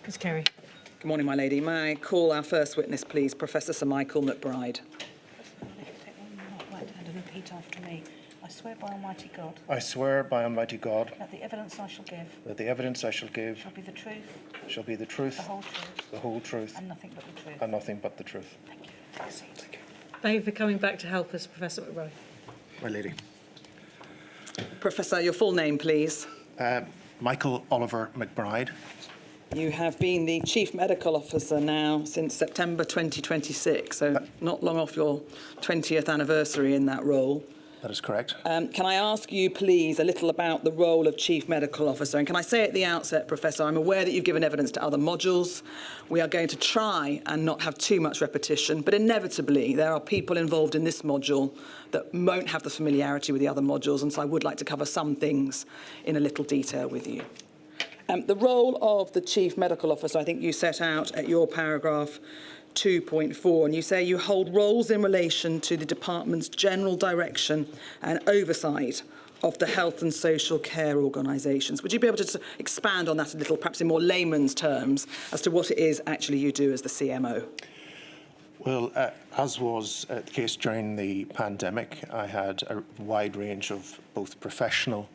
Ms Carey. Good morning, my lady. May I call our first witness, please, Professor Sir Michael McBride. Right hand and repeat after me. I swear by Almighty God I swear by Almighty God that the evidence I shall give that the evidence I shall give shall be the truth, shall be the truth, the whole truth, the whole truth, and nothing but the truth. and nothing but the truth. Thank you. Proceed. Thank you for coming back to help us, Professor McBride. My lady. Professor, your full name, please. Michael Oliver McBride. You have been the Chief Medical Officer now since September 2026, so not long off your 20th anniversary in that role. That is correct. Can I ask you, please, a little about the role of Chief Medical Officer? And can I say at the outset, Professor, I'm aware that you've given evidence to other modules. We are going to try and not have too much repetition, but inevitably there are people involved in this module that won't have the familiarity with the other modules, and so I would like to cover some things in a little detail with you. The role of the Chief Medical Officer, I think you set out at your paragraph 2.4, and you say you hold roles in relation to the department's general direction and oversight of the health and social care organisations. Would you be able to expand on that a little, perhaps in more layman's terms, as to what it is actually you do as the CMO? Well, as was the case during the pandemic, I had a wide range of both professional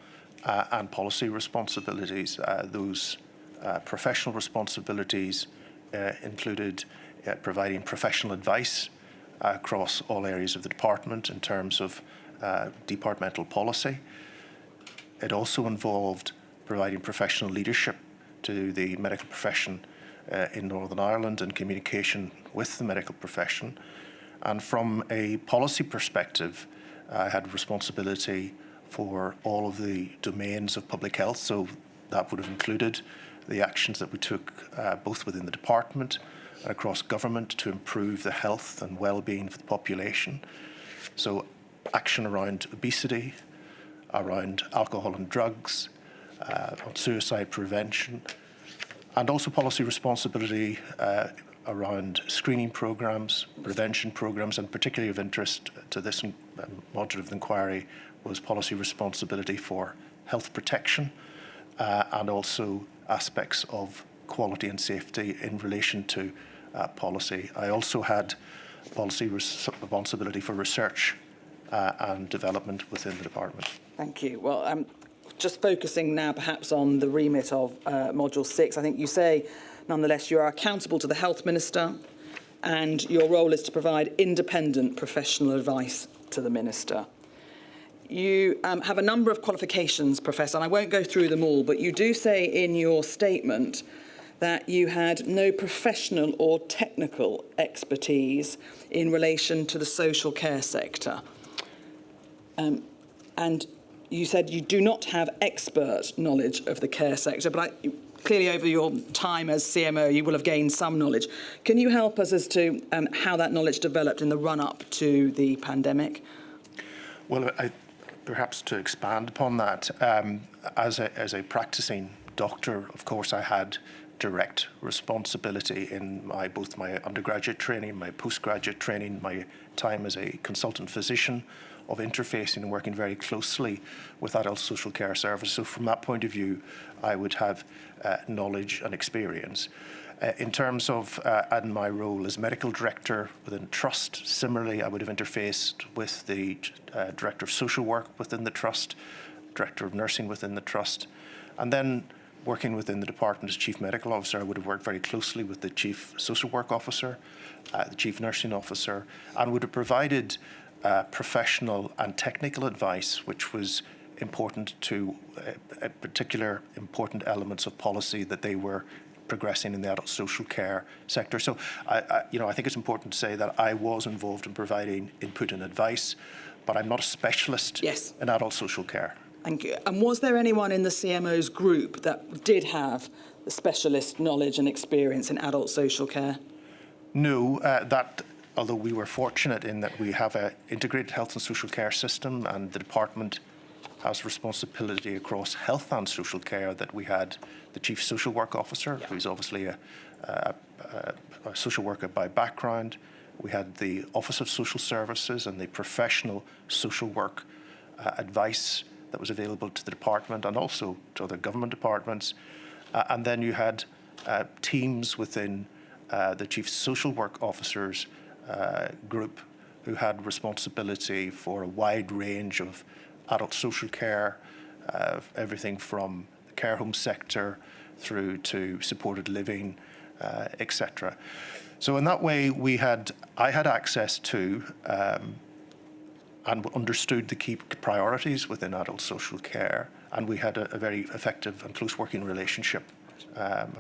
and policy responsibilities. Those professional responsibilities included providing professional advice across all areas of the department in terms of departmental policy. It also involved providing professional leadership to the medical profession in Northern Ireland and communication with the medical profession. And from a policy perspective, I had responsibility for all of the domains of public health. So that would have included the actions that we took both within the department and across government to improve the health and well-being of the population. So action around obesity, around alcohol and drugs, on suicide prevention, and also policy responsibility around screening programs, prevention programs, and particularly of interest to this module of the inquiry was policy responsibility for health protection and also aspects of quality and safety in relation to policy. I also had policy responsibility for research and development within the department. Thank you. Well, just focusing now perhaps on the remit of Module 6, I think you say, nonetheless, you are accountable to the Health Minister and your role is to provide independent professional advice to the Minister. You have a number of qualifications, Professor, and I won't go through them all, but you do say in your statement that you had no professional or technical expertise in relation to the social care sector. And you said you do not have expert knowledge of the care sector, but clearly over your time as CMO, you will have gained some knowledge. Can you help us as to how that knowledge developed in the run-up to the pandemic? Well, perhaps to expand upon that, as a practicing doctor, of course, I had direct responsibility in both my undergraduate training, my postgraduate training, my time as a consultant physician, of interfacing and working very closely with adult social care services. So from that point of view, I would have knowledge and experience. In terms of in my role as medical director within Trust, similarly, I would have interfaced with the director of social work within the Trust, director of nursing within the Trust, and then working within the department as Chief Medical Officer, I would have worked very closely with the Chief Social Work Officer, the Chief Nursing Officer, and would have provided professional and technical advice, which was important to particular important elements of policy that they were progressing in the adult social care sector. So, I think it's important to say that I was involved in providing input and advice, but I'm not a specialist in adult social care. Thank you. And was there anyone in the CMO's group that did have the specialist knowledge and experience in adult social care? No, although we were fortunate in that we have an integrated health and social care system, and the department has responsibility across health and social care, that we had the Chief Social Work Officer, who's obviously a social worker by background. We had the Office of Social Services and the professional social work advice that was available to the department and also to other government departments. And then you had teams within the Chief Social Work Officers group who had responsibility for a wide range of adult social care, everything from the care home sector through to supported living, etc. So in that way, I had access to and understood the key priorities within adult social care, and we had a very effective and close working relationship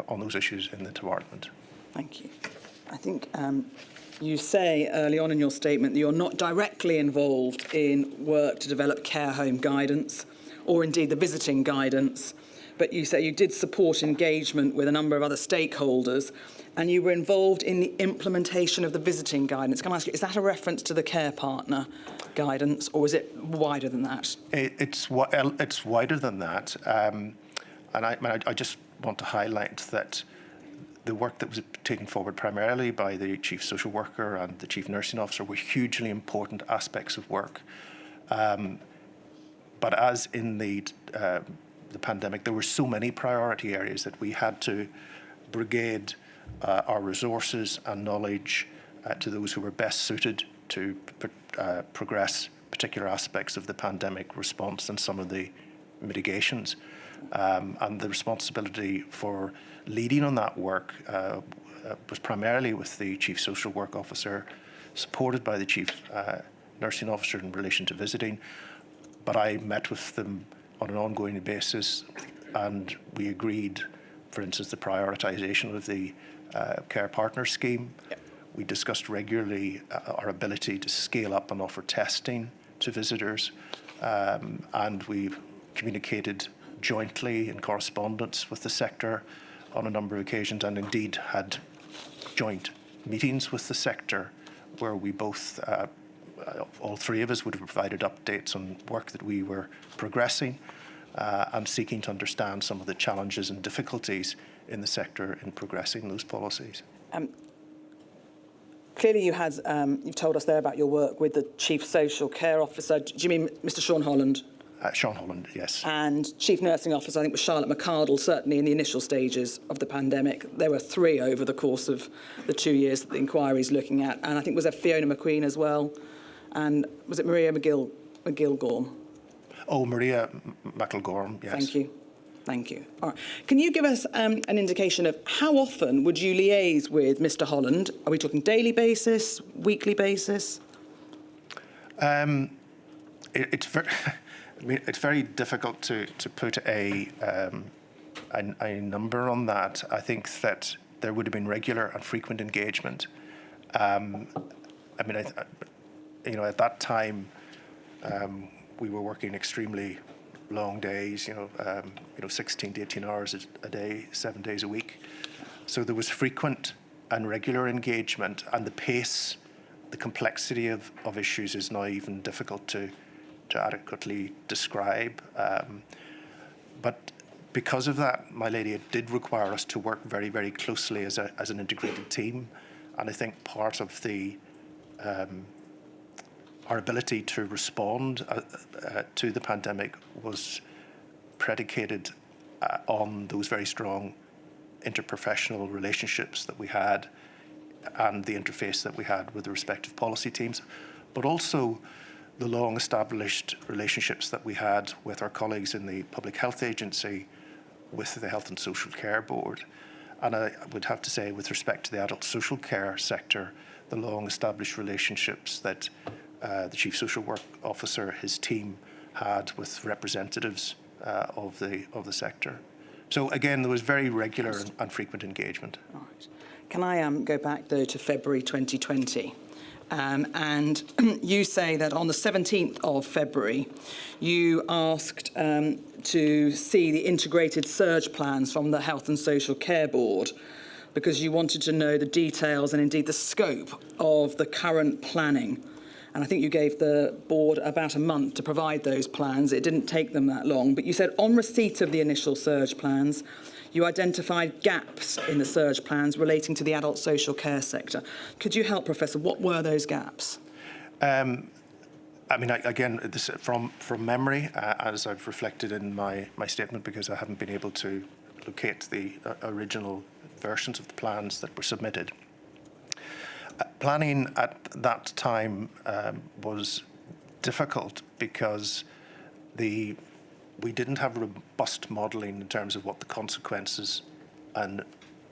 on those issues in the department. Thank you. I think you say early on in your statement that you're not directly involved in work to develop care home guidance or indeed the visiting guidance, but you say you did support engagement with a number of other stakeholders and you were involved in the implementation of the visiting guidance. Can I ask you, is that a reference to the care partner guidance or is it wider than that? It's wider than that. And I just want to highlight that the work that was taken forward primarily by the Chief Social Worker and the Chief Nursing Officer were hugely important aspects of work. But as in the pandemic, there were so many priority areas that we had to brigade our resources and knowledge to those who were best suited to progress particular aspects of the pandemic response and some of the mitigations. And the responsibility for leading on that work was primarily with the Chief Social Work Officer, supported by the Chief Nursing Officer in relation to visiting. But I met with them on an ongoing basis and we agreed, for instance, the prioritisation of the care partner scheme. Yep. We discussed regularly our ability to scale up and offer testing to visitors, and we communicated jointly in correspondence with the sector on a number of occasions, and indeed had joint meetings with the sector where we both, all three of us, would have provided updates on work that we were progressing and seeking to understand some of the challenges and difficulties in the sector in progressing those policies. Clearly you had, you've told us there about your work with the Chief Social Care Officer. Do you mean Mr. Sean Holland? Sean Holland, yes. And Chief Nursing Officer, I think, was Charlotte McArdle, certainly in the initial stages of the pandemic. There were 3 over the course of the 2 years that the inquiry is looking at. And I think was there Fiona McQueen as well? And was it Maria McGilgorm? Oh, Maria McElgorm, yes. Thank you. Thank you. All right. Can you give us an indication of how often would you liaise with Mr. Holland? Are we talking daily basis, weekly basis? It's very, I mean, it's very difficult to put a number on that. I think that there would have been regular and frequent engagement. I mean, at that time, we were working extremely long days, 16 to 18 hours a day, 7 days a week. So there was frequent and regular engagement, and the pace, the complexity of issues is now even difficult to adequately describe. But because of that, my lady, it did require us to work very, very closely as an integrated team. And I think part of the our ability to respond to the pandemic was predicated on those very strong interprofessional relationships that we had and the interface that we had with the respective policy teams, but also the long-established relationships that we had with our colleagues in the Public Health Agency, with the Health and Social Care Board. And I would have to say, with respect to the adult social care sector, the long-established relationships that the Chief Social Work Officer, his team, had with representatives of the sector. So again, there was very regular and frequent engagement. All right. Can I go back though to February 2020? And you say that on the 17th of February, you asked to see the integrated surge plans from the Health and Social Care Board because you wanted to know the details and indeed the scope of the current planning. And I think you gave the board about a month to provide those plans. It didn't take them that long. But you said on receipt of the initial surge plans, you identified gaps in the surge plans relating to the adult social care sector. Could you help, Professor? What were those gaps? I mean, again, this, from memory, as I've reflected in my statement, because I haven't been able to locate the original versions of the plans that were submitted. Planning at that time was difficult because we didn't have robust modelling in terms of what the consequences and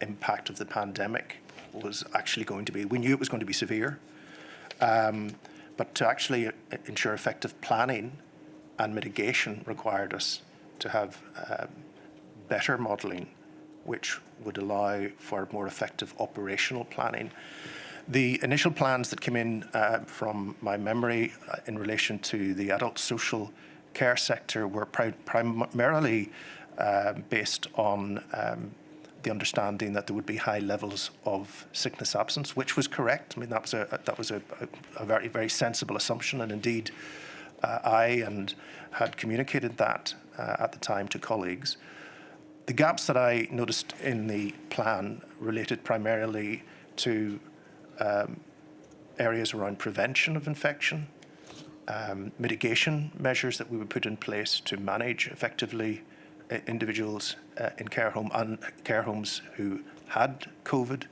impact of the pandemic was actually going to be. We knew it was going to be severe, but to actually ensure effective planning and mitigation required us to have better modelling, which would allow for more effective operational planning. The initial plans that came in from my memory in relation to the adult social care sector were primarily based on the understanding that there would be high levels of sickness absence, which was correct. I mean, that was a very, very sensible assumption, and indeed I had communicated that at the time to colleagues. The gaps that I noticed in the plan related primarily to areas around prevention of infection, mitigation measures that we would put in place to manage effectively individuals in care homes who had COVID,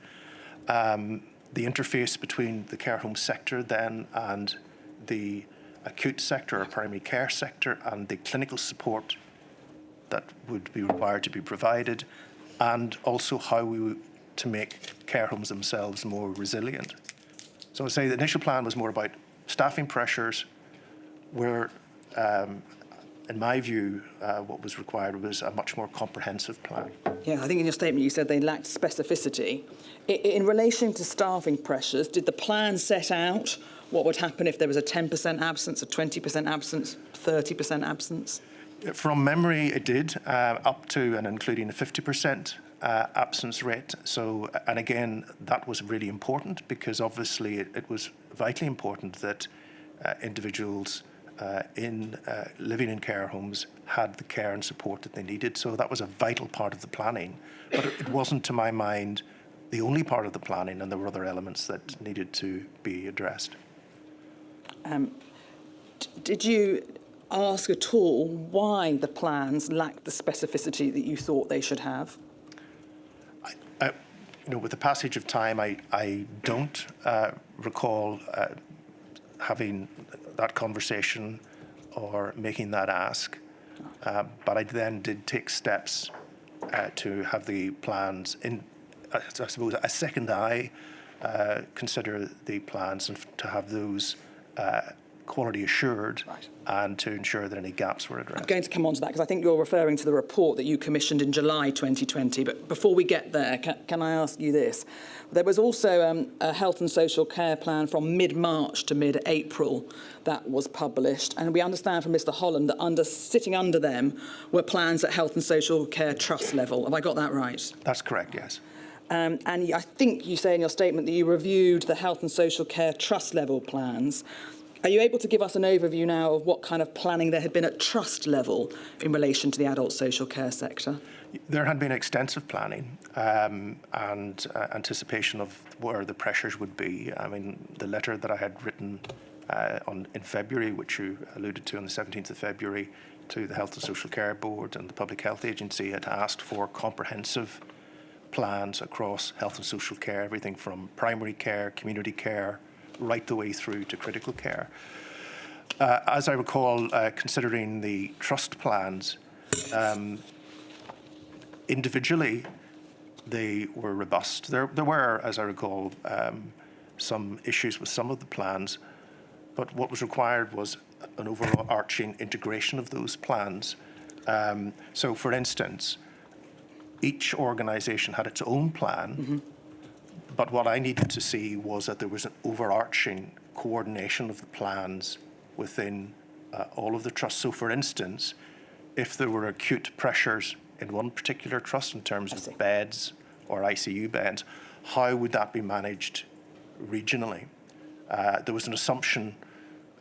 the interface between the care home sector then and the acute sector or primary care sector, and the clinical support that would be required to be provided, and also how we would to make care homes themselves more resilient. So I would say the initial plan was more about staffing pressures, where, in my view, what was required was a much more comprehensive plan. Yeah, I think in your statement you said they lacked specificity. In relation to staffing pressures, did the plan set out what would happen if there was a 10% absence, a 20% absence, 30% absence? From memory, it did, up to and including a 50% absence rate. So, and again, that was really important because obviously it was vitally important that individuals living in care homes had the care and support that they needed. So that was a vital part of the planning. But it wasn't, to my mind, the only part of the planning, and there were other elements that needed to be addressed. Did you ask at all why the plans lacked the specificity that you thought they should have? With the passage of time, I don't recall having that conversation or making that ask, but I then did take steps to have the plans in, I suppose, a second eye, consider the plans and to have those quality assured, right, and to ensure that any gaps were addressed. I'm going to come on to that because I think you're referring to the report that you commissioned in July 2020. But before we get there, can I ask you this? There was also a health and social care plan from mid-March to mid-April that was published. And we understand from Mr. Holland that sitting under them were plans at health and social care trust level. Have I got that right? That's correct, yes. And I think you say in your statement that you reviewed the health and social care trust level plans. Are you able to give us an overview now of what kind of planning there had been at trust level in relation to the adult social care sector? There had been extensive planning and anticipation of where the pressures would be. I mean, the letter that I had written in February, which you alluded to on the 17th of February, to the Health and Social Care Board and the Public Health Agency, had asked for comprehensive plans across health and social care, everything from primary care, community care, right the way through to critical care. As I recall, considering the trust plans, individually, they were robust. There were, as I recall, some issues with some of the plans, but what was required was an overarching integration of those plans. So, for instance, each organisation had its own plan, mm-hmm. But what I needed to see was that there was an overarching coordination of the plans within all of the trusts. So, for instance, if there were acute pressures in one particular trust in terms of beds or ICU beds, how would that be managed regionally? There was an assumption,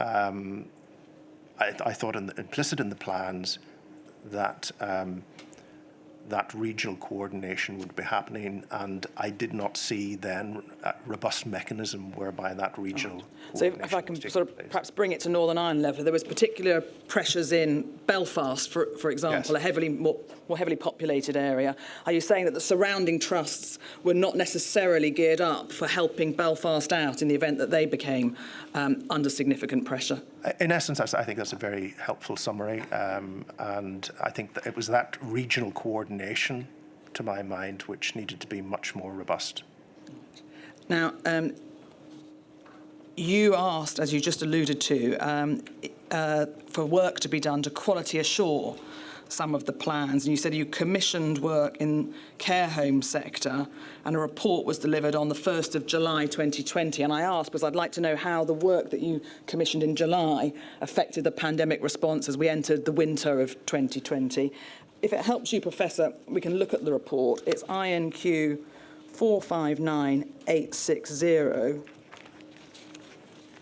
I thought implicit in the plans, that that regional coordination would be happening, and I did not see then a robust mechanism whereby that regional So coordination if I can was taking sort of place. perhaps bring it to Northern Ireland level, there was particular pressures in Belfast, for example, Yes. a heavily more heavily populated area. Are you saying that the surrounding trusts were not necessarily geared up for helping Belfast out in the event that they became under significant pressure? In essence, I think that's a very helpful summary, and I think that it was that regional coordination, to my mind, which needed to be much more robust. Now, you asked, as you just alluded to, for work to be done to quality assure some of the plans, and you said you commissioned work in care home sector, and a report was delivered on the 1st of July 2020. And I asked because I'd like to know how the work that you commissioned in July affected the pandemic response as we entered the winter of 2020. If it helps you, Professor, we can look at the report. It's INQ 459860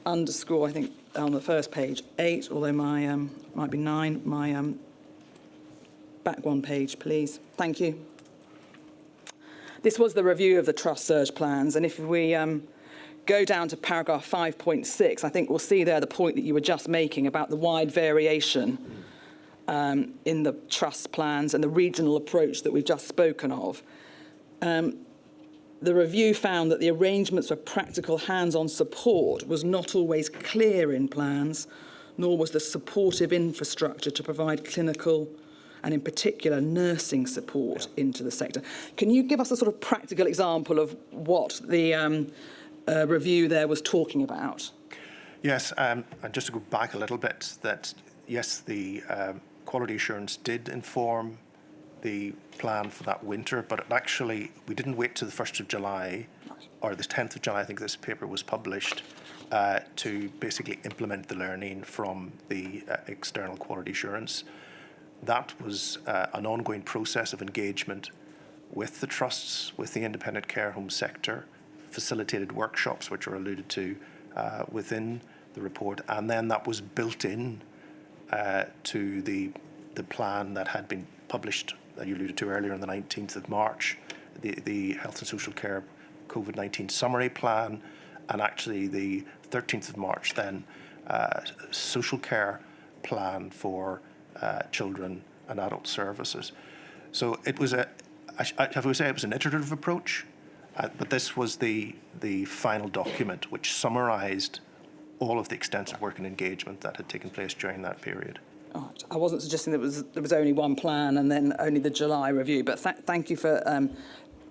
underscore, I think, on the first page, 8, although my might be 9. My back one page, please. Thank you. This was the review of the Trust Surge plans, and if we go down to paragraph 5.6, I think we'll see there the point that you were just making about the wide variation in the Trust plans and the regional approach that we've just spoken of. The review found that the arrangements for practical hands-on support was not always clear in plans, nor was the supportive infrastructure to provide clinical and in particular nursing support into the sector. Can you give us a sort of practical example of what the review there was talking about? Yes, and just to go back a little bit, that yes, the quality assurance did inform the plan for that winter, but actually we didn't wait till the 1st of July, or the 10th of July, I think this paper was published, to basically implement the learning from the external quality assurance. That was an ongoing process of engagement with the trusts, with the independent care home sector, facilitated workshops, which are alluded to within the report, and then that was built in to the plan that had been published, that you alluded to earlier, on the 19th of March, the Health and Social Care COVID-19 Summary Plan, and actually the 13th of March then Social Care Plan for children and adult services. So it was I would say it was an iterative approach, but this was the final document which summarised all of the extensive work and engagement that had taken place during that period. Right. I wasn't suggesting there was only one plan and then only the July review, but thank you for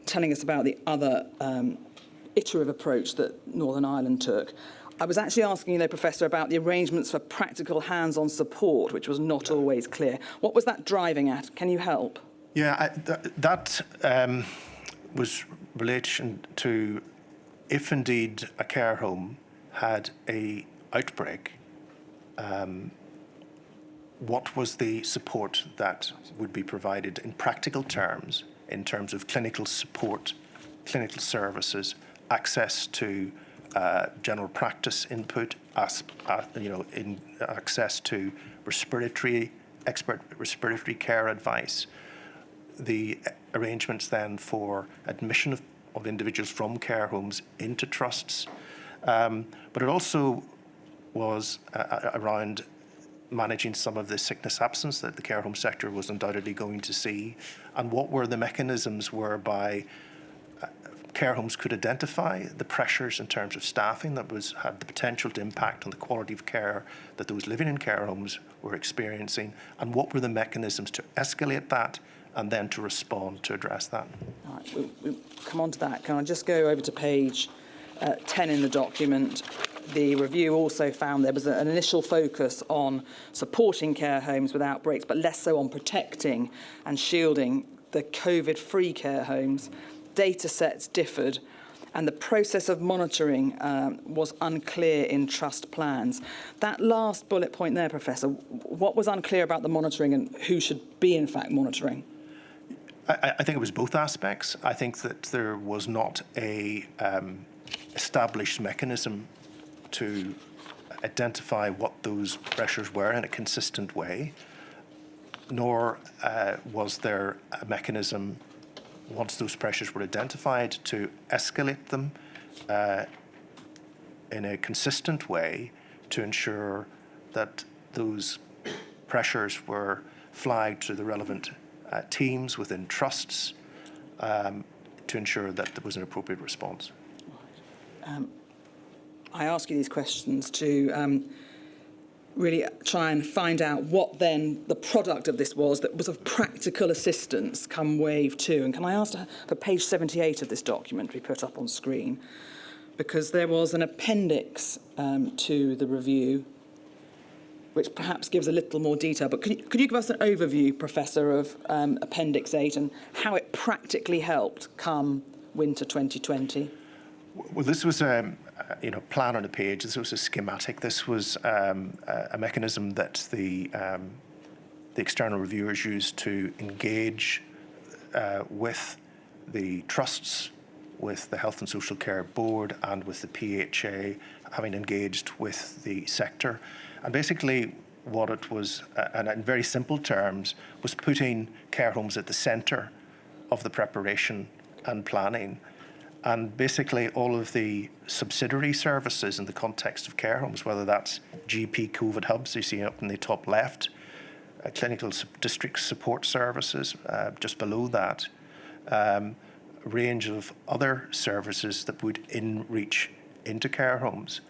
telling us about the other iterative approach that Northern Ireland took. I was actually asking you, though, Professor, about the arrangements for practical hands-on support, which was not always clear. What was that driving at? Can you help? Yeah, that was relation to if indeed a care home had a outbreak, what was the support that would be provided in practical terms, in terms of clinical support, clinical services, access to general practice input, in access to expert respiratory care advice, the arrangements then for admission of individuals from care homes into trusts, but it also was around managing some of the sickness absence that the care home sector was undoubtedly going to see, and what were the mechanisms whereby care homes could identify the pressures in terms of staffing that had the potential to impact on the quality of care that those living in care homes were experiencing, and what were the mechanisms to escalate that and then to respond to address that. All right, we'll come on to that. Can I just go over to page 10 in the document? The review also found there was an initial focus on supporting care homes with outbreaks, but less so on protecting and shielding the COVID-free care homes. Data sets differed, and the process of monitoring was unclear in trust plans. That last bullet point there, Professor, what was unclear about the monitoring and who should be, in fact, monitoring? I think it was both aspects. I think that there was not a established mechanism to identify what those pressures were in a consistent way. nor was there a mechanism, once those pressures were identified, to escalate them in a consistent way to ensure that those pressures were flagged to the relevant teams within trusts to ensure that there was an appropriate response. I ask you these questions to really try and find out what then the product of this was that was of practical assistance come wave 2. And can I ask for page 78 of this document to be put up on screen? Because there was an appendix to the review which perhaps gives a little more detail. But could you give us an overview, Professor, of Appendix 8 and how it practically helped come winter 2020? Well, this was a plan on a page. This was a schematic. This was a mechanism that the external reviewers used to engage with the trusts, with the Health and Social Care Board and with the PHA, having engaged with the sector. And basically what it was, and in very simple terms, was putting care homes at the centre of the preparation and planning. And basically all of the subsidiary services in the context of care homes, whether that's GP COVID hubs you see up in the top left, clinical district support services just below that, a range of other services that would reach into care homes.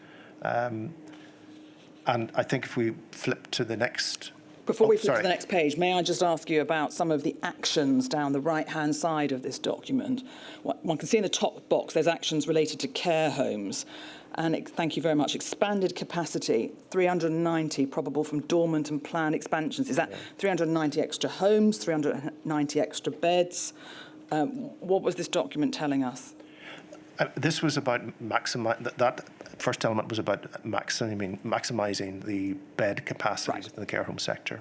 And I think if we flip to the next... Before we flip to the next page, may I just ask you about some of the actions down the right-hand side of this document? One can see in the top box there's actions related to care homes. And thank you very much. Expanded capacity, 390 probable from dormant and planned expansions. Is that 390 extra homes, 390 extra beds? What was this document telling us? This was about that first element was about maximising the bed capacity in the care home sector.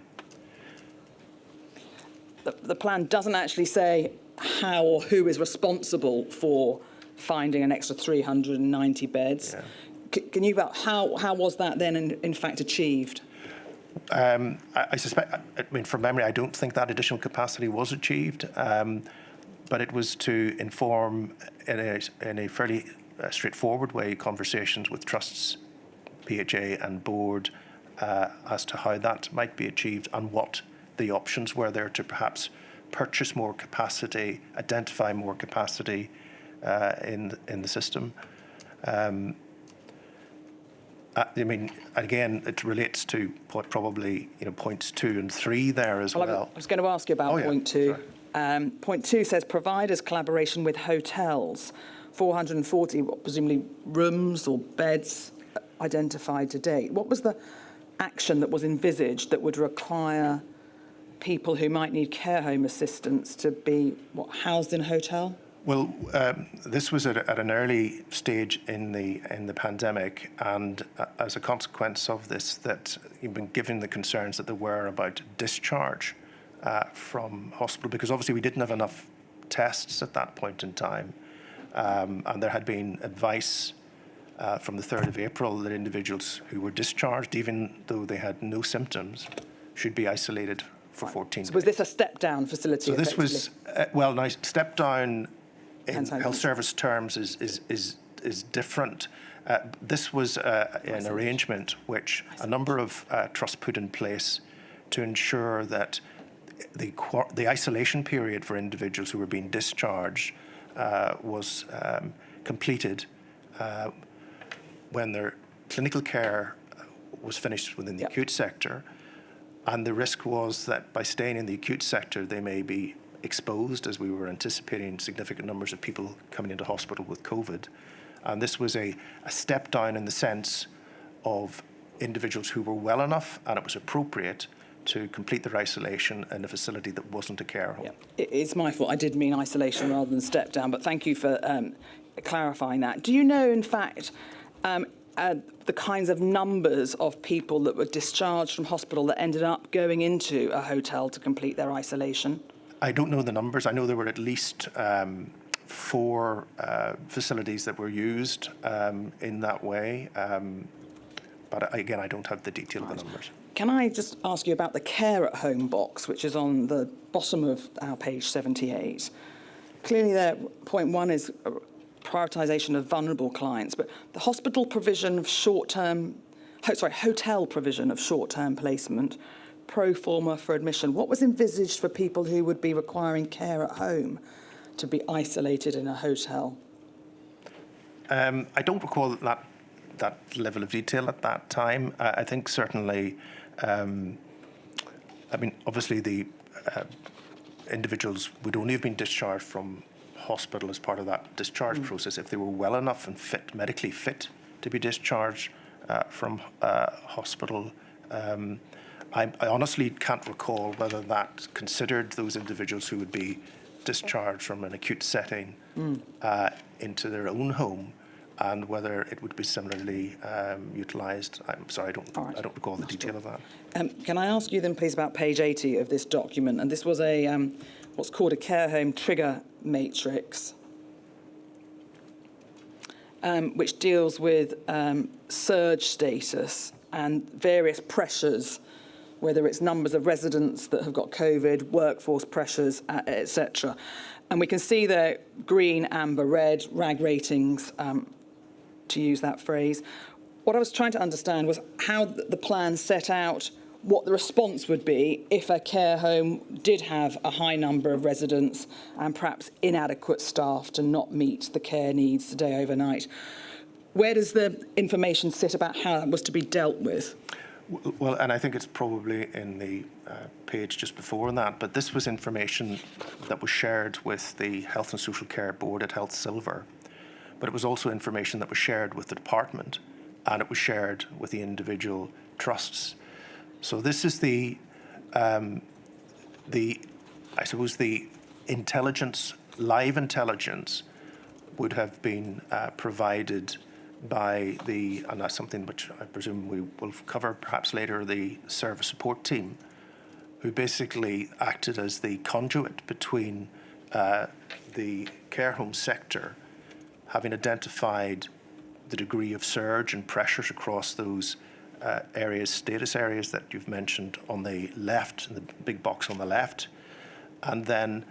The plan doesn't actually say how or who is responsible for finding an extra 390 beds. Yeah. Can you about how was that then in fact achieved? I suspect, from memory, I don't think that additional capacity was achieved. But it was to inform in a fairly straightforward way conversations with trusts, PHA and board as to how that might be achieved and what the options were there to perhaps purchase more capacity, identify more capacity in the system. Again, it relates to probably points 2 and 3 there as well. I was going to ask you about point 2. Point 2 says providers collaboration with hotels, 440 presumably rooms or beds identified to date. What was the action that was envisaged that would require people who might need care home assistance to be housed in a hotel? Well, this was at an early stage in the pandemic, and as a consequence of this, that you've been given the concerns that there were about discharge from hospital, because obviously we didn't have enough tests at that point in time, and there had been advice from the 3rd of April that individuals who were discharged, even though they had no symptoms, should be isolated for 14 days. So was this a step-down facility? So this was, now step-down in health service terms is different. This was an arrangement which a number of trusts put in place to ensure that the isolation period for individuals who were being discharged was completed when their clinical care was finished within the acute sector, and the risk was that by staying in the acute sector they may be exposed, as we were anticipating significant numbers of people coming into hospital with COVID. And this was a step down in the sense of individuals who were well enough and it was appropriate to complete their isolation in a facility that wasn't a care home. Yeah. It's my fault. I did mean isolation rather than step down, but thank you for clarifying that. Do you know, in fact, the kinds of numbers of people that were discharged from hospital that ended up going into a hotel to complete their isolation? I don't know the numbers. I know there were at least 4 facilities that were used in that way. But again, I don't have the detail of the numbers. Can I just ask you about the care at home box, which is on the bottom of our page 78? Clearly there, point one is prioritisation of vulnerable clients, but the hospital provision of hotel provision of short-term placement, pro forma for admission. What was envisaged for people who would be requiring care at home to be isolated in a hotel? I don't recall that level of detail at that time. I think certainly, obviously the individuals would only have been discharged from hospital as part of that discharge process if they were well enough and medically fit to be discharged from hospital. I honestly can't recall whether that considered those individuals who would be discharged from an acute setting into their own home, and whether it would be similarly utilised. I'm sorry, I don't recall the detail of that. Can I ask you then, please, about page 80 of this document? And this was a what's called a care home trigger matrix, which deals with surge status and various pressures, whether it's numbers of residents that have got COVID, workforce pressures, etc. And we can see there green, amber, red, RAG ratings, to use that phrase. What I was trying to understand was how the plan set out what the response would be if a care home did have a high number of residents and perhaps inadequate staff to not meet the care needs to stay overnight. Where does the information sit about how that was to be dealt with? Well, and I think it's probably in the page just before that, but this was information that was shared with the Health and Social Care Board at Health Silver, but it was also information that was shared with the department, and it was shared with the individual trusts. So this is the intelligence, live intelligence would have been provided by and that's something which I presume we will cover perhaps later, the service support team, who basically acted as the conduit between the care home sector, having identified the degree of surge and pressures across those status areas that you've mentioned on the left, in the big box on the left, and then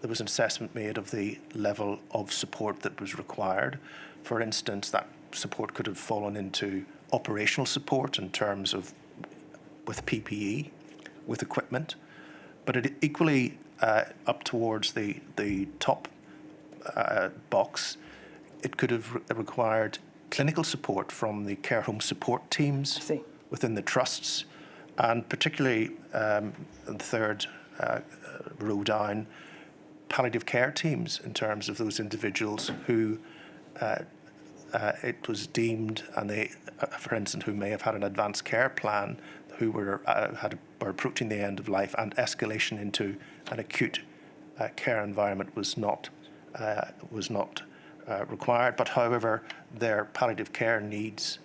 there was an assessment made of the level of support that was required. For instance, that support could have fallen into operational support in terms of with PPE, with equipment, but it equally up towards the top box, it could have required clinical support from the care home support teams within the trusts, and particularly in the third row down, palliative care teams in terms of those individuals who it was deemed, and they, for instance, who may have had an advanced care plan, who were approaching the end of life, and escalation into an acute care environment was not required. But however, their palliative care needs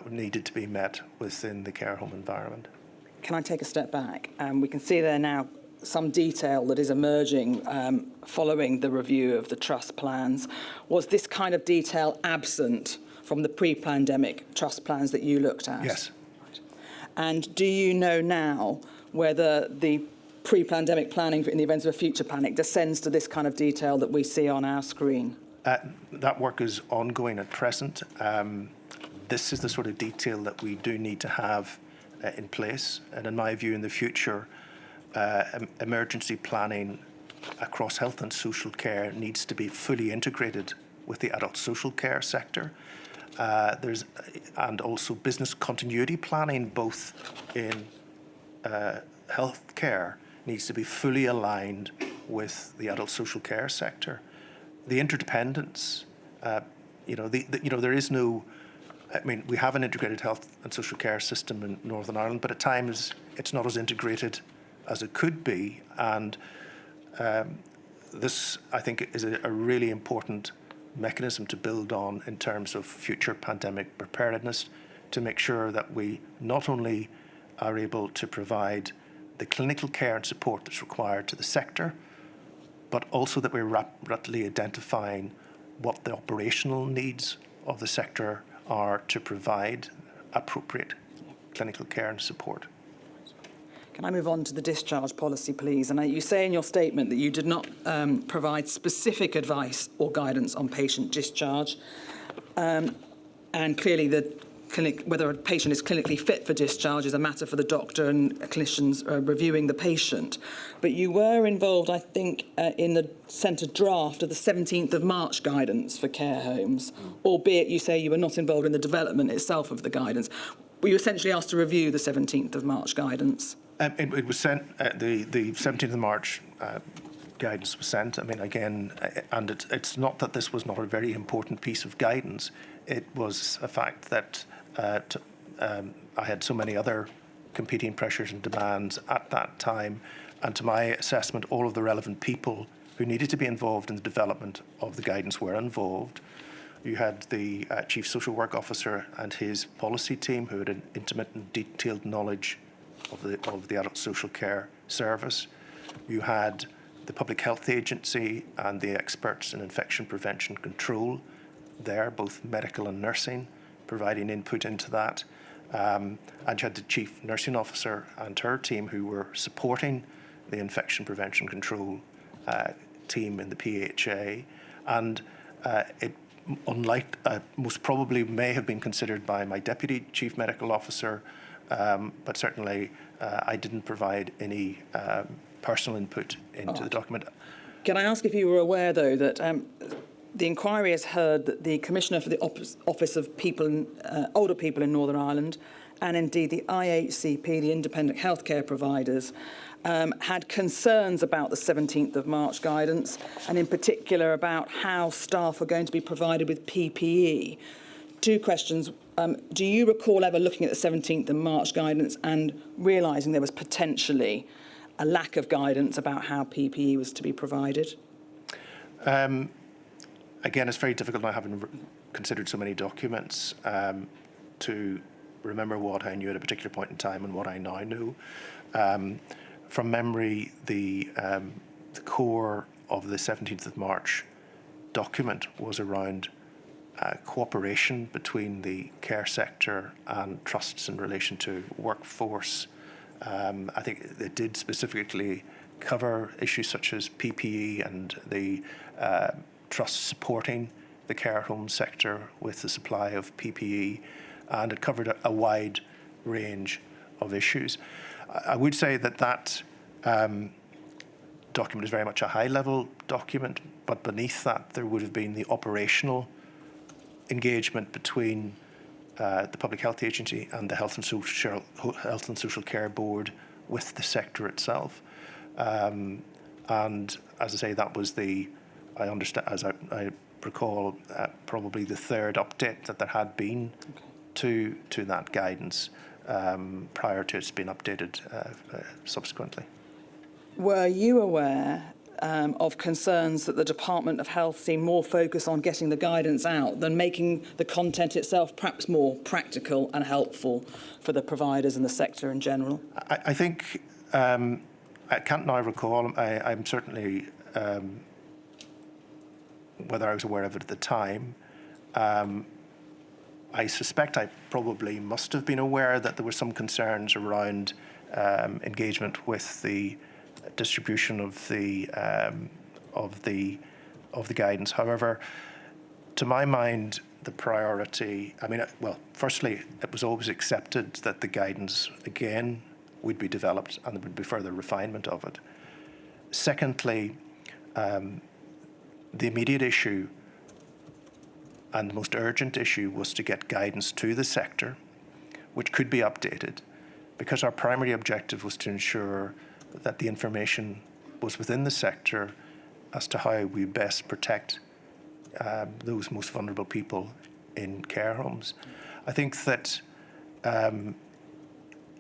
needed to be met within the care home environment. Can I take a step back? We can see there now some detail that is emerging following the review of the trust plans. Was this kind of detail absent from the pre-pandemic trust plans that you looked at? Yes. Right. And do you know now whether the pre-pandemic planning in the event of a future panic descends to this kind of detail that we see on our screen? That work is ongoing at present. This is the sort of detail that we do need to have in place. And in my view, in the future, emergency planning across health and social care needs to be fully integrated with the adult social care sector. And also business continuity planning, both in health care, needs to be fully aligned with the adult social care sector. The interdependence, there is no. I mean, we have an integrated health and social care system in Northern Ireland, but at times it's not as integrated as it could be. And this, I think, is a really important mechanism to build on in terms of future pandemic preparedness, to make sure that we not only are able to provide the clinical care and support that's required to the sector, but also that we're rapidly identifying what the operational needs of the sector are to provide appropriate clinical care and support. Can I move on to the discharge policy, please? And you say in your statement that you did not provide specific advice or guidance on patient discharge. And clearly whether a patient is clinically fit for discharge is a matter for the doctor and clinicians reviewing the patient. But you were involved, I think, in the centre draft of the 17th of March guidance for care homes, albeit you say you were not involved in the development itself of the guidance. Were you essentially asked to review the 17th of March guidance? It was sent, the 17th of March guidance was sent. I mean, again, and it's not that this was not a very important piece of guidance. It was a fact that I had so many other competing pressures and demands at that time. And to my assessment, all of the relevant people who needed to be involved in the development of the guidance were involved. You had the Chief Social Work Officer and his policy team who had an intimate and detailed knowledge of the Adult Social Care Service. You had the Public Health Agency and the experts in infection prevention control there, both medical and nursing, providing input into that. And you had the Chief Nursing Officer and her team who were supporting the infection prevention control team in the PHA. And it, unlike, most probably may have been considered by my Deputy Chief Medical Officer, but certainly I didn't provide any personal input into the document. Can I ask if you were aware, though, that the inquiry has heard that the Commissioner for the Office of Older People in Northern Ireland, and indeed the IHCP, the Independent Healthcare Providers, had concerns about the 17th of March guidance, and in particular about how staff are going to be provided with PPE. Two questions. Do you recall ever looking at the 17th of March guidance and realising there was potentially a lack of guidance about how PPE was to be provided? Again, it's very difficult now, having considered so many documents, to remember what I knew at a particular point in time and what I now know. From memory, the core of the 17th of March document was around cooperation between the care sector and trusts in relation to workforce. I think it did specifically cover issues such as PPE and the trusts supporting the care home sector with the supply of PPE, and it covered a wide range of issues. I would say that document is very much a high-level document, but beneath that there would have been the operational engagement between the Public Health Agency and the Health and Social Care Board with the sector itself. And as I say, that was I understand, as I recall, probably the third update that there had been to that guidance prior to it's been updated subsequently. Were you aware of concerns that the Department of Health seemed more focused on getting the guidance out than making the content itself perhaps more practical and helpful for the providers and the sector in general? I think, I can't now recall, I'm certainly, whether I was aware of it at the time, I suspect I probably must have been aware that there were some concerns around engagement with the distribution of the guidance. However, to my mind, the priority, firstly, it was always accepted that the guidance again would be developed and there would be further refinement of it. Secondly, the immediate issue and the most urgent issue was to get guidance to the sector, which could be updated, because our primary objective was to ensure that the information was within the sector as to how we best protect those most vulnerable people in care homes. I think that,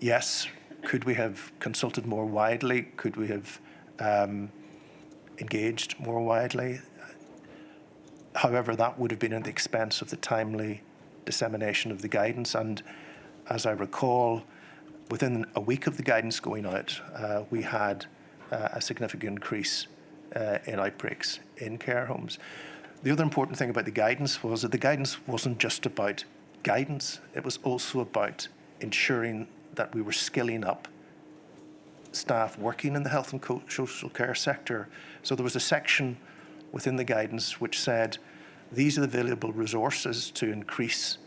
yes, could we have consulted more widely? Could we have engaged more widely? However, that would have been at the expense of the timely dissemination of the guidance. And as I recall, within a week of the guidance going out, we had a significant increase in outbreaks in care homes. The other important thing about the guidance was that the guidance wasn't just about guidance, it was also about ensuring that we were skilling up staff working in the health and social care sector. So there was a section within the guidance which said these are the available resources to increase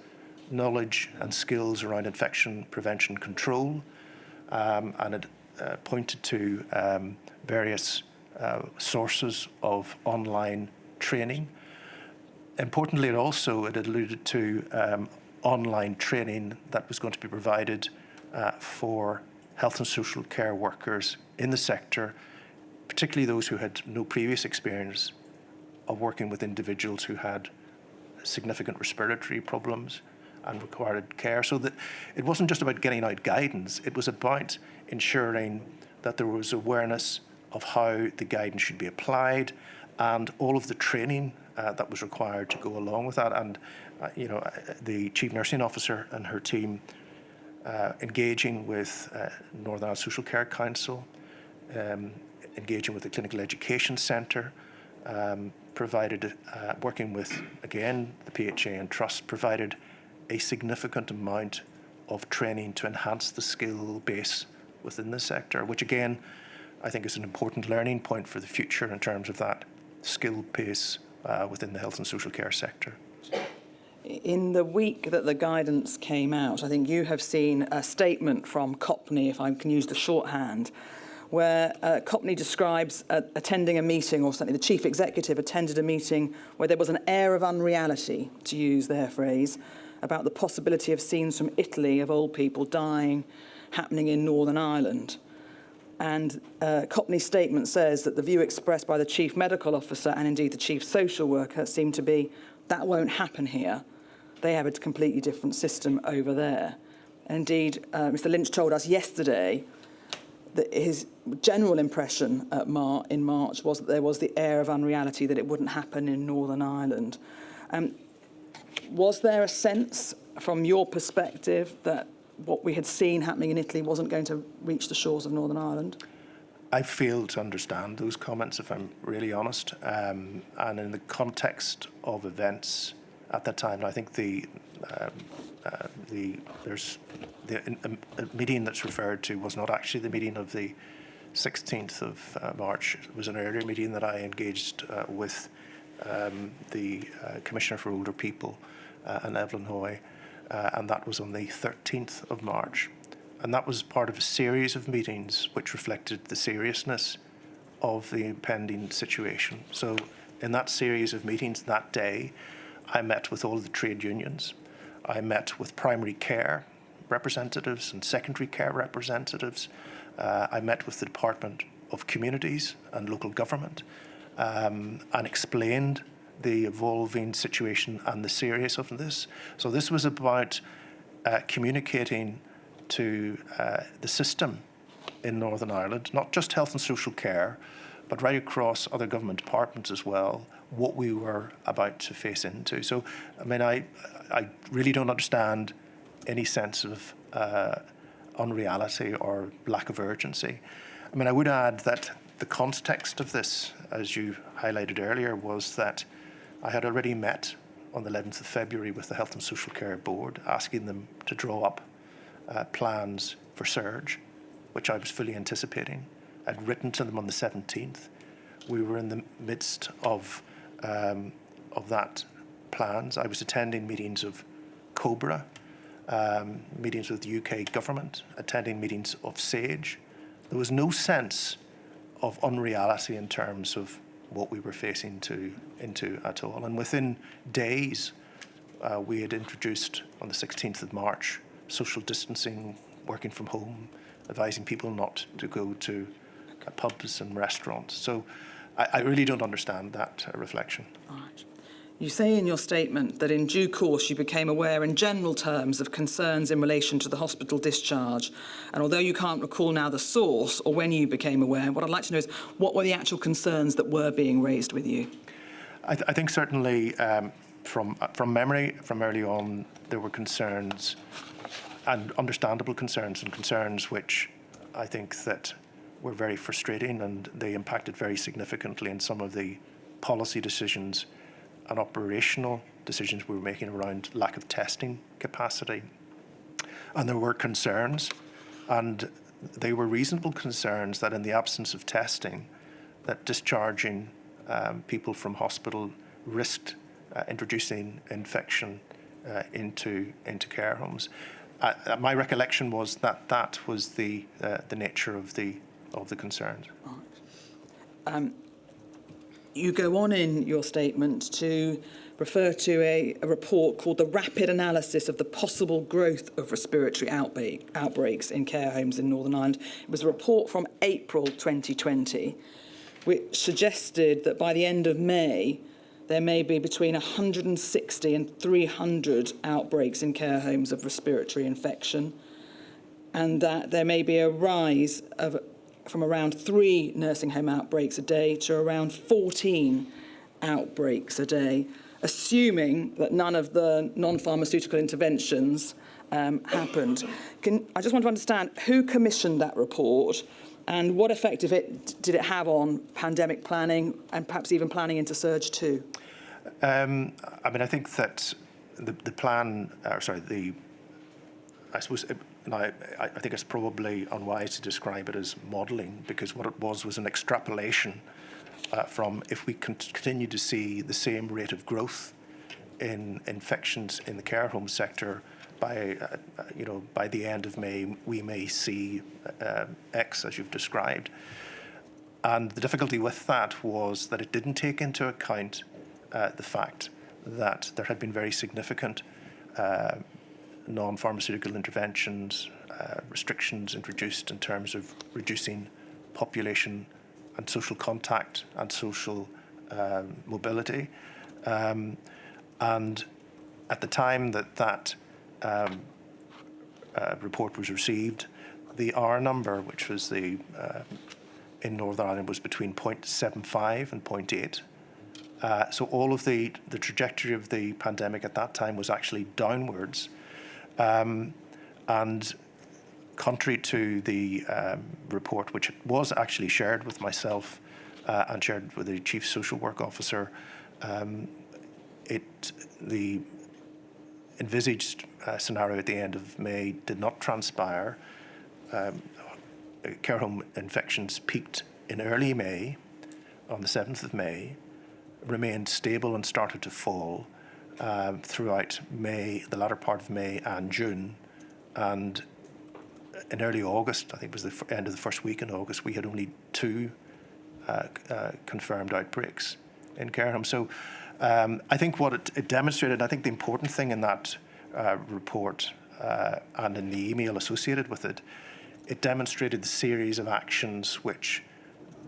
knowledge and skills around infection prevention control, and it pointed to various sources of online training. Importantly, it alluded to online training that was going to be provided for health and social care workers in the sector, particularly those who had no previous experience of working with individuals who had significant respiratory problems and required care. So that it wasn't just about getting out guidance, it was about ensuring that there was awareness of how the guidance should be applied and all of the training that was required to go along with that. And the Chief Nursing Officer and her team engaging with Northern Ireland Social Care Council, engaging with the Clinical Education Centre, working with, again, the PHA and Trust, provided a significant amount of training to enhance the skill base within the sector, which again, I think is an important learning point for the future in terms of that skill base within the health and social care sector. In the week that the guidance came out, I think you have seen a statement from Copney, if I can use the shorthand, where Copney describes attending a meeting, or certainly the chief executive attended a meeting where there was an air of unreality, to use their phrase, about the possibility of scenes from Italy of old people dying happening in Northern Ireland. And Copney's statement says that the view expressed by the chief medical officer and indeed the chief social worker seemed to be that won't happen here. They have a completely different system over there. Indeed, Mr. Lynch told us yesterday that his general impression in March was that there was the air of unreality, that it wouldn't happen in Northern Ireland. Was there a sense from your perspective that what we had seen happening in Italy wasn't going to reach the shores of Northern Ireland? I failed to understand those comments, if I'm really honest. And in the context of events at that time, I think the meeting that's referred to was not actually the meeting of the 16th of March. It was an earlier meeting that I engaged with the Commissioner for Older People and Evelyn Hoy, and that was on the 13th of March. And that was part of a series of meetings which reflected the seriousness of the impending situation. So in that series of meetings that day, I met with all of the trade unions. I met with primary care representatives and secondary care representatives. I met with the Department of Communities and Local Government and explained the evolving situation and the seriousness of this. So this was about communicating to the system in Northern Ireland, not just health and social care, but right across other government departments as well, what we were about to face into. So, I mean, I really don't understand any sense of unreality or lack of urgency. I mean, I would add that the context of this, as you highlighted earlier, was that I had already met on the 11th of February with the Health and Social Care Board, asking them to draw up plans for surge, which I was fully anticipating. I'd written to them on the 17th. We were in the midst of that plans. I was attending meetings of COBRA, meetings with the UK government, attending meetings of SAGE. There was no sense of unreality in terms of what we were facing into at all. And within days, we had introduced on the 16th of March social distancing, working from home, advising people not to go to pubs and restaurants. So I really don't understand that reflection. All right. You say in your statement that in due course you became aware in general terms of concerns in relation to the hospital discharge. And although you can't recall now the source or when you became aware, what I'd like to know is what were the actual concerns that were being raised with you? I think certainly from memory, from early on, there were concerns and understandable concerns, and concerns which I think that were very frustrating, and they impacted very significantly in some of the policy decisions and operational decisions we were making around lack of testing capacity. And there were concerns, and they were reasonable concerns that in the absence of testing, that discharging people from hospital risked introducing infection into care homes. My recollection was that that was the nature of the concerns. You go on in your statement to refer to a report called the Rapid Analysis of the Possible Growth of Respiratory Outbreaks in Care Homes in Northern Ireland. It was a report from April 2020, which suggested that by the end of May, there may be between 160 and 300 outbreaks in care homes of respiratory infection, and that there may be a rise from around 3 nursing home outbreaks a day to around 14 outbreaks a day, assuming that none of the non-pharmaceutical interventions happened. I just want to understand who commissioned that report and what effect did it have on pandemic planning and perhaps even planning into Surge 2? I think that the plan, I suppose, I think it's probably unwise to describe it as modelling, because what it was an extrapolation from if we continue to see the same rate of growth in infections in the care home sector by the end of May, we may see X, as you've described. And the difficulty with that was that it didn't take into account the fact that there had been very significant non-pharmaceutical interventions, restrictions introduced in terms of reducing population and social contact and social mobility. And at the time that report was received, the R number, which was in Northern Ireland, was between 0.75 and 0.8. So all of the trajectory of the pandemic at that time was actually downwards. And contrary to the report, which was actually shared with myself and shared with the Chief Social Work Officer, the envisaged scenario at the end of May did not transpire. Care home infections peaked in early May, on the 7th of May, remained stable and started to fall throughout May, the latter part of May and June. And in early August, I think it was the end of the first week in August, we had only 2 confirmed outbreaks in care homes. So I think what it demonstrated, I think the important thing in that report and in the email associated with it, it demonstrated the series of actions which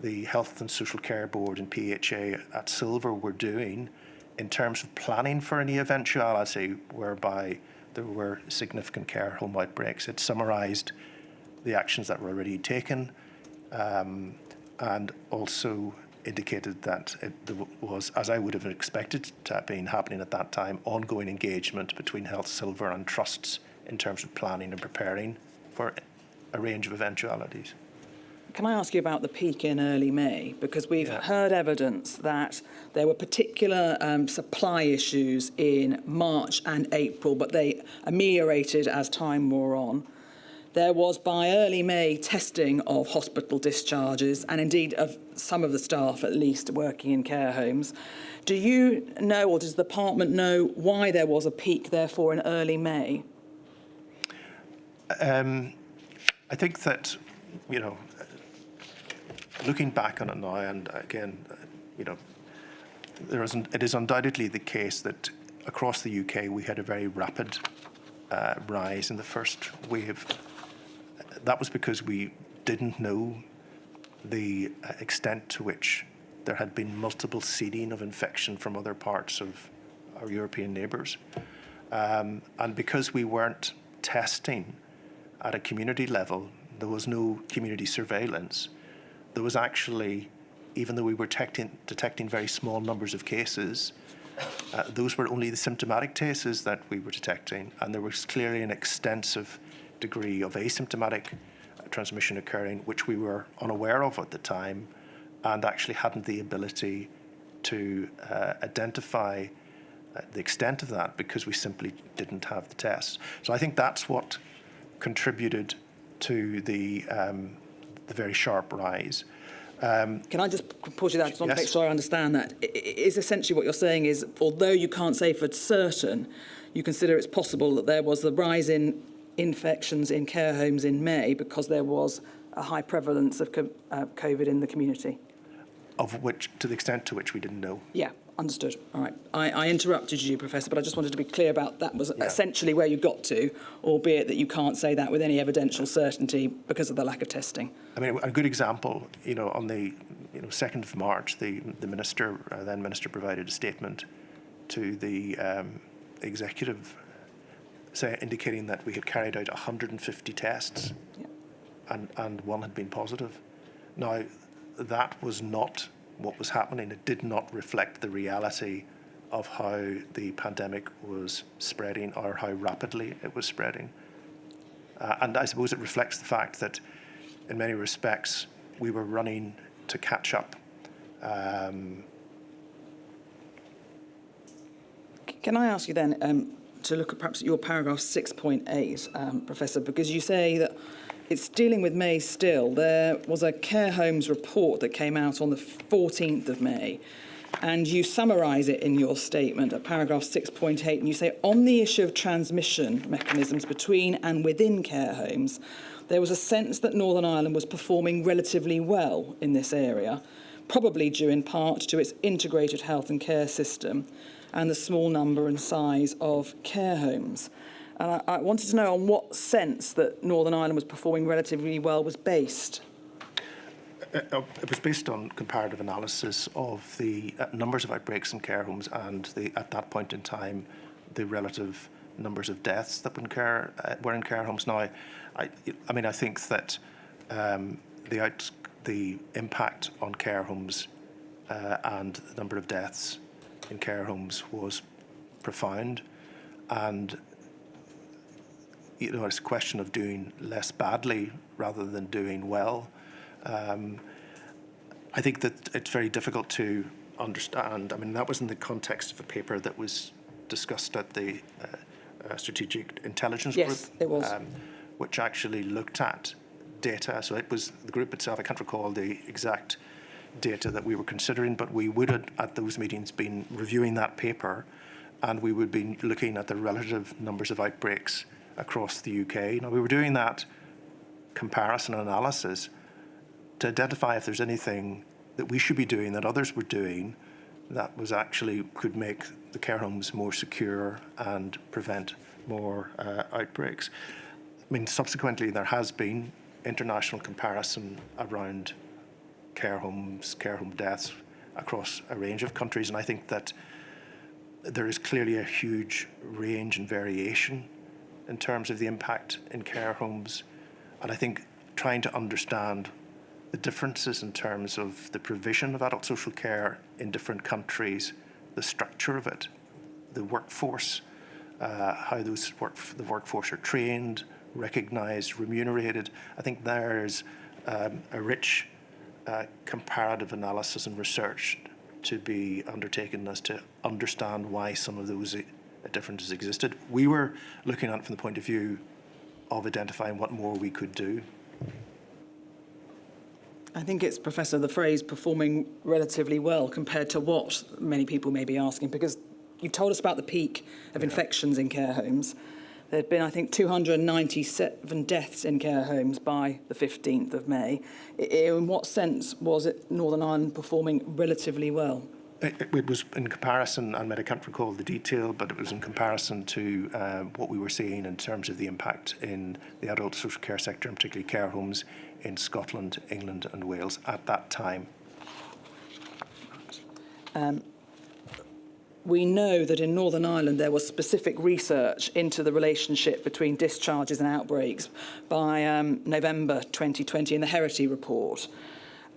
the Health and Social Care Board and PHA at Silver were doing in terms of planning for any eventuality whereby there were significant care home outbreaks. It summarised the actions that were already taken and also indicated that there was, as I would have expected to have been happening at that time, ongoing engagement between Health Silver and trusts in terms of planning and preparing for a range of eventualities. Can I ask you about the peak in early May? Because we've heard evidence that there were particular supply issues in March and April, but they ameliorated as time wore on. There was, by early May, testing of hospital discharges and indeed of some of the staff, at least, working in care homes. Do you know, or does the department know, why there was a peak, therefore, in early May? I think that, looking back on it now, and again, it is undoubtedly the case that across the UK we had a very rapid rise in the first wave. That was because we didn't know the extent to which there had been multiple seeding of infection from other parts of our European neighbours. And because we weren't testing at a community level, there was no community surveillance. There was actually, even though we were detecting very small numbers of cases, those were only the symptomatic cases that we were detecting, and there was clearly an extensive degree of asymptomatic transmission occurring, which we were unaware of at the time, and actually hadn't the ability to identify the extent of that because we simply didn't have the tests. So I think that's what contributed to the very sharp rise. Can I just pause you there? I just want to make Yes. sure I understand that. Is essentially what you're saying is, although you can't say for certain, you consider it's possible that there was the rise in infections in care homes in May because there was a high prevalence of COVID in the community? Of which, to the extent to which we didn't know. Yeah, understood. All right. I interrupted you, Professor, but I just wanted to be clear about that was Yeah. essentially where you got to, albeit that you can't say that with any evidential certainty because of the lack of testing. I mean, a good example, on the 2nd of March, the minister, then minister, provided a statement to the executive, indicating that we had carried out 150 tests, Yeah. and one had been positive. Now, that was not what was happening. It did not reflect the reality of how the pandemic was spreading or how rapidly it was spreading. And I suppose it reflects the fact that, in many respects, we were running to catch up. Can I ask you then to look at perhaps your paragraph 6.8, Professor, because you say that it's dealing with May still. There was a care homes report that came out on the 14th of May, and you summarise it in your statement at paragraph 6.8, and you say, on the issue of transmission mechanisms between and within care homes, there was a sense that Northern Ireland was performing relatively well in this area, probably due in part to its integrated health and care system and the small number and size of care homes. And I wanted to know on what sense that Northern Ireland was performing relatively well was based. It was based on comparative analysis of the numbers of outbreaks in care homes and, at that point in time, the relative numbers of deaths that were in care homes. Now, I think that the impact on care homes and the number of deaths in care homes was profound, and it's a question of doing less badly rather than doing well. I think that it's very difficult to understand. I mean, that was in the context of a paper that was discussed at the Strategic Intelligence Group. Yes, it was. Which actually looked at data. So it was the group itself. I can't recall the exact data that we were considering, but we would have, at those meetings, been reviewing that paper, and we would be looking at the relative numbers of outbreaks across the UK. Now, we were doing that comparison analysis to identify if there's anything that we should be doing that others were doing that was actually could make the care homes more secure and prevent more outbreaks. I mean, subsequently, there has been international comparison around care home deaths across a range of countries, and I think that there is clearly a huge range and variation in terms of the impact in care homes. And I think trying to understand the differences in terms of the provision of adult social care in different countries, the structure of it, the workforce, how the workforce are trained, recognised, remunerated. I think there's a rich comparative analysis and research to be undertaken as to understand why some of those differences existed. We were looking at it from the point of view of identifying what more we could do. I think it's, Professor, the phrase performing relatively well compared to what many people may be asking, because you told us about the peak of infections in care homes. There had been, I think, 297 deaths in care homes by the 15th of May. In what sense was it Northern Ireland performing relatively well? It was in comparison, and I can't recall the detail, but it was in comparison to what we were seeing in terms of the impact in the adult social care sector, and particularly care homes in Scotland, England and Wales at that time. We know that in Northern Ireland there was specific research into the relationship between discharges and outbreaks by November 2020 in the Herity report.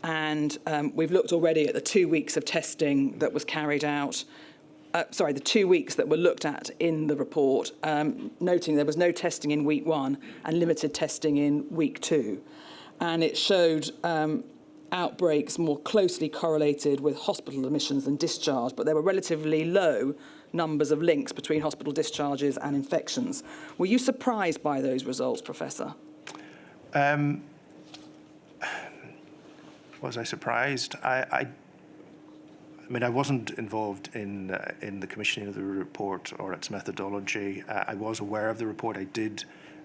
And we've looked already at the 2 weeks of testing that was carried out, the 2 weeks that were looked at in the report, noting there was no testing in week 1 and limited testing in week 2. And it showed outbreaks more closely correlated with hospital admissions than discharge, but they were relatively low numbers of links between hospital discharges and infections. Were you surprised by those results, Professor? Was I surprised? I mean, I wasn't involved in the commissioning of the report or its methodology. I was aware of the report. I did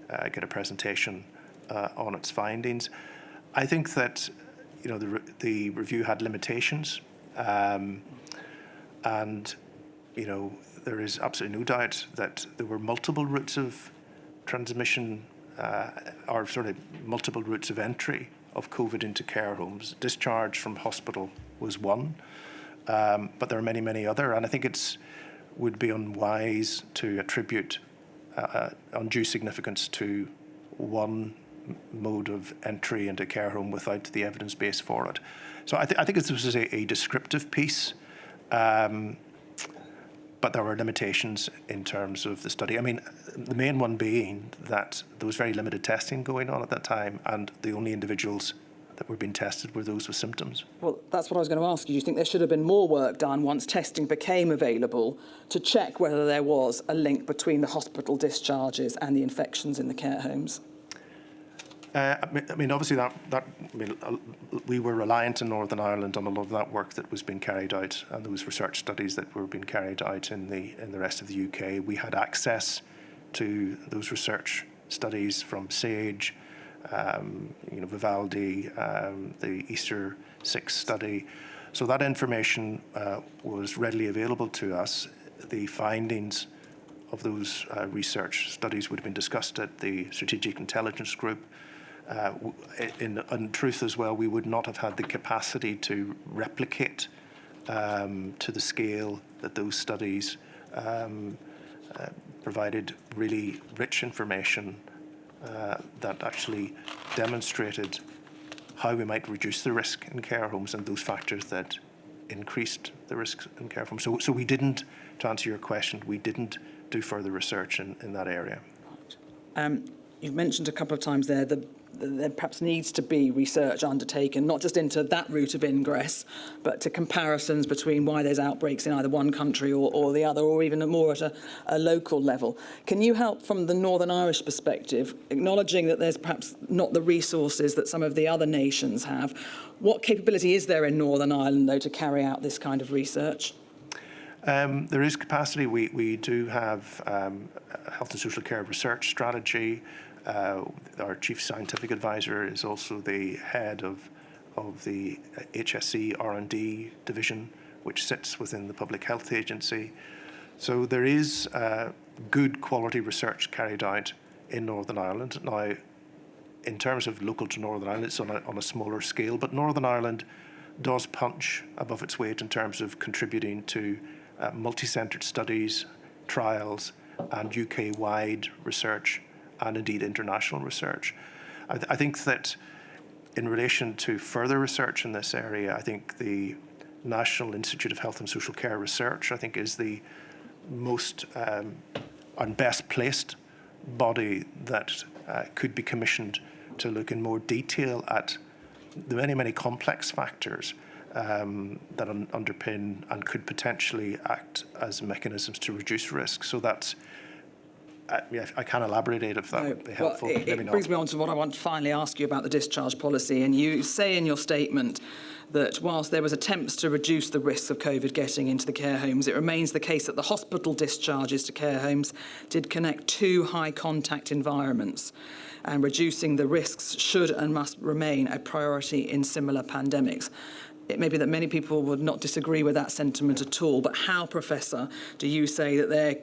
get a presentation on its findings. I think that the review had limitations, and there is absolutely no doubt that there were multiple routes of transmission, or sort of multiple routes of entry of COVID into care homes. Discharge from hospital was one. But there are many, many other, and I think it would be unwise to attribute undue significance to one mode of entry into care home without the evidence base for it. So I think this was a descriptive piece, but there were limitations in terms of the study. I mean, the main one being that there was very limited testing going on at that time, and the only individuals that were being tested were those with symptoms. Well, that's what I was going to ask you. Do you think there should have been more work done once testing became available to check whether there was a link between the hospital discharges and the infections in the care homes? I mean, obviously, we were reliant in Northern Ireland on a lot of that work that was being carried out, and those research studies that were being carried out in the rest of the UK. We had access to those research studies from SAGE, Vivaldi, the Easter 6 study. So that information was readily available to us. The findings of those research studies would have been discussed at the Strategic Intelligence Group. In truth as well, we would not have had the capacity to replicate to the scale that those studies provided really rich information that actually demonstrated how we might reduce the risk in care homes and those factors that increased the risks in care homes. So we didn't, to answer your question, we didn't do further research in that area. You've mentioned a couple of times there that there perhaps needs to be research undertaken, not just into that route of ingress, but to comparisons between why there's outbreaks in either one country or the other, or even more at a local level. Can you help from the Northern Irish perspective, acknowledging that there's perhaps not the resources that some of the other nations have? What capability is there in Northern Ireland, though, to carry out this kind of research? There is capacity. We do have a health and social care research strategy. Our chief scientific advisor is also the head of the HSE R&D division, which sits within the Public Health Agency. So there is good quality research carried out in Northern Ireland. Now, in terms of local to Northern Ireland, it's on a smaller scale, but Northern Ireland does punch above its weight in terms of contributing to multi-centred studies, trials, and UK-wide research, and indeed international research. I think that in relation to further research in this area, I think the National Institute of Health and Social Care Research, I think, is the most and best placed body that could be commissioned to look in more detail at the many, many complex factors that underpin and could potentially act as mechanisms to reduce risk. So that's I can elaborate if that would be helpful. Well, it brings me on to what I want to finally ask you about the discharge policy. And you say in your statement that whilst there was attempts to reduce the risks of COVID getting into the care homes, it remains the case that the hospital discharges to care homes did connect two high contact environments, and reducing the risks should and must remain a priority in similar pandemics. It may be that many people would not disagree with that sentiment at all, but how, Professor, do you say that there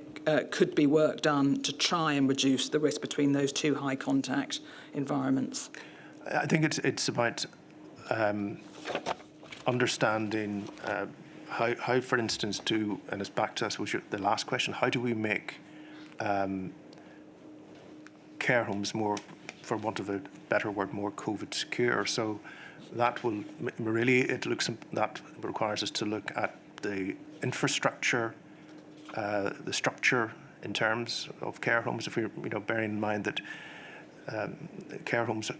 could be work done to try and reduce the risk between those two high contact environments? I think it's about understanding how, for instance, and it's back to, I suppose, the last question, how do we make care homes more, for want of a better word, more COVID secure? So that will really, that requires us to look at the infrastructure, the structure in terms of care homes. If we're bearing in mind that care homes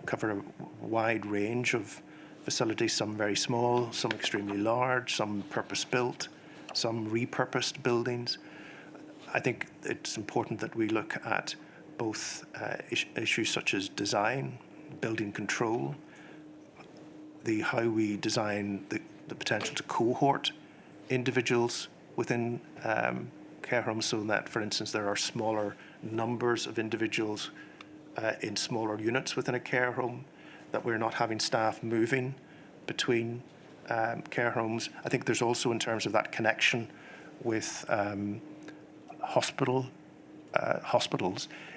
cover a wide range of facilities, some very small, some extremely large, some purpose-built, some repurposed buildings. I think it's important that we look at both issues such as design, building control, how we design the potential to cohort individuals within care homes, so that, for instance, there are smaller numbers of individuals in smaller units within a care home, that we're not having staff moving between care homes. I think there's also, in terms of that connection with hospitals,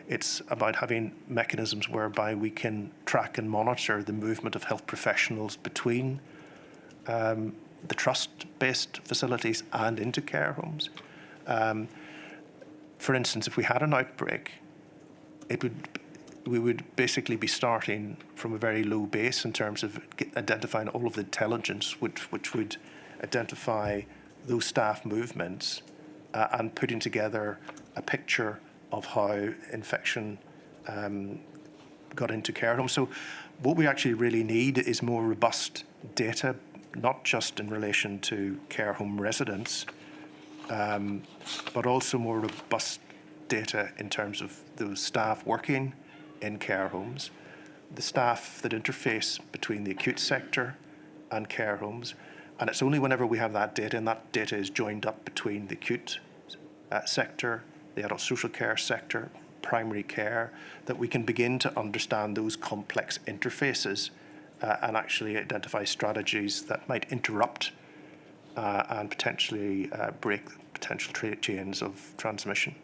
it's about having mechanisms whereby we can track and monitor the movement of health professionals between the trust-based facilities and into care homes. For instance, if we had an outbreak, we would basically be starting from a very low base in terms of identifying all of the intelligence which would identify those staff movements and putting together a picture of how infection got into care homes. So what we actually really need is more robust data, not just in relation to care home residents, but also more robust data in terms of those staff working in care homes, the staff that interface between the acute sector and care homes. And it's only whenever we have that data, and that data is joined up between the acute sector, the adult social care sector, primary care, that we can begin to understand those complex interfaces and actually identify strategies that might interrupt and potentially break potential chains of transmission.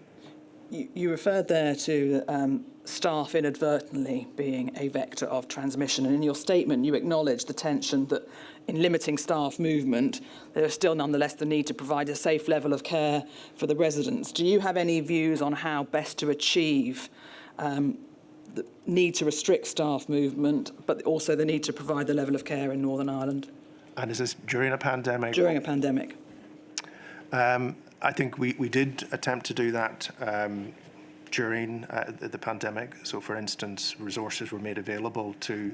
You referred there to staff inadvertently being a vector of transmission, and in your statement you acknowledged the tension that in limiting staff movement there is still nonetheless the need to provide a safe level of care for the residents. Do you have any views on how best to achieve the need to restrict staff movement, but also the need to provide the level of care in Northern Ireland? And is this during a pandemic? During a pandemic. I think we did attempt to do that during the pandemic. So, for instance, resources were made available to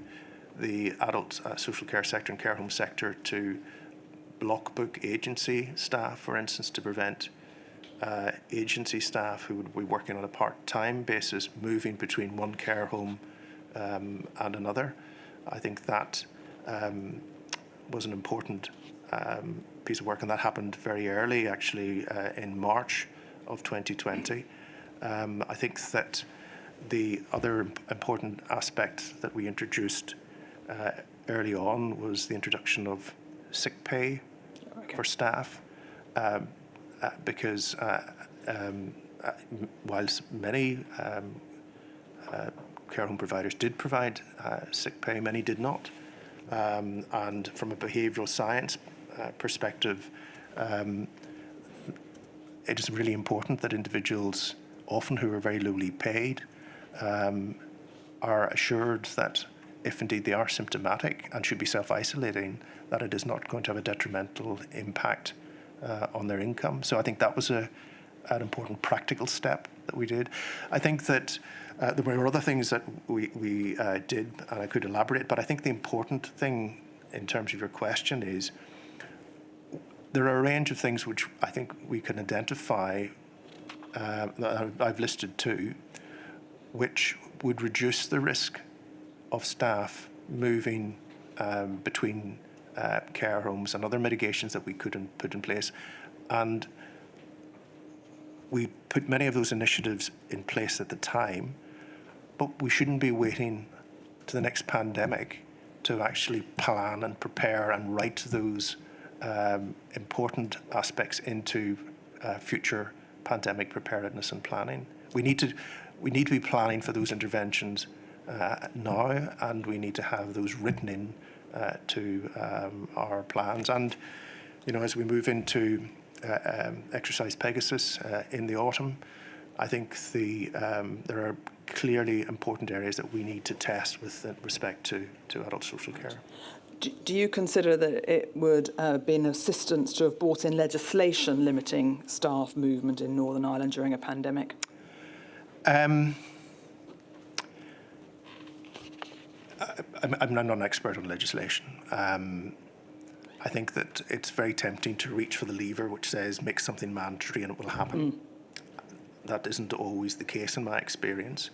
the adult social care sector and care home sector to block book agency staff, for instance, to prevent agency staff who would be working on a part-time basis moving between one care home and another. I think that was an important piece of work, and that happened very early, actually, in March of 2020. I think that the other important aspect that we introduced early on was the introduction of sick pay for staff, because whilst many care home providers did provide sick pay, many did not. And from a behavioural science perspective, it is really important that individuals, often who are very lowly paid, are assured that if indeed they are symptomatic and should be self-isolating, that it is not going to have a detrimental impact on their income. So I think that was an important practical step that we did. I think that there were other things that we did, and I could elaborate, but I think the important thing in terms of your question is there are a range of things which I think we can identify, that I've listed two, which would reduce the risk of staff moving between care homes, and other mitigations that we could put in place. And we put many of those initiatives in place at the time, but we shouldn't be waiting to the next pandemic to actually plan and prepare and write those important aspects into future pandemic preparedness and planning. We need to be planning for those interventions now, and we need to have those written in to our plans. And as we move into Exercise Pegasus in the autumn, I think there are clearly important areas that we need to test with respect to adult social care. Do you consider that it would be an assistance to have brought in legislation limiting staff movement in Northern Ireland during a pandemic? I'm not an expert on legislation. I I think that it's very tempting to reach for the lever which says make something mandatory and it will happen. That isn't always the case in my experience.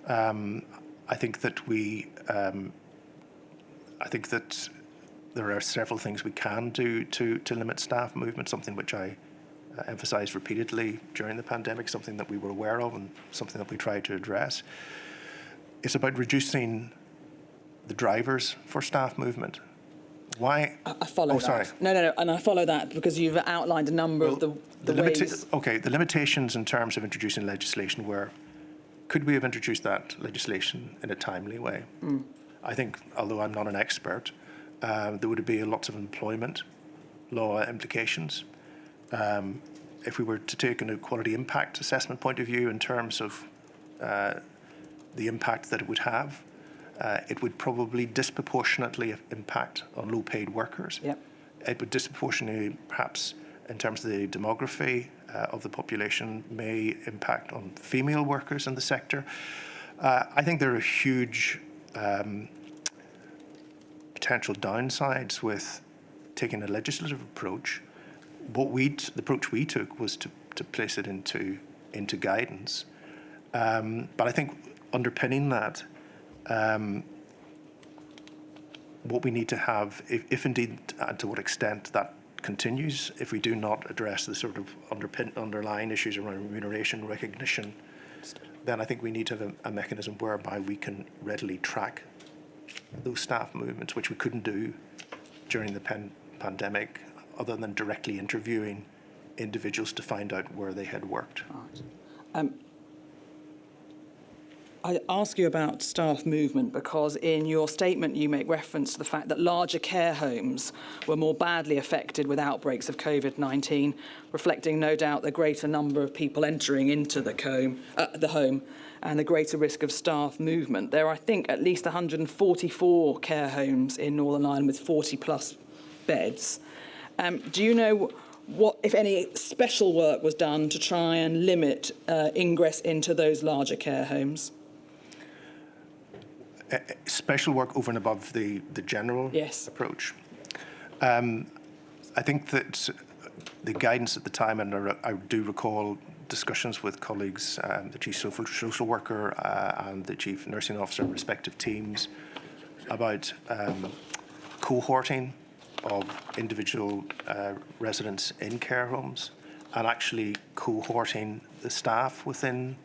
I think that there are several things we can do to limit staff movement, something which I emphasised repeatedly during the pandemic, something that we were aware of and something that we tried to address. It's about reducing the drivers for staff movement. Why? I follow that. Sorry. No, and I follow that because you've outlined a number of the ways. The limitations in terms of introducing legislation were, could we have introduced that legislation in a timely way? I think, although I'm not an expert, there would be lots of employment law implications. If we were to take an equality impact assessment point of view in terms of the impact that it would have, it would probably disproportionately impact on low-paid workers. Yep. It would disproportionately, perhaps, in terms of the demography of the population, may impact on female workers in the sector. I think there are huge potential downsides with taking a legislative approach. The approach we took was to place it into guidance. But I think underpinning that, what we need to have, if indeed and to what extent that continues, if we do not address the sort of underlying issues around remuneration recognition, then I think we need to have a mechanism whereby we can readily track those staff movements, which we couldn't do during the pandemic, other than directly interviewing individuals to find out where they had worked. Right. I ask you about staff movement because in your statement you make reference to the fact that larger care homes were more badly affected with outbreaks of COVID-19, reflecting no doubt the greater number of people entering into the home and the greater risk of staff movement. There are, I think, at least 144 care homes in Northern Ireland with 40 plus beds. Do you know what, if any, special work was done to try and limit ingress into those larger care homes? Special work over and above the general approach. I think that the guidance at the time, and I do recall discussions with colleagues, the chief social worker and the chief nursing officer, respective teams, about cohorting of individual residents in care homes and actually cohorting the staff within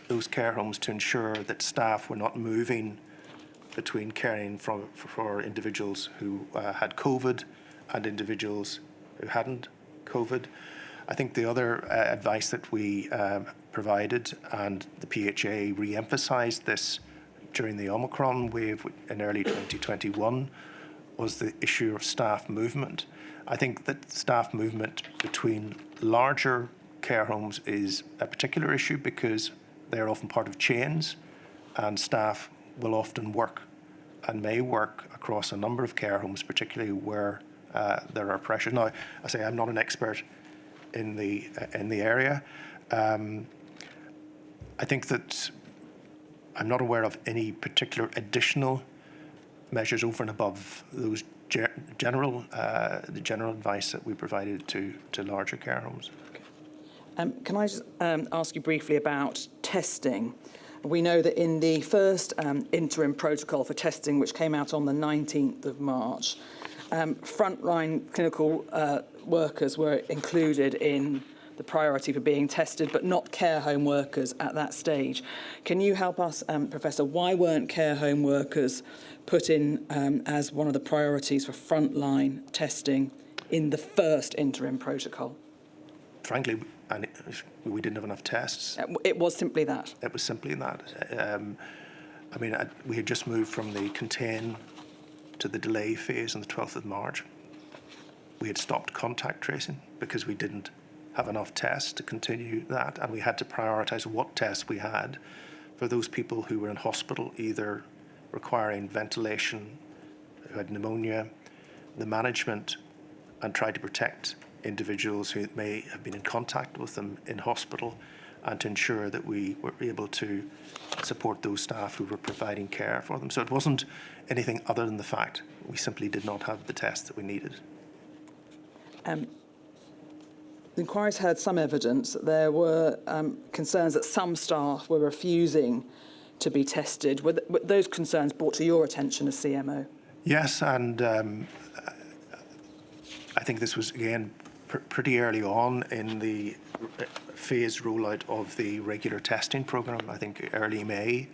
those care homes to ensure that staff were not moving between caring for individuals who had COVID and individuals who hadn't COVID. I think the other advice that we provided, and the PHA re-emphasised this during the Omicron wave in early 2021, was the issue of staff movement. I think that staff movement between larger care homes is a particular issue because they're often part of chains, and staff will often work and may work across a number of care homes, particularly where there are pressures. Now, I say I'm not an expert in the area. I think that I'm not aware of any particular additional measures over and above those the general advice that we provided to larger care homes. Can I just ask you briefly about testing? We know that in the first interim protocol for testing, which came out on the 19th of March, frontline clinical workers were included in the priority for being tested, but not care home workers at that stage. Can you help us, Professor, why weren't care home workers put in as one of the priorities for frontline testing in the first interim protocol? Frankly, we didn't have enough tests. It was simply that. It was simply that. We had just moved from the contain to the delay phase on the 12th of March. We had stopped contact tracing because we didn't have enough tests to continue that, and we had to prioritise what tests we had for those people who were in hospital, either requiring ventilation, who had pneumonia, the management, and tried to protect individuals who may have been in contact with them in hospital, and to ensure that we were able to support those staff who were providing care for them. So it wasn't anything other than the fact we simply did not have the tests that we needed. The inquiry's heard some evidence that there were concerns that some staff were refusing to be tested. Were those concerns brought to your attention as CMO? Yes, and I think this was, again, pretty early on in the phased rollout of the regular testing programme. I think early May,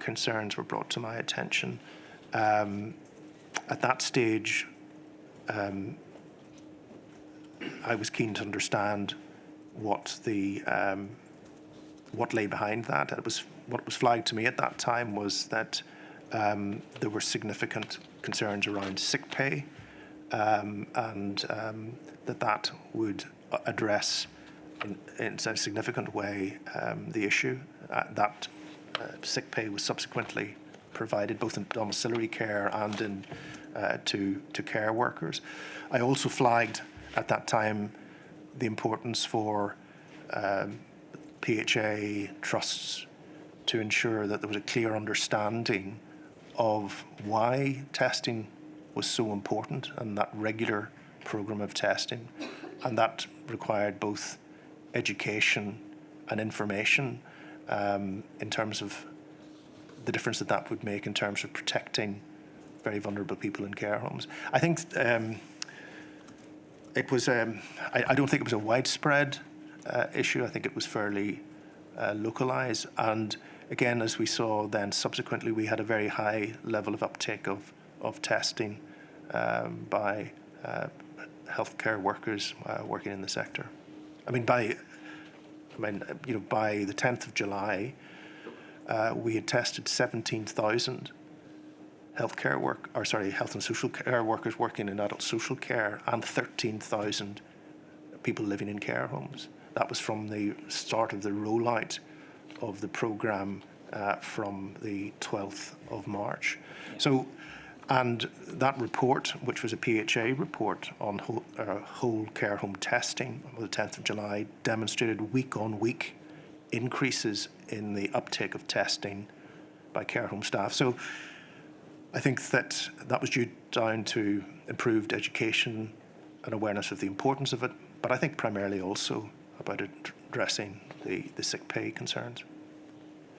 concerns were brought to my attention. At that stage, I was keen to understand what lay behind that. What was flagged to me at that time was that there were significant concerns around sick pay, and that would address in a significant way the issue. That sick pay was subsequently provided both in domiciliary care and to care workers. I also flagged at that time the importance for PHA trusts to ensure that there was a clear understanding of why testing was so important and that regular programme of testing, and that required both education and information in terms of the difference that would make in terms of protecting very vulnerable people in care homes. I think it was, I don't think it was a widespread issue. I think it was fairly localised. And again, as we saw then subsequently, we had a very high level of uptake of testing by healthcare workers working in the sector. By the 10th of July, we had tested 17,000 health and social care workers working in adult social care and 13,000 people living in care homes. That was from the start of the rollout of the programme from the 12th of March. So, and that report, which was a PHA report on whole care home testing on the 10th of July, demonstrated week-on-week increases in the uptake of testing by care home staff. So I think that was due down to improved education and awareness of the importance of it, but I think primarily also about addressing the sick pay concerns.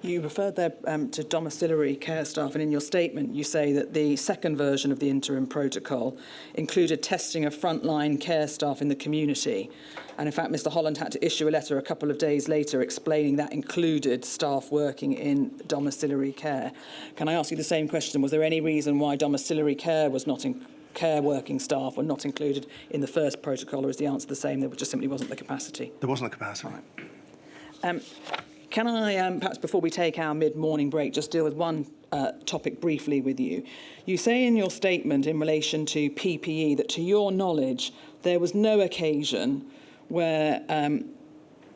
You referred there to domiciliary care staff, and in your statement you say that the second version of the interim protocol included testing of frontline care staff in the community. And in fact, Mr Holland had to issue a letter a couple of days later explaining that included staff working in domiciliary care. Can I ask you the same question? Was there any reason why domiciliary care was not in care working staff were not included in the first protocol, or is the answer the same? There just simply wasn't the capacity? There wasn't the capacity. Right. Can I, perhaps before we take our mid-morning break, just deal with one topic briefly with you? You say in your statement in relation to PPE that, to your knowledge, there was no occasion where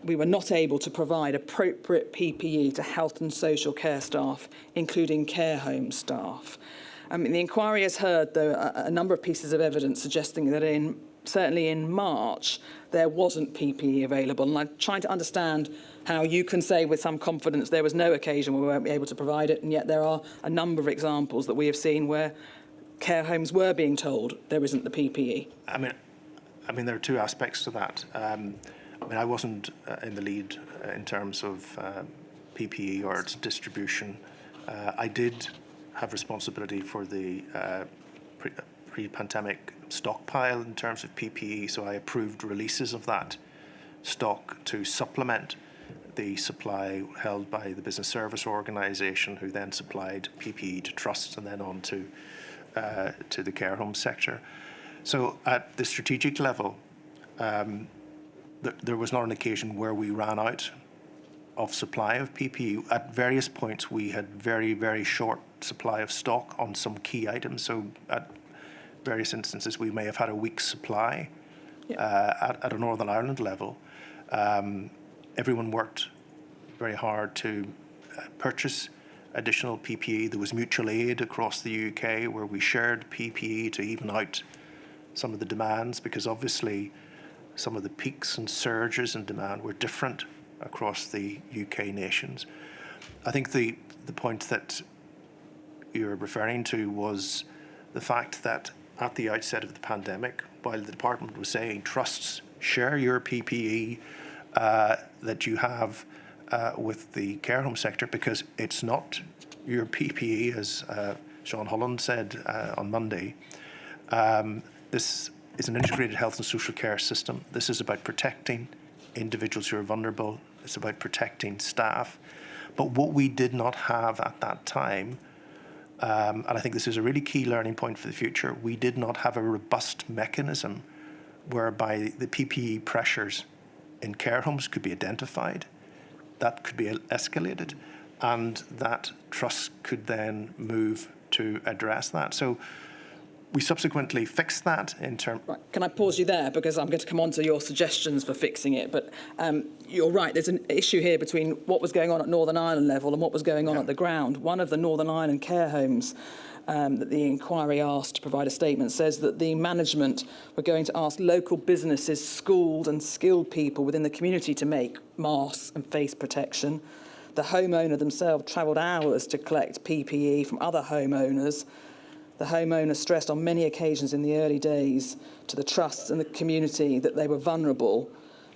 we were not able to provide appropriate PPE to health and social care staff, including care home staff. The inquiry has heard, though, a number of pieces of evidence suggesting that certainly in March, there wasn't PPE available. And I'm trying to understand how you can say with some confidence there was no occasion where we weren't able to provide it, and yet there are a number of examples that we have seen where care homes were being told there isn't the PPE. There are two aspects to that. I wasn't in the lead in terms of PPE or its distribution. I did have responsibility for the pre-pandemic stockpile in terms of PPE, so I approved releases of that stock to supplement the supply held by the Business Service Organisation, who then supplied PPE to trusts and then on to the care home sector. So at the strategic level, there was not an occasion where we ran out of supply of PPE. At various points, we had very, very short supply of stock on some key items. So at various instances, we may have had a week's supply at a Northern Ireland level. Everyone worked very hard to purchase additional PPE. There was mutual aid across the UK where we shared PPE to even out some of the demands, because obviously some of the peaks and surges in demand were different across the UK nations. I think the point that you're referring to was the fact that at the outset of the pandemic, while the department was saying, trusts, share your PPE that you have with the care home sector, because it's not your PPE, as Sean Holland said on Monday. This is an integrated health and social care system. This is about protecting individuals who are vulnerable. It's about protecting staff. But what we did not have at that time, and I think this is a really key learning point for the future, we did not have a robust mechanism whereby the PPE pressures in care homes could be identified, that could be escalated, and that trust could then move to address that. So we subsequently fixed that in terms... Right. Can I pause you there, because I'm going to come on to your suggestions for fixing it, but you're right, there's an issue here between what was going on at Northern Ireland level and what was going on at the ground. One of the Northern Ireland care homes that the inquiry asked to provide a statement says that the management were going to ask local businesses, schooled and skilled people within the community to make masks and face protection. The homeowner themselves travelled hours to collect PPE from other homeowners. The homeowner stressed on many occasions in the early days to the trusts and the community that they were vulnerable,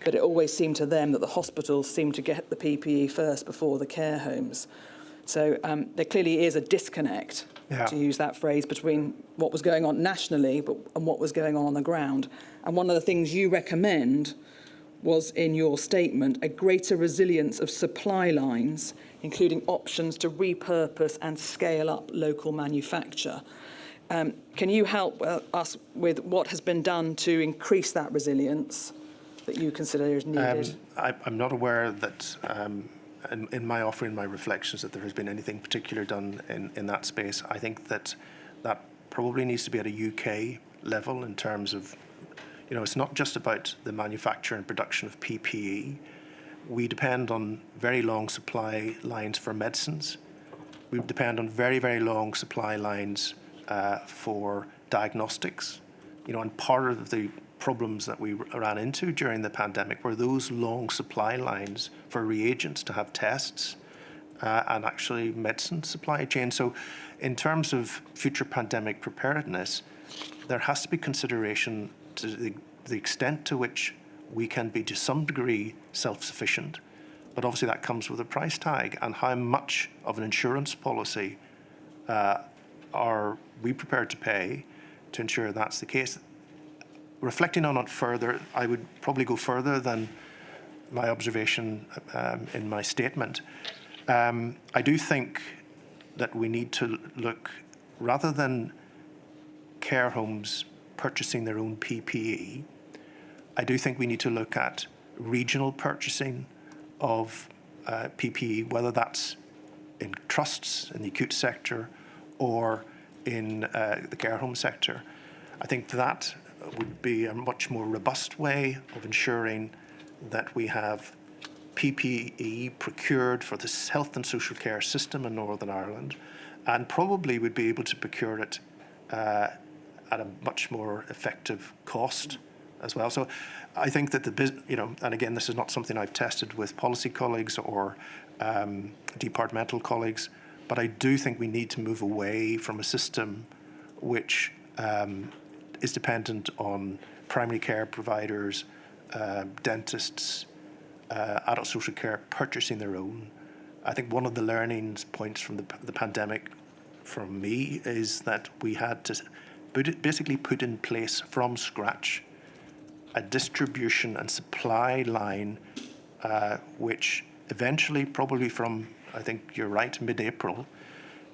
but it always seemed to them that the hospitals seemed to get the PPE first before the care homes. So there clearly is a disconnect, to use that phrase, between what was going on nationally and what was going on the ground. And one of the things you recommend was, in your statement, a greater resilience of supply lines, including options to repurpose and scale up local manufacture. Can you help us with what has been done to increase that resilience that you consider is needed? I'm not aware that, in my offering my reflections, that there has been anything particular done in that space. I think that probably needs to be at a UK level in terms of, it's not just about the manufacture and production of PPE. We depend on very long supply lines for medicines. We depend on very, very long supply lines for diagnostics. And part of the problems that we ran into during the pandemic were those long supply lines for reagents to have tests and actually medicine supply chain. So in terms of future pandemic preparedness, there has to be consideration to the extent to which we can be to some degree self-sufficient, but obviously that comes with a price tag, and how much of an insurance policy are we prepared to pay to ensure that's the case. Reflecting on it further, I would probably go further than my observation in my statement. I do think that we need to look, rather than care homes purchasing their own PPE, I do think we need to look at regional purchasing of PPE, whether that's in trusts, in the acute sector, or in the care home sector. I think that would be a much more robust way of ensuring that we have PPE procured for this health and social care system in Northern Ireland, and probably would be able to procure it at a much more effective cost as well. So I think that and again, this is not something I've tested with policy colleagues or departmental colleagues, but I do think we need to move away from a system which is dependent on primary care providers, dentists, adult social care purchasing their own. I think one of the learning points from the pandemic from me is that we had to basically put in place from scratch a distribution and supply line which eventually, probably from, I think you're right, mid-April,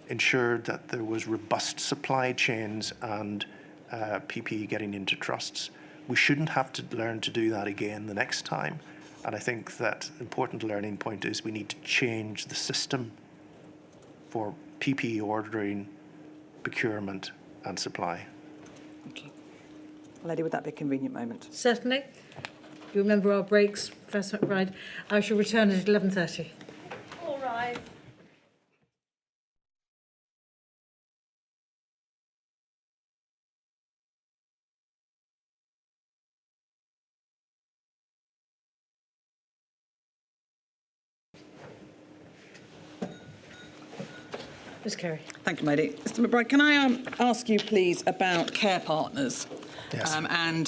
ensured that there was robust supply chains and PPE getting into trusts. We shouldn't have to learn to do that again the next time. And I think that important learning point is we need to change the system for PPE ordering, procurement and supply. Thank you. Lady, would that be a convenient moment? Certainly. You remember our breaks, Professor McBride. I shall return at 11:30. All right. Ms Carey. Thank you, Mady. Mr McBride, can I ask you, please, about care partners Yes. and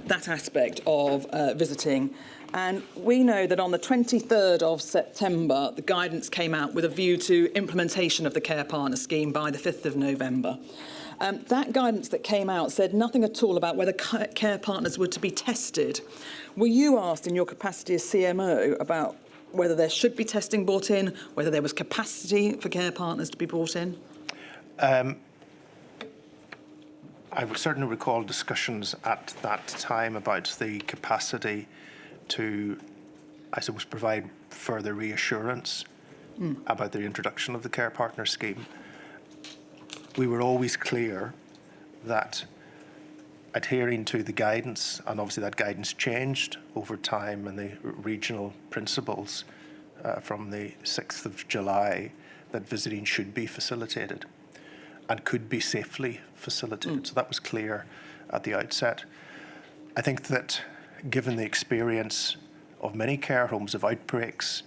that aspect of visiting? And we know that on the 23rd of September, the guidance came out with a view to implementation of the care partner scheme by the 5th of November. That guidance that came out said nothing at all about whether care partners were to be tested. Were you asked in your capacity as CMO about whether there should be testing brought in, whether there was capacity for care partners to be brought in? I would certainly recall discussions at that time about the capacity to, I suppose, provide further reassurance about the introduction of the care partner scheme. We were always clear that adhering to the guidance, and obviously that guidance changed over time and the regional principles from the 6th of July, that visiting should be facilitated and could be safely facilitated. So that was clear at the outset. I think that given the experience of many care homes of outbreaks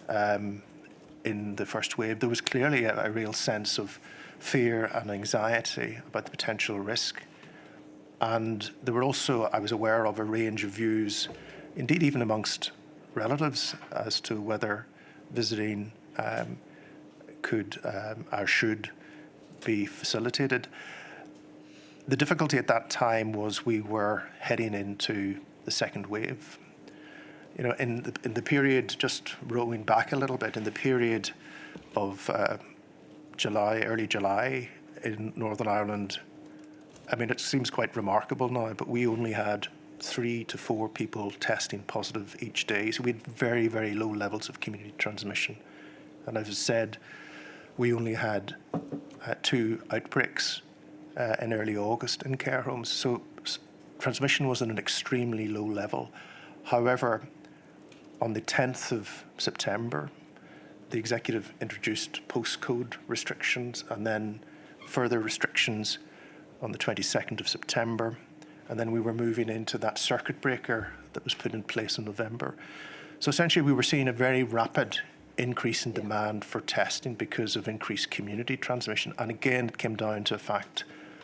in the first wave, there was clearly a real sense of fear and anxiety about the potential risk. And there were also, I was aware of, a range of views, indeed even amongst relatives, as to whether visiting could or should be facilitated. The difficulty at that time was we were heading into the second wave. You know, in the period, just rolling back a little bit, in the period of July, early July in Northern Ireland, I mean, it seems quite remarkable now, but we only had 3 to 4 people testing positive each day. So we had very, very low levels of community transmission. And as I said, we only had 2 outbreaks in early August in care homes. So transmission was at an extremely low level. However, on the 10th of September, the executive introduced postcode restrictions and then further restrictions on the 22nd of September. And then we were moving into that circuit breaker that was put in place in November. So essentially we were seeing a very rapid increase in demand for testing because of increased community transmission. And again, it came down to a fact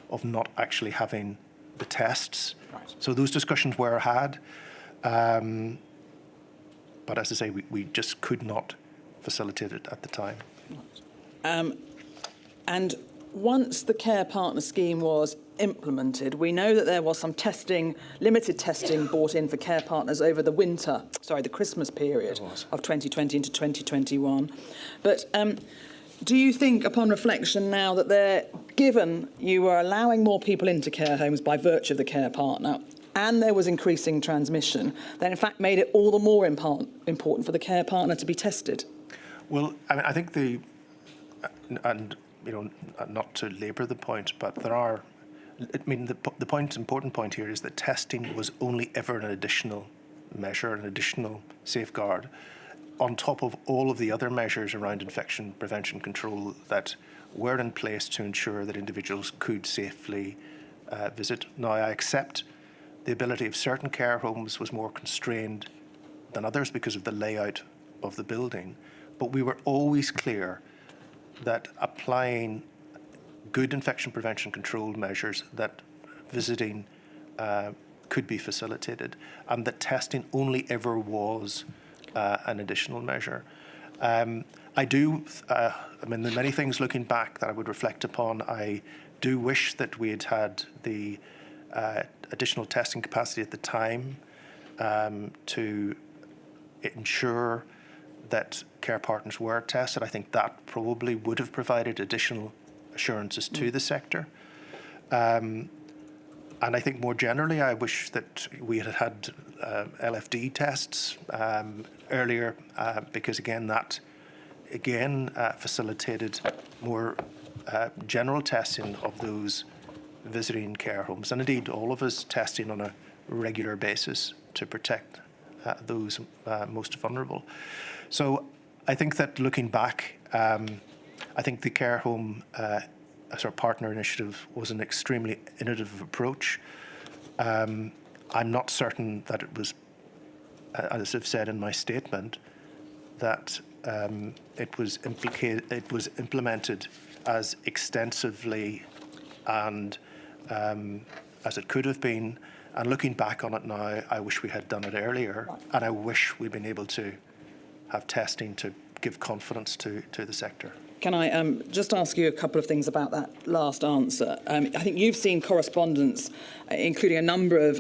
of not actually having the tests. Right. So those discussions were had. But as I say, we just could not facilitate it at the time. And once the care partner scheme was implemented, we know that there was some testing, limited testing brought in for care partners over the the Christmas period of 2020 into 2021. But do you think, upon reflection now, that given you were allowing more people into care homes by virtue of the care partner, and there was increasing transmission, that in fact made it all the more important for the care partner to be tested? Well, I mean, I think not to labour the point, but the important point here is that testing was only ever an additional measure, an additional safeguard, on top of all of the other measures around infection prevention control that were in place to ensure that individuals could safely visit. Now, I accept the ability of certain care homes was more constrained than others because of the layout of the building, but we were always clear that applying good infection prevention control measures, that visiting could be facilitated, and that testing only ever was an additional measure. I mean, there are many things looking back that I would reflect upon. I do wish that we had had the additional testing capacity at the time to ensure that care partners were tested. I think that probably would have provided additional assurances to the sector. And I think more generally, I wish that we had had LFD tests earlier, because again, that facilitated more general testing of those visiting care homes, and indeed all of us testing on a regular basis to protect those most vulnerable. So I think that looking back, I think the care home as our partner initiative was an extremely innovative approach. I'm not certain that it was, as I've said in my statement, that it was implemented as extensively and as it could have been. And looking back on it now, I wish we had done it earlier, and I wish we'd been able to have testing to give confidence to the sector. Can I just ask you a couple of things about that last answer? I think you've seen correspondence, including a number of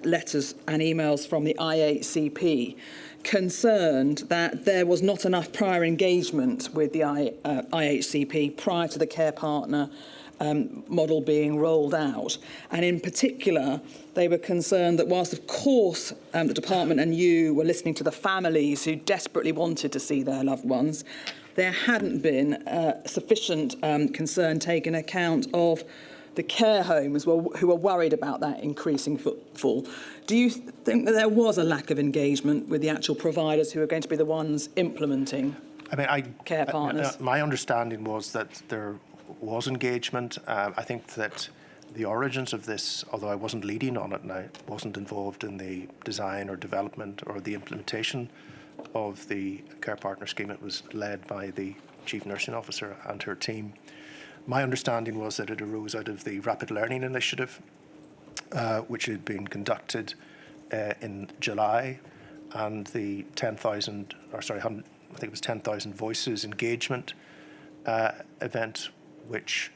letters and emails from the IHCP, concerned that there was not enough prior engagement with the IHCP prior to the care partner model being rolled out. And in particular, they were concerned that whilst, of course, the department and you were listening to the families who desperately wanted to see their loved ones, there hadn't been sufficient concern taken account of the care homes who were worried about that increasing footfall. Do you think that there was a lack of engagement with the actual providers who are going to be the ones implementing care partners? My understanding was that there was engagement. I think that the origins of this, although I wasn't leading on it and I wasn't involved in the design or development or the implementation of the care partner scheme, it was led by the Chief Nursing Officer and her team. My understanding was that it arose out of the Rapid Learning Initiative, which had been conducted in July, and the 10,000 Voices engagement event, which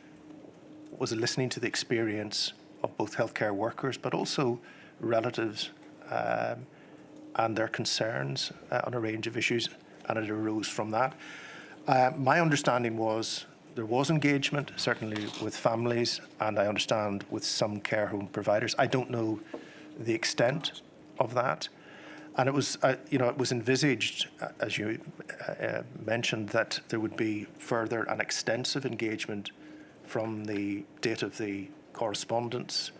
was listening to the experience of both healthcare workers but also relatives and their concerns on a range of issues, and it arose from that. My understanding was there was engagement, certainly with families, and I understand with some care home providers. I don't know the extent of that. And it was, it was envisaged, as you mentioned, that there would be further and extensive engagement from the date of the correspondence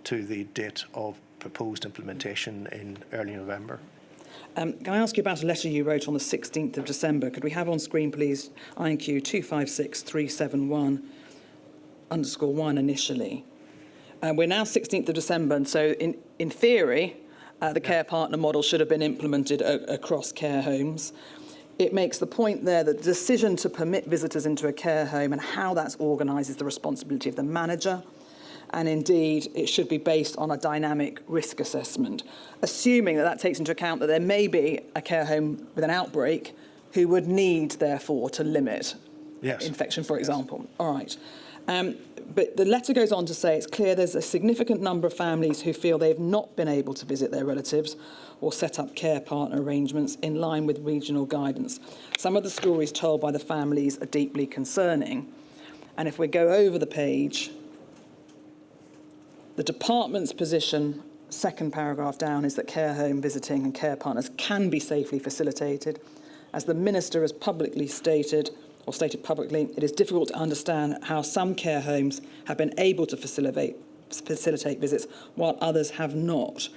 to the date of proposed implementation in early November. Can I ask you about a letter you wrote on the 16th of December? Could we have on screen, please, INQ 256371_1 initially? We're now 16th of December, and so in theory, the care partner model should have been implemented across care homes. It makes the point there that the decision to permit visitors into a care home and how that's organised is the responsibility of the manager. And indeed, it should be based on a dynamic risk assessment, assuming that takes into account that there may be a care home with an outbreak who would need, therefore, to limit infection, for example. All right. But the letter goes on to say it's clear there's a significant number of families who feel they've not been able to visit their relatives or set up care partner arrangements in line with regional guidance. Some of the stories told by the families are deeply concerning. And if we go over the page, the department's position, second paragraph down, is that care home visiting and care partners can be safely facilitated. As the Minister has publicly stated publicly, it is difficult to understand how some care homes have been able to facilitate visits while others have not.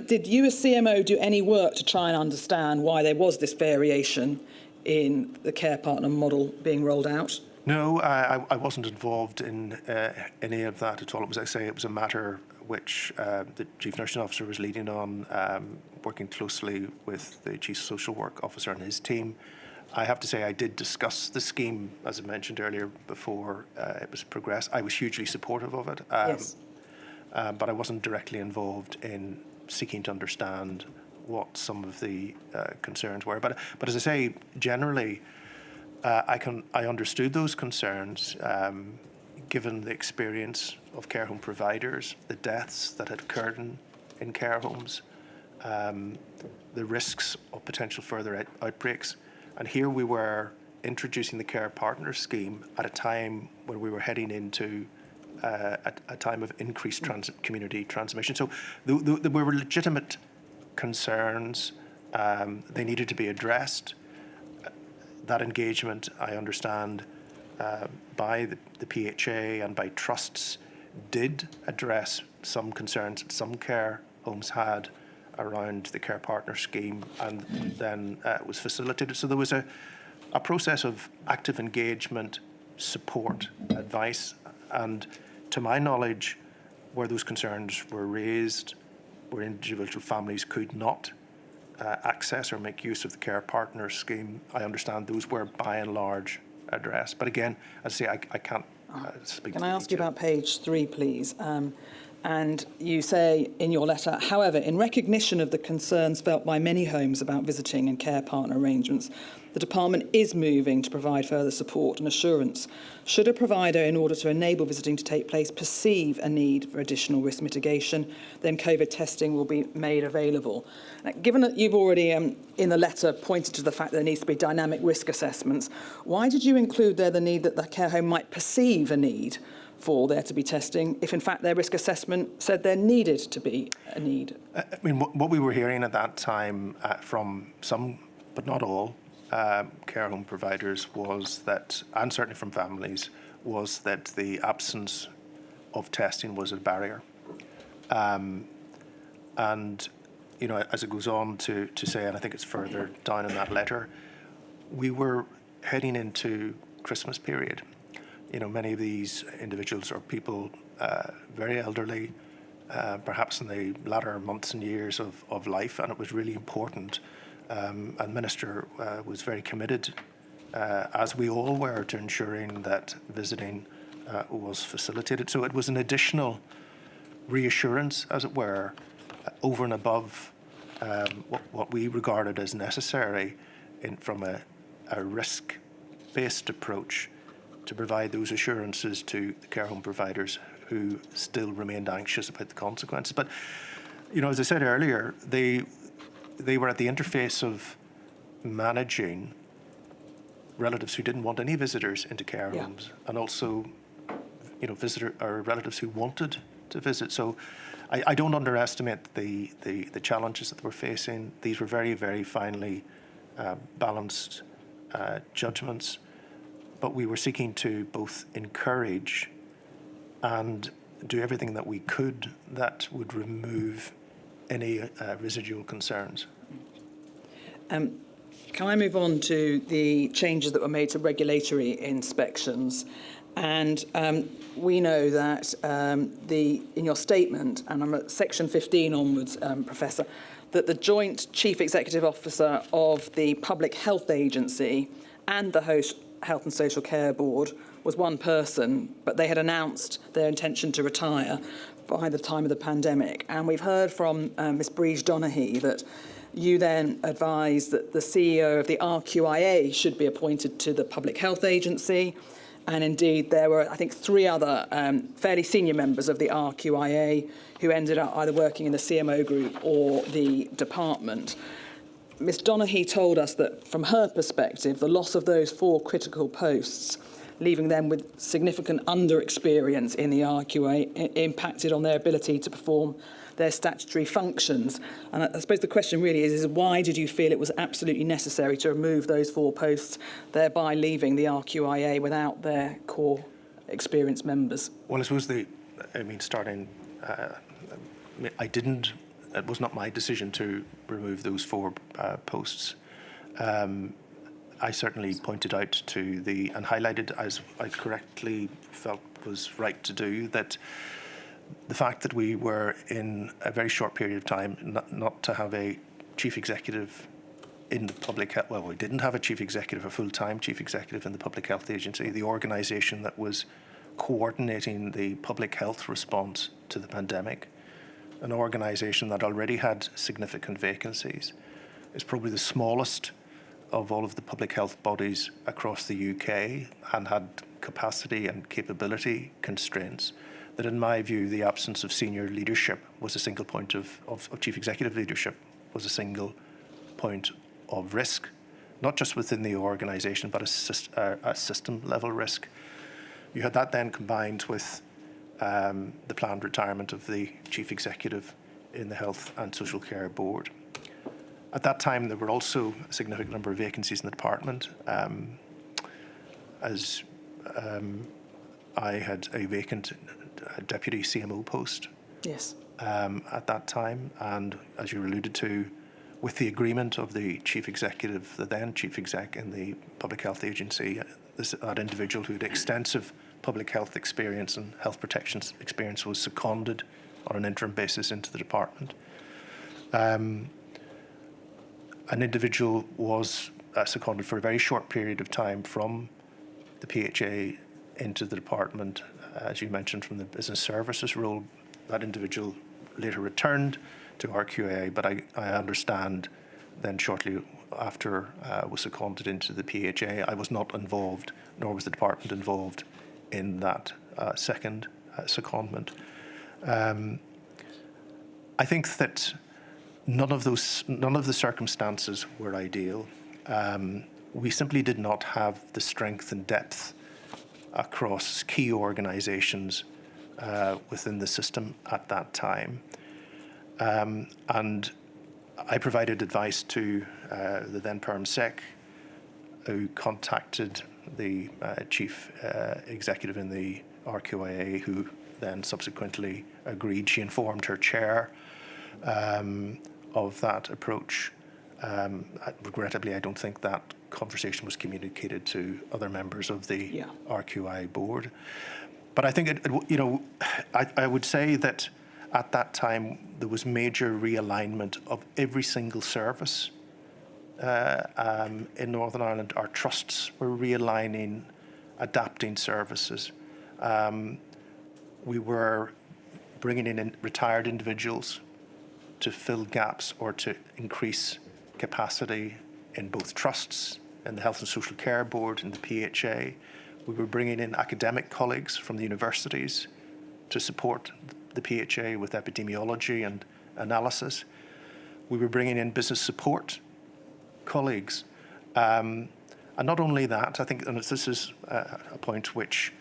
Did you as CMO do any work to try and understand why there was this variation in the care partner model being rolled out? No, I wasn't involved in any of that at all. It was a matter which the Chief Nursing Officer was leading on, working closely with the Chief Social Work Officer and his team. I have to say I did discuss the scheme, as I mentioned earlier, before it was progressed. I was hugely supportive of it, Yes. But I wasn't directly involved in seeking to understand what some of the concerns were. But as I say, generally, I understood those concerns, given the experience of care home providers, the deaths that had occurred in care homes, the risks of potential further outbreaks. And here we were introducing the care partner scheme at a time when we were heading into a time of increased community transmission. So there were legitimate concerns. They needed to be addressed. That engagement, I understand, by the PHA and by trusts did address some concerns that some care homes had around the care partner scheme, and then it was facilitated. So there was a process of active engagement, support, advice, and to my knowledge, where those concerns were raised, where individual families could not access or make use of the care partner scheme, I understand those were by and large address. But again, as I say, I can't speak to Can I the ask you detail. about page 3, please? And you say in your letter, however, in recognition of the concerns felt by many homes about visiting and care partner arrangements, the department is moving to provide further support and assurance. Should a provider, in order to enable visiting to take place, perceive a need for additional risk mitigation, then COVID testing will be made available. Now, given that you've already, in the letter, pointed to the fact that there needs to be dynamic risk assessments, why did you include there the need that the care home might perceive a need for there to be testing, if in fact their risk assessment said there needed to be a need? I mean, what we were hearing at that time from some, but not all, care home providers was that, and certainly from families, was that the absence of testing was a barrier. And, you know, as it goes on to say, and I think it's further down in that letter, we were heading into Christmas period. You know, many of these individuals are people very elderly, perhaps in the latter months and years of life, and it was really important. And Minister was very committed, as we all were, to ensuring that visiting was facilitated. So it was an additional reassurance, as it were, over and above what we regarded as necessary from a risk-based approach to provide those assurances to the care home providers who still remained anxious about the consequences. But, you know, as I said earlier, they were at the interface of managing relatives who didn't want any visitors into care homes, and also, you know, relatives who wanted to visit. So I don't underestimate the challenges that they were facing. These were very, very finely balanced judgments, but we were seeking to both encourage and do everything that we could that would remove any residual concerns. Can I move on to the changes that were made to regulatory inspections? And we know that in your statement, and I'm at section 15 onwards, Professor, that the Joint Chief Executive Officer of the Public Health Agency and the host Health and Social Care Board was one person, but they had announced their intention to retire by the time of the pandemic. And we've heard from Ms. Breege Donaghy that you then advised that the CEO of the RQIA should be appointed to the Public Health Agency. And indeed, there were, I think, 3 other fairly senior members of the RQIA who ended up either working in the CMO group or the department. Ms. Donaghy told us that, from her perspective, the loss of those 4 critical posts, leaving them with significant under-experience in the RQA, impacted on their ability to perform their statutory functions. And I suppose the question really is why did you feel it was absolutely necessary to remove those 4 posts, thereby leaving the RQIA without their core experienced members? Well, I suppose it was not my decision to remove those 4 posts. I certainly pointed out and highlighted, as I correctly felt was right to do, that the fact that we were in a very short period of time not to have a chief executive in the public health, well, we didn't have a chief executive, a full-time chief executive in the Public Health Agency, the organisation that was coordinating the public health response to the pandemic, an organisation that already had significant vacancies, is probably the smallest of all of the public health bodies across the UK and had capacity and capability constraints, that in my view the absence of senior leadership was a single point of chief executive leadership was a single point of risk, not just within the organisation but a system level risk. You had that then combined with the planned retirement of the chief executive in the Health and Social Care Board. At that time, there were also a significant number of vacancies in the department. I had a vacant deputy CMO post at that time, and as you alluded to, with the agreement of the chief executive, the then chief exec in the Public Health Agency, that individual who had extensive public health experience and health protection experience was seconded on an interim basis into the department. An individual was seconded for a very short period of time from the PHA into the department, as you mentioned, from the business services role. That individual later returned to RQAA, but I understand then shortly after was seconded into the PHA. I was not involved, nor was the department involved in that second secondment. I think that none of the circumstances were ideal. We simply did not have the strength and depth across key organisations within the system at that time. And I provided advice to the then Perm Sec, who contacted the chief executive in the RQAA, who then subsequently agreed. She informed her chair of that approach. Regrettably, I don't think that conversation was communicated to other members of the RQI board. But I think, I would say that at that time there was major realignment of every single service in Northern Ireland. Our trusts were realigning, adapting services. We were bringing in retired individuals to fill gaps or to increase capacity in both trusts, in the Health and Social Care Board, in the PHA. We were bringing in academic colleagues from the universities to support the PHA with epidemiology and analysis. We were bringing in business support colleagues. And not only that, I think, and this is a point which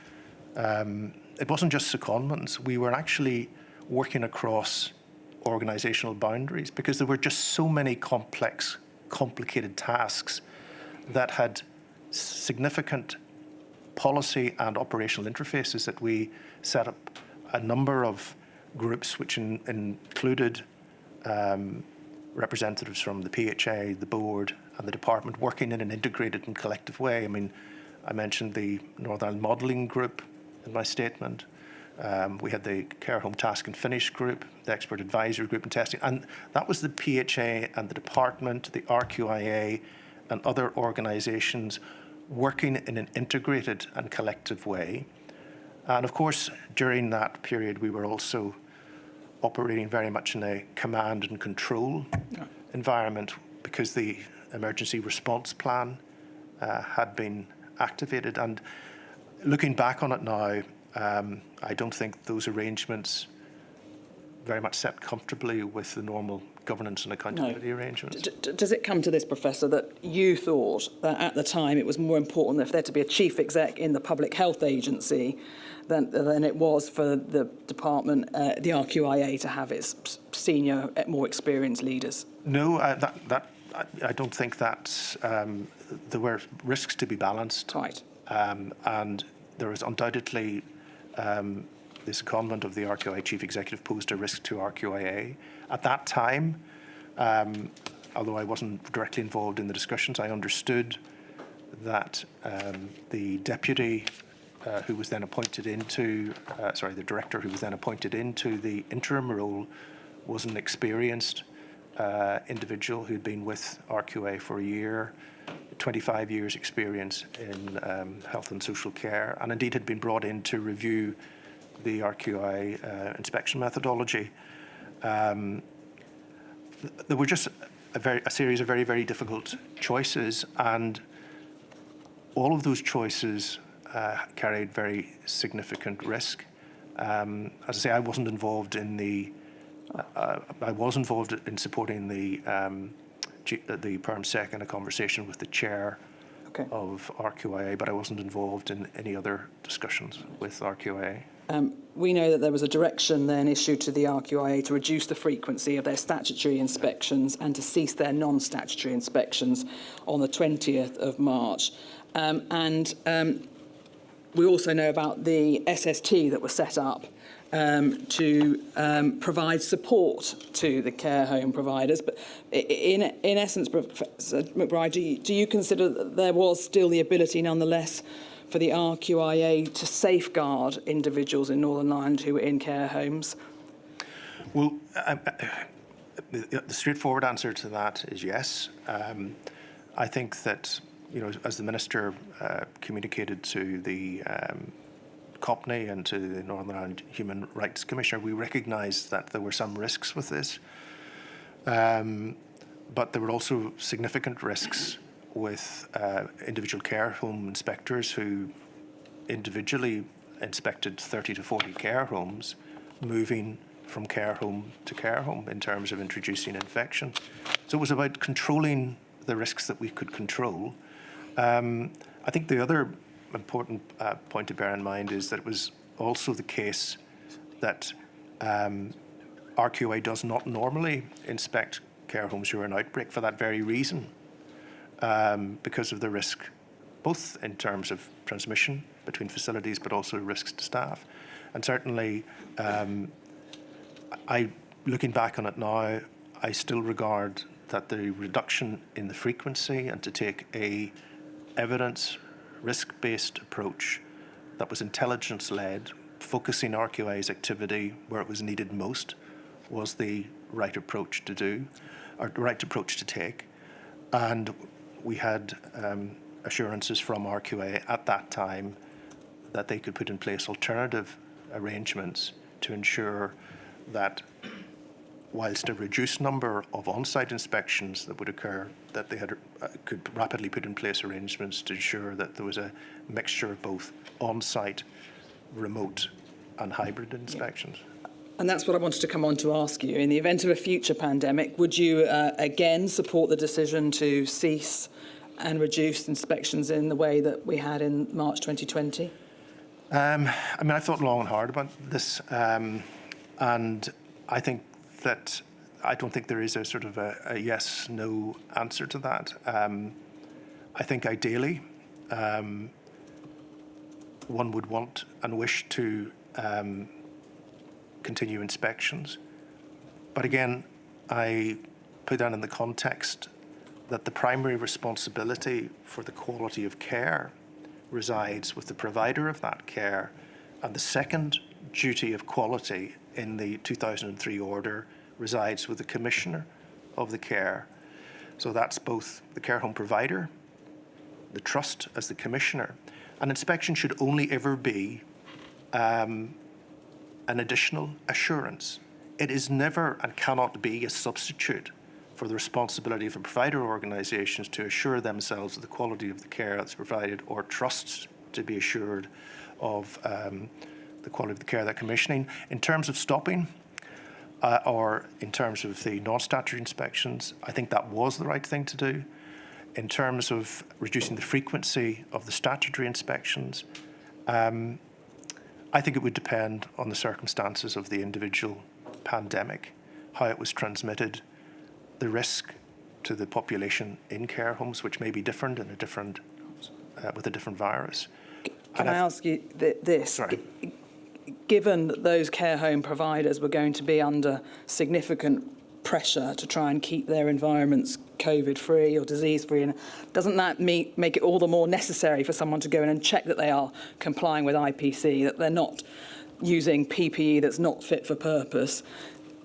it wasn't just secondments. We were actually working across organisational boundaries because there were just so many complex, complicated tasks that had significant policy and operational interfaces that we set up a number of groups which included representatives from the PHA, the board and the department working in an integrated and collective way. I mean, I mentioned the Northern Ireland Modelling Group in my statement. We had the Care Home Task and Finish Group, the Expert Advisory Group and Testing, and that was the PHA and the department, the RQIA and other organisations working in an integrated and collective way. And of course, during that period, we were also operating very much in a command and control environment because the emergency response plan had been activated. And looking back on it now, I don't think those arrangements very much set comfortably with the normal governance and accountability arrangements. Does it come to this, Professor, that you thought that at the time it was more important for there to be a chief exec in the Public Health Agency than it was for the department, the RQIA, to have its senior, more experienced leaders? No, I don't think that there were risks to be balanced. Right. And there was undoubtedly the secondment of the RQIA chief executive posed a risk to RQIA. At that time, although I wasn't directly involved in the discussions, I understood that the deputy who was then appointed into, the director who was then appointed into the interim role was an experienced individual who'd been with RQA for a year, 25 years experience in health and social care, and indeed had been brought in to review the RQI inspection methodology. There were just a series of very, very difficult choices, and all of those choices carried very significant risk. As I say, I wasn't involved in the. I was involved in supporting the Perm Sec in a conversation with the chair of RQIA, but I wasn't involved in any other discussions with RQIA. We know that there was a direction then issued to the RQIA to reduce the frequency of their statutory inspections and to cease their non-statutory inspections on the 20th of March. We also know about the SST that was set up to provide support to the care home providers. But in essence, Professor McBride, do you consider that there was still the ability nonetheless for the RQIA to safeguard individuals in Northern Ireland who were in care homes? Well, the straightforward answer to that is yes. I think that as the Minister communicated to the COPNI and to the Northern Ireland Human Rights Commissioner, we recognised that there were some risks with this. But there were also significant risks with individual care home inspectors who individually inspected 30 to 40 care homes, moving from care home to care home in terms of introducing infection. So it was about controlling the risks that we could control. I think the other important point to bear in mind is that it was also the case that RQA does not normally inspect care homes who are in outbreak for that very reason, because of the risk, both in terms of transmission between facilities, but also risks to staff. And certainly, looking back on it now, I still regard that the reduction in the frequency and to take a evidence, risk-based approach that was intelligence-led, focusing RQA's activity where it was needed most, was the right approach to do, or the right approach to take. And we had assurances from RQA at that time that they could put in place alternative arrangements to ensure that whilst a reduced number of on-site inspections that would occur, that they could rapidly put in place arrangements to ensure that there was a mixture of both on-site, remote and hybrid inspections. And that's what I wanted to come on to ask you. In the event of a future pandemic, would you again support the decision to cease and reduce inspections in the way that we had in March 2020? I've thought long and hard about this, and I think that I don't think there is a sort of a yes-no answer to that. I think ideally one would want and wish to continue inspections. But again, I put that in the context that the primary responsibility for the quality of care resides with the provider of that care, and the second duty of quality in the 2003 order resides with the commissioner of the care. So that's both the care home provider, the trust as the commissioner, and inspection should only ever be an additional assurance. It is never and cannot be a substitute for the responsibility of the provider organisations to assure themselves of the quality of the care that's provided, or trusts to be assured of the quality of the care they're commissioning. In terms of stopping, or in terms of the non-statutory inspections, I think that was the right thing to do. In terms of reducing the frequency of the statutory inspections, I think it would depend on the circumstances of the individual pandemic, how it was transmitted, the risk to the population in care homes, which may be different in a different, with a different virus. Can I ask you this? Sorry. Given that those care home providers were going to be under significant pressure to try and keep their environments COVID-free or disease-free, and doesn't that make it all the more necessary for someone to go in and check that they are complying with IPC, that they're not using PPE that's not fit for purpose?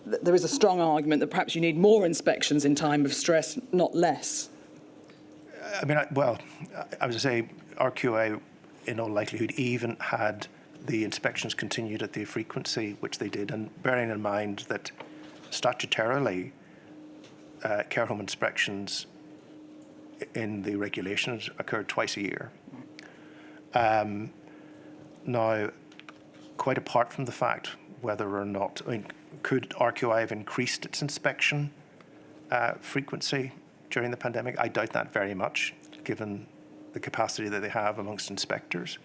There is a strong argument that perhaps you need more inspections in time of stress, not less. I would say RQA, in all likelihood, even had the inspections continued at the frequency which they did, and bearing in mind that statutorily care home inspections in the regulations occurred twice a year. Now, quite apart from the fact whether or not, could RQI have increased its inspection frequency during the pandemic? I doubt that very much, given the capacity that they have amongst inspectors.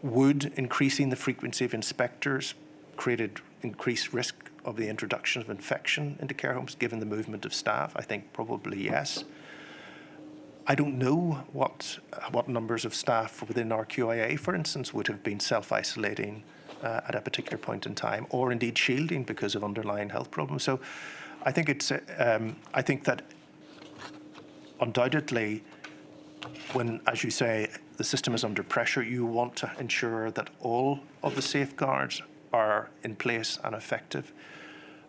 Would increasing the frequency of inspectors created increased risk of the introduction of infection into care homes, given the movement of staff? I think probably yes. I don't know what numbers of staff within RQIA, for instance, would have been self-isolating at a particular point in time, or indeed shielding because of underlying health problems. So I think I think that undoubtedly, when, as you say, the system is under pressure, you want to ensure that all of the safeguards are in place and effective.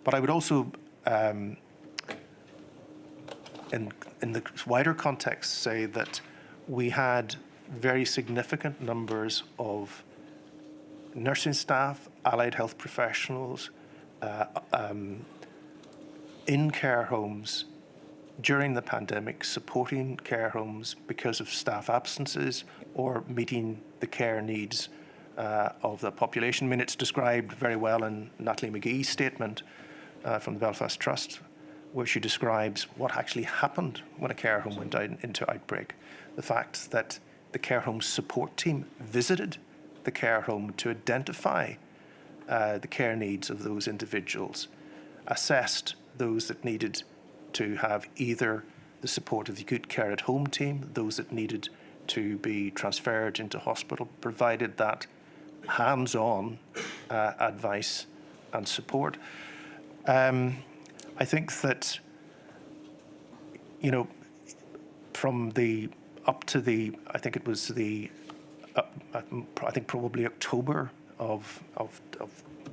But I would also, in the wider context, say that we had very significant numbers of nursing staff, allied health professionals in care homes during the pandemic, supporting care homes because of staff absences or meeting the care needs of the population. I mean, it's described very well in Natalie McGee's statement from the Belfast Trust, where she describes what actually happened when a care home went down into outbreak. The fact that the care home support team visited the care home to identify the care needs of those individuals, assessed those that needed to have either the support of the acute care at home team, those that needed to be transferred into hospital, provided that hands-on advice and support. I think that, you know, from the up to the, I think it was the, I think probably October of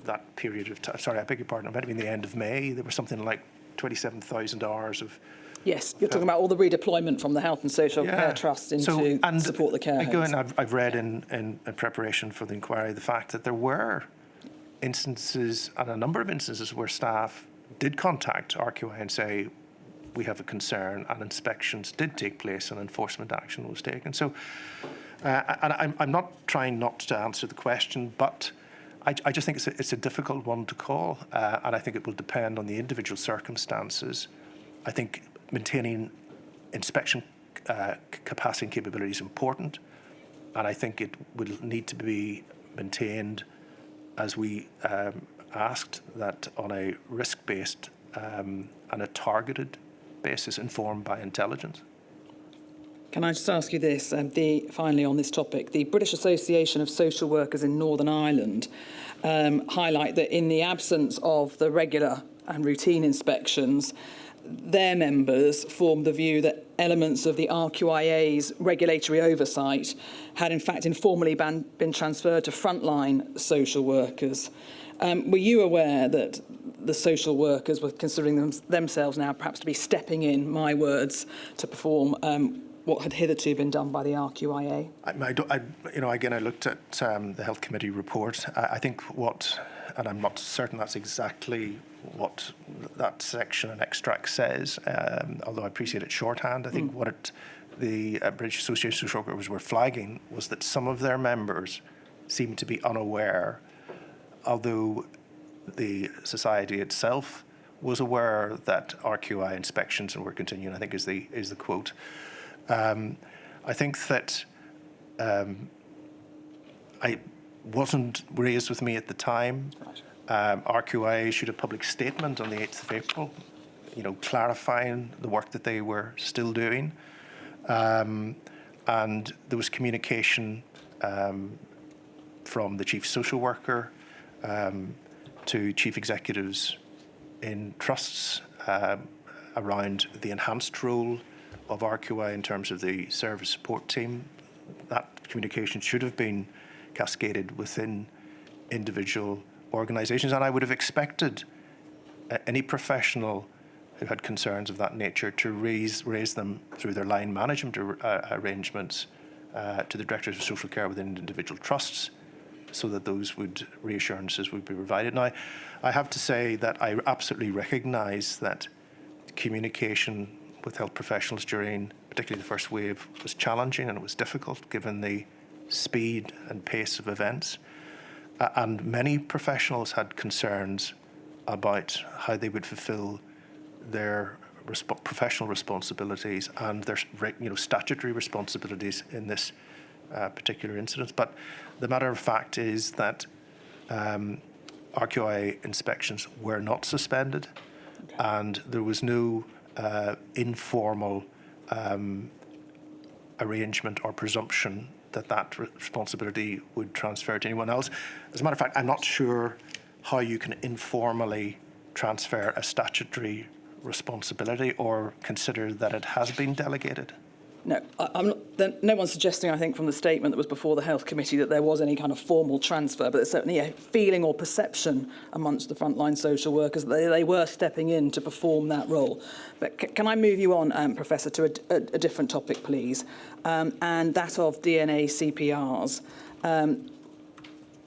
that period of time. Sorry, I beg your pardon. It might have been the end of May. There was something like 27,000 hours of. Yes, you're talking about all the redeployment from the Health and Social Care Trust into support the care homes. Again, I've read in preparation for the inquiry the fact that there were instances, and a number of instances, where staff did contact RQI and say, we have a concern, and inspections did take place and enforcement action was taken. So, and I'm not trying not to answer the question, but I just think it's a difficult one to call, and I think it will depend on the individual circumstances. I think maintaining inspection capacity and capability is important, and I think it will need to be maintained, as we asked, that on a risk-based and a targeted basis informed by intelligence. Can I just ask you this, finally on this topic? The British Association of Social Workers in Northern Ireland highlight that in the absence of the regular and routine inspections, their members formed the view that elements of the RQIA's regulatory oversight had in fact informally been transferred to frontline social workers. Were you aware that the social workers were considering themselves now perhaps to be stepping in, my words, to perform what had hitherto been done by the RQIA? I looked at the Health Committee report. I think and I'm not certain that's exactly what that section and extract says, although I appreciate its shorthand. I think what the British Association of Social Workers were flagging was that some of their members seemed to be unaware, although the society itself was aware that RQI inspections were continuing, I think is the quote. I think that I wasn't raised with me at the time. RQI issued a public statement on the 8th of April, clarifying the work that they were still doing. And there was communication from the chief social worker to chief executives in trusts around the enhanced role of RQI in terms of the service support team. That communication should have been cascaded within individual organisations, and I would have expected any professional who had concerns of that nature to raise them through their line management arrangements to the directors of social care within individual trusts, so that those reassurances would be provided. Now, I have to say that I absolutely recognise that communication with health professionals during particularly the first wave was challenging, and it was difficult given the speed and pace of events. And many professionals had concerns about how they would fulfil their professional responsibilities and their statutory responsibilities in this particular incident. But the matter of fact is that RQI inspections were not suspended, and there was no informal arrangement or presumption that responsibility would transfer to anyone else. As a matter of fact, I'm not sure how you can informally transfer a statutory responsibility or consider that it has been delegated. No, I'm not, no one's suggesting, I think, from the statement that was before the Health Committee that there was any kind of formal transfer, but there's certainly a feeling or perception amongst the frontline social workers that they were stepping in to perform that role. But can I move you on, Professor, to a different topic, please, and that of DNA CPRs.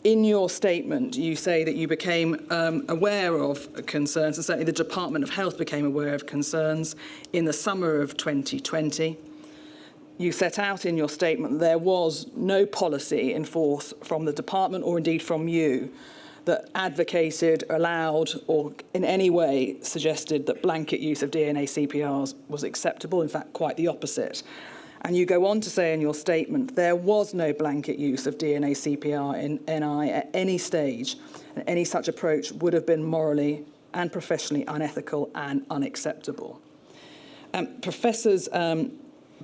In your statement, you say that you became aware of concerns, and certainly the Department of Health became aware of concerns in the summer of 2020. You set out in your statement there was no policy in force from the department or indeed from you that advocated, allowed or in any way suggested that blanket use of DNA CPRs was acceptable, in fact quite the opposite. And you go on to say in your statement there was no blanket use of DNA CPR in NI at any stage, and any such approach would have been morally and professionally unethical and unacceptable. Professors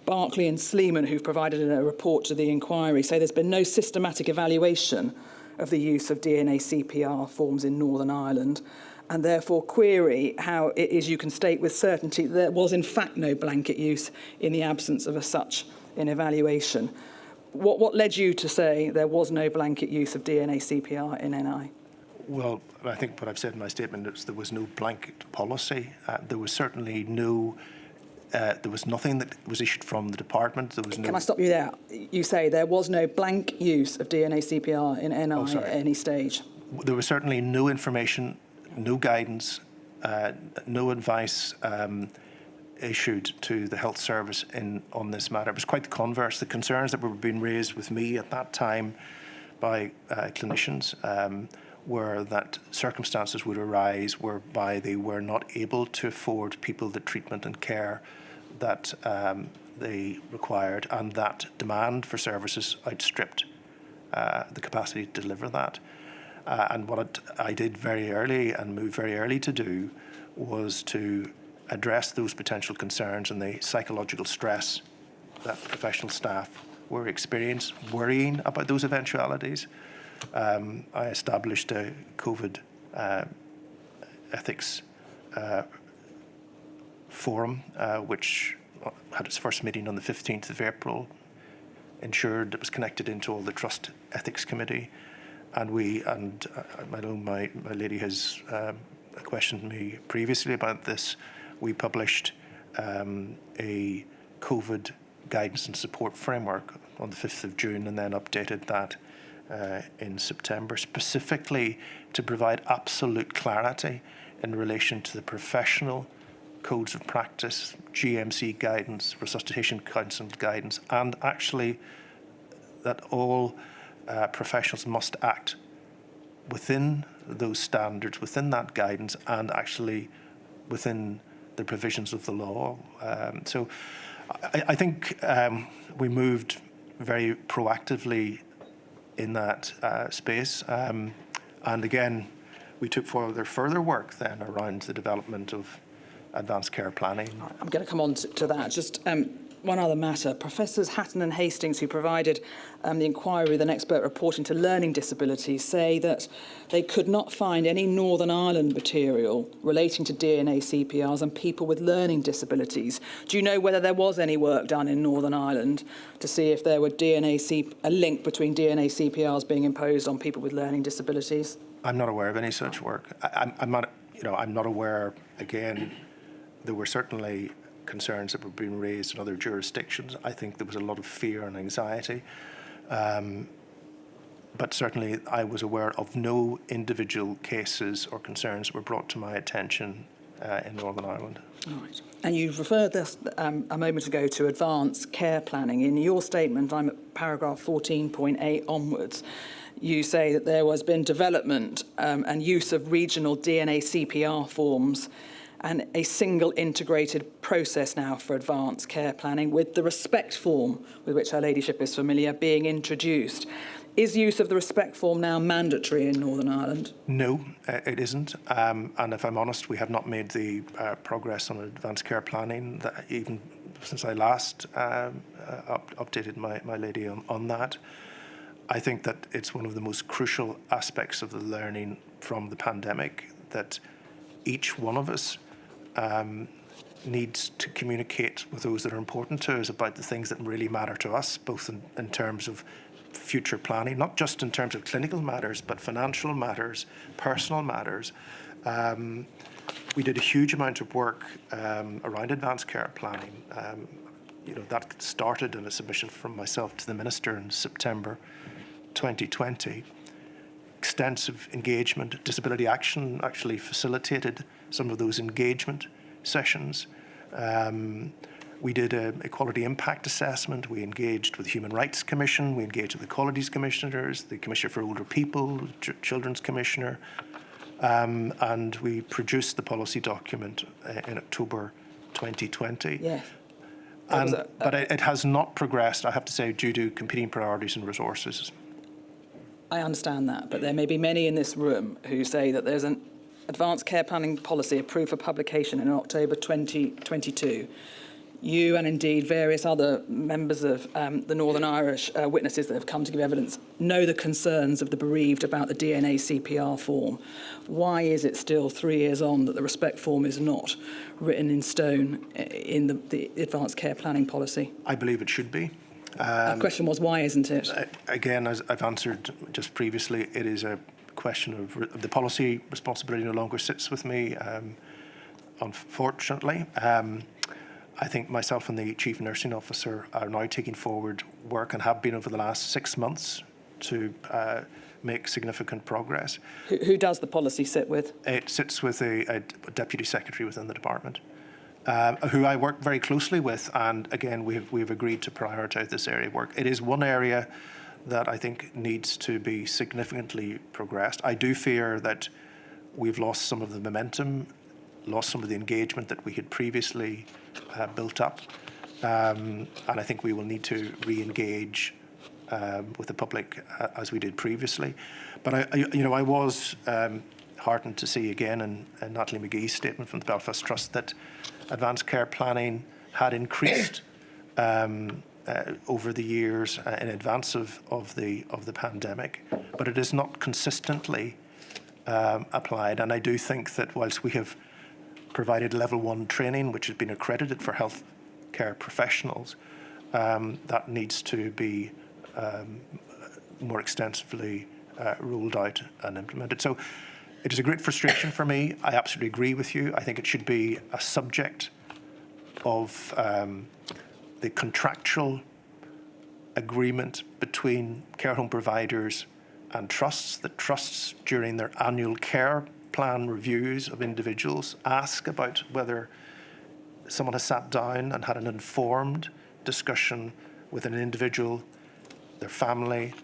Barclay and Sleeman, who've provided a report to the inquiry, say there's been no systematic evaluation of the use of DNA CPR forms in Northern Ireland, and therefore query how it is you can state with certainty that there was in fact no blanket use in the absence of such an evaluation. What led you to say there was no blanket use of DNA CPR in NI? Well, I think what I've said in my statement is there was no blanket policy. There was certainly no. There was nothing that was issued from the department. There was no. Can I stop you there? You say there was no blank use of DNA CPR in NI at any stage. There was certainly no information, no guidance, no advice issued to the health service on this matter. It was quite the converse. The concerns that were being raised with me at that time by clinicians were that circumstances would arise whereby they were not able to afford people the treatment and care that they required, and that demand for services outstripped the capacity to deliver that. And what I did very early and moved very early to do was to address those potential concerns and the psychological stress that professional staff were experiencing, worrying about those eventualities. I established a COVID ethics forum, which had its first meeting on the 15th of April, ensured it was connected into all the Trust Ethics Committee, and I know my lady has questioned me previously about this. We published a COVID guidance and support framework on the 5th of June and then updated that in September, specifically to provide absolute clarity in relation to the professional codes of practice, GMC guidance, resuscitation council guidance, and actually that all professionals must act within those standards, within that guidance, and actually within the provisions of the law. So I think we moved very proactively in that space. And again, we took forward further work then around the development of advanced care planning. I'm going to come on to that. Just one other matter. Professors Hatton and Hastings, who provided the inquiry with an expert report into learning disabilities, say that they could not find any Northern Ireland material relating to DNA CPRs and people with learning disabilities. Do you know whether there was any work done in Northern Ireland to see if there were a link between DNA CPRs being imposed on people with learning disabilities? I'm not aware of any such work. I'm not aware. Again, there were certainly concerns that were being raised in other jurisdictions. I think there was a lot of fear and anxiety. But certainly I was aware of no individual cases or concerns that were brought to my attention in Northern Ireland. Right. And you've referred this a moment ago to advanced care planning. In your statement, I'm at paragraph 14.8 onwards, you say that there has been development and use of regional DNA CPR forms and a single integrated process now for advanced care planning, with the RESPECT form, with which Her Ladyship is familiar, being introduced. Is use of the RESPECT form now mandatory in Northern Ireland? No, it isn't. And if I'm honest, we have not made the progress on advanced care planning, that even since I last updated my lady on that. I think that it's one of the most crucial aspects of the learning from the pandemic, that each one of us needs to communicate with those that are important to us about the things that really matter to us, both in terms of future planning, not just in terms of clinical matters, but financial matters, personal matters. We did a huge amount of work around advanced care planning. That started in a submission from myself to the Minister in September 2020. Extensive engagement. Disability Action actually facilitated some of those engagement sessions. We did an equality impact assessment. We engaged with the Human Rights Commission. We engaged with the Qualities Commissioners, the Commissioner for Older People, Children's Commissioner, and we produced the policy document in October 2020. Yes. But it has not progressed, I have to say, due to competing priorities and resources. I understand that, but there may be many in this room who say that there's an advanced care planning policy approved for publication in October 2022. You and indeed various other members of the Northern Irish witnesses that have come to give evidence know the concerns of the bereaved about the DNA CPR form. Why is it still 3 years on that the respect form is not written in stone in the advanced care planning policy? I believe it should be. The question was, why isn't it? Again, as I've answered just previously, it is a question of the policy responsibility no longer sits with me, unfortunately. I think myself and the Chief Nursing Officer are now taking forward work and have been over the last 6 months to make significant progress. Who does the policy sit with? It sits with a Deputy Secretary within the department, who I work very closely with, and again, we've agreed to prioritise this area of work. It is one area that I think needs to be significantly progressed. I do fear that we've lost some of the momentum, lost some of the engagement that we had previously built up, and I think we will need to re-engage with the public as we did previously. But I was heartened to see again in Natalie McGee's statement from the Belfast Trust that advanced care planning had increased over the years in advance of the pandemic, but it is not consistently applied. And I do think that whilst we have provided level 1 training, which has been accredited for health care professionals, that needs to be more extensively rolled out and implemented. So it is a great frustration for me. I absolutely agree with you. I think it should be a subject of the contractual agreement between care home providers and trusts. The trusts, during their annual care plan reviews of individuals, ask about whether someone has sat down and had an informed discussion with an individual, their family,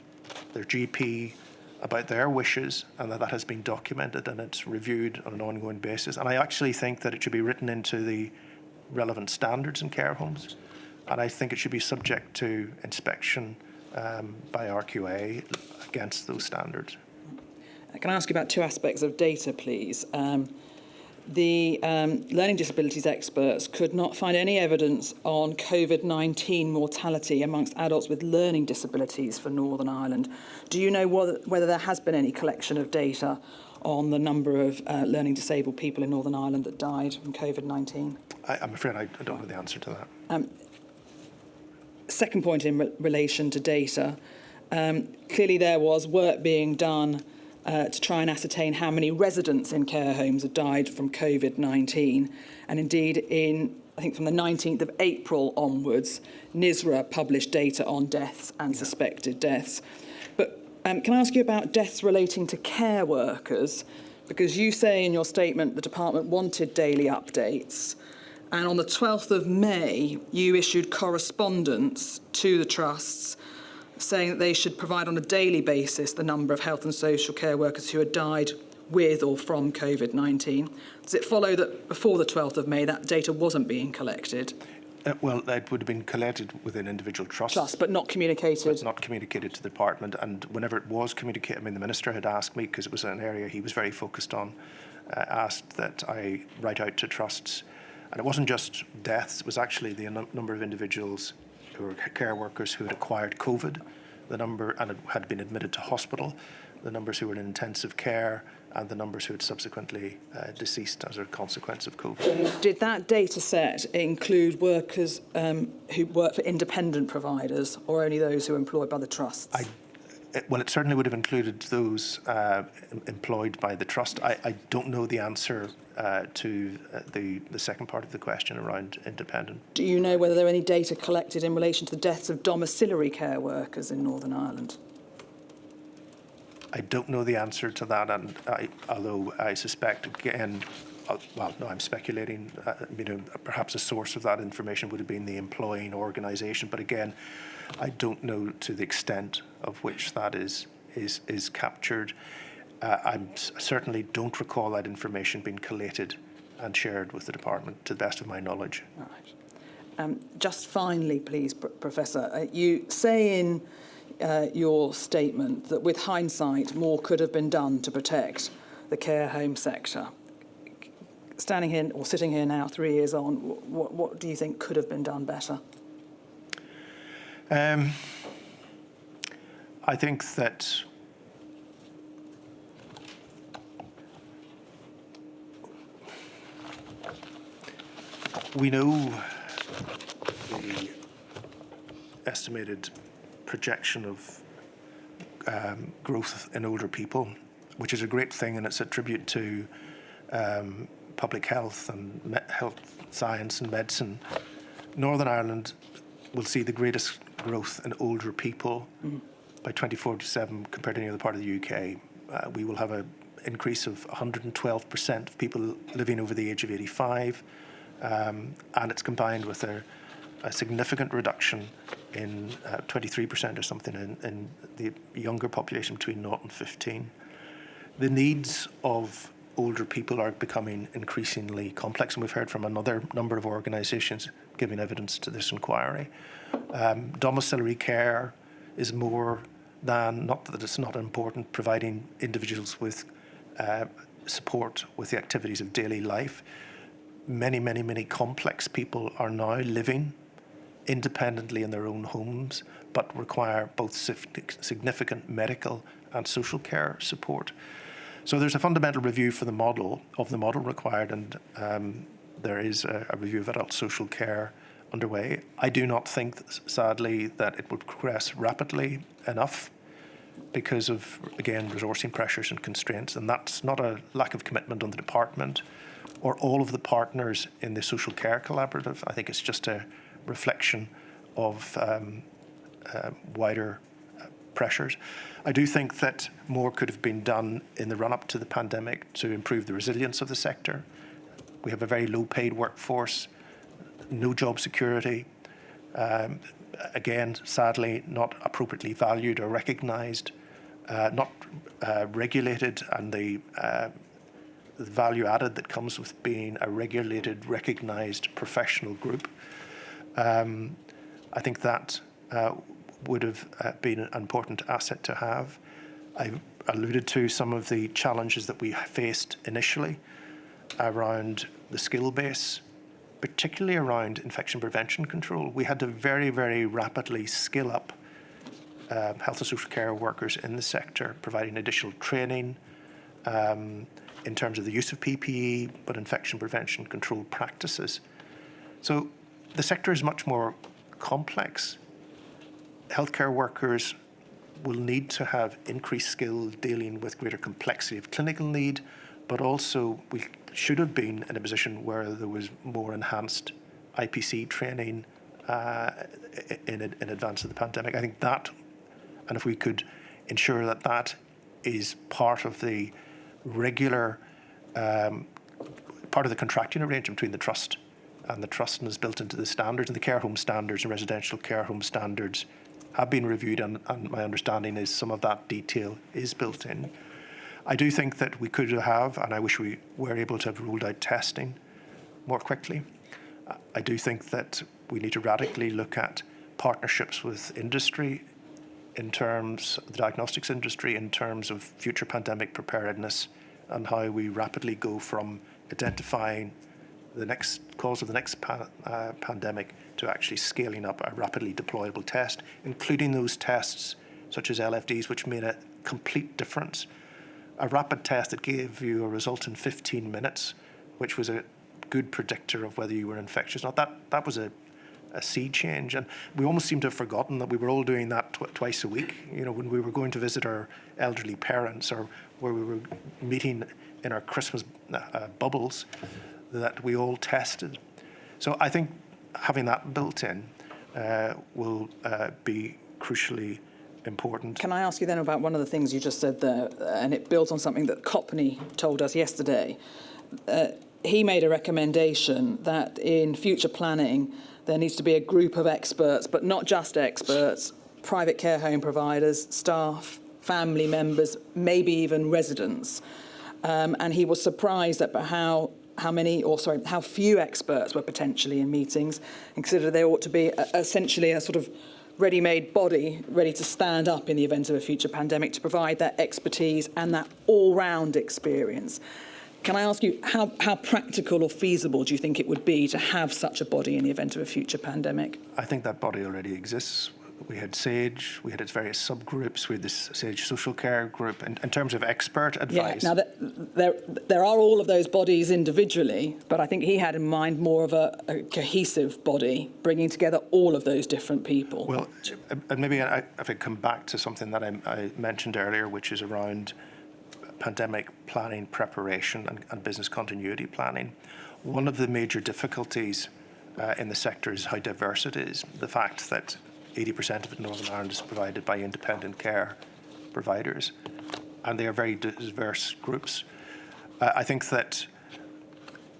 their GP, about their wishes, and that has been documented and it's reviewed on an ongoing basis. And I actually think that it should be written into the relevant standards in care homes, and I think it should be subject to inspection by RQA against those standards. Can I ask you about 2 aspects of data, please? The learning disabilities experts could not find any evidence on COVID-19 mortality amongst adults with learning disabilities for Northern Ireland. Do you know whether there has been any collection of data on the number of learning disabled people in Northern Ireland that died from COVID-19? I'm afraid I don't know the answer to that. Second point in relation to data, clearly there was work being done to try and ascertain how many residents in care homes had died from COVID-19. And indeed, I think from the 19th of April onwards, NISRA published data on deaths and suspected deaths. But can I ask you about deaths relating to care workers? Because you say in your statement the department wanted daily updates. And on the 12th of May, you issued correspondence to the trusts saying that they should provide on a daily basis the number of health and social care workers who had died with or from COVID-19. Does it follow that before the 12th of May that data wasn't being collected? Well, it would have been collected within individual trusts. Trusts, but not communicated? But not communicated to the department. And whenever it was communicated, the Minister had asked me, because it was an area he was very focused on, asked that I write out to trusts. And it wasn't just deaths, it was actually the number of individuals who were care workers who had acquired COVID, the number and had been admitted to hospital, the numbers who were in intensive care, and the numbers who had subsequently deceased as a consequence of COVID. Did that data set include workers who work for independent providers or only those who are employed by the trusts? Well, it certainly would have included those employed by the trust. I don't know the answer to the second part of the question around independent. Do you know whether there are any data collected in relation to the deaths of domiciliary care workers in Northern Ireland? I don't know the answer to that, and although I suspect, again, well, no, I'm speculating, perhaps a source of that information would have been the employing organisation, but again, I don't know to the extent of which that is captured. I certainly don't recall that information being collated and shared with the department, to the best of my knowledge. All right. Just finally, please, Professor, you say in your statement that with hindsight, more could have been done to protect the care home sector. Standing here or sitting here now, 3 years on, what do you think could have been done better? I think that we know the estimated projection of growth in older people, which is a great thing, and it's a tribute to public health and health science and medicine. Northern Ireland will see the greatest growth in older people by 2047 compared to any other part of the UK. We will have an increase of 112% of people living over the age of 85, and it's combined with a significant reduction in 23% or something in the younger population between 0 and 15. The needs of older people are becoming increasingly complex, and we've heard from another number of organisations giving evidence to this inquiry. Domiciliary care is more than, not that it's not important, providing individuals with support with the activities of daily life. Many complex people are now living independently in their own homes, but require both significant medical and social care support. So there's a fundamental review for the model required, and there is a review of adult social care underway. I do not think, sadly, that it will progress rapidly enough because of, again, resourcing pressures and constraints, and that's not a lack of commitment on the department or all of the partners in the social care collaborative. I think it's just a reflection of wider pressures. I do think that more could have been done in the run-up to the pandemic to improve the resilience of the sector. We have a very low-paid workforce, no job security, again, sadly, not appropriately valued or recognised, not regulated, and the value added that comes with being a regulated, recognised professional group. I think that would have been an important asset to have. I alluded to some of the challenges that we faced initially around the skill base, particularly around infection prevention control. We had to very rapidly skill up health and social care workers in the sector, providing additional training in terms of the use of PPE, but infection prevention control practices. So the sector is much more complex. Healthcare workers will need to have increased skill dealing with greater complexity of clinical need, but also we should have been in a position where there was more enhanced IPC training in advance of the pandemic. I think that, and if we could ensure that that is part of the regular, part of the contracting arrangement between the trust and is built into the standards, and the care home standards and residential care home standards have been reviewed, and my understanding is some of that detail is built in. I do think that we could have, and I wish we were able to have ruled out testing more quickly. I do think that we need to radically look at partnerships with industry in terms of the diagnostics industry, in terms of future pandemic preparedness, and how we rapidly go from identifying the next cause of the next pandemic to actually scaling up a rapidly deployable test, including those tests such as LFDs, which made a complete difference a rapid test that gave you a result in 15 minutes, which was a good predictor of whether you were infectious or not. That was a sea change, and we almost seem to have forgotten that we were all doing that twice a week. You know, when we were going to visit our elderly parents, or where we were meeting in our Christmas bubbles, that we all tested. So I think having that built in will be crucially important. Can I ask you then about one of the things you just said there, and it builds on something that Copney told us yesterday. He made a recommendation that in future planning there needs to be a group of experts, but not just experts, private care home providers, staff, family members, maybe even residents. And he was surprised at how few experts were potentially in meetings, and considered there ought to be essentially a sort of ready-made body ready to stand up in the event of a future pandemic to provide that expertise and that all-round experience. Can I ask you, how practical or feasible do you think it would be to have such a body in the event of a future pandemic? I think that body already exists. We had SAGE, we had its various subgroups, we had this SAGE social care group. In terms of expert advice... Yeah, now there are all of those bodies individually, but I think he had in mind more of a cohesive body, bringing together all of those different people. Well, and maybe if I come back to something that I mentioned earlier, which is around pandemic planning preparation and business continuity planning. One of the major difficulties in the sector is how diverse it is. The fact that 80% of it in Northern Ireland is provided by independent care providers, and they are very diverse groups. I think that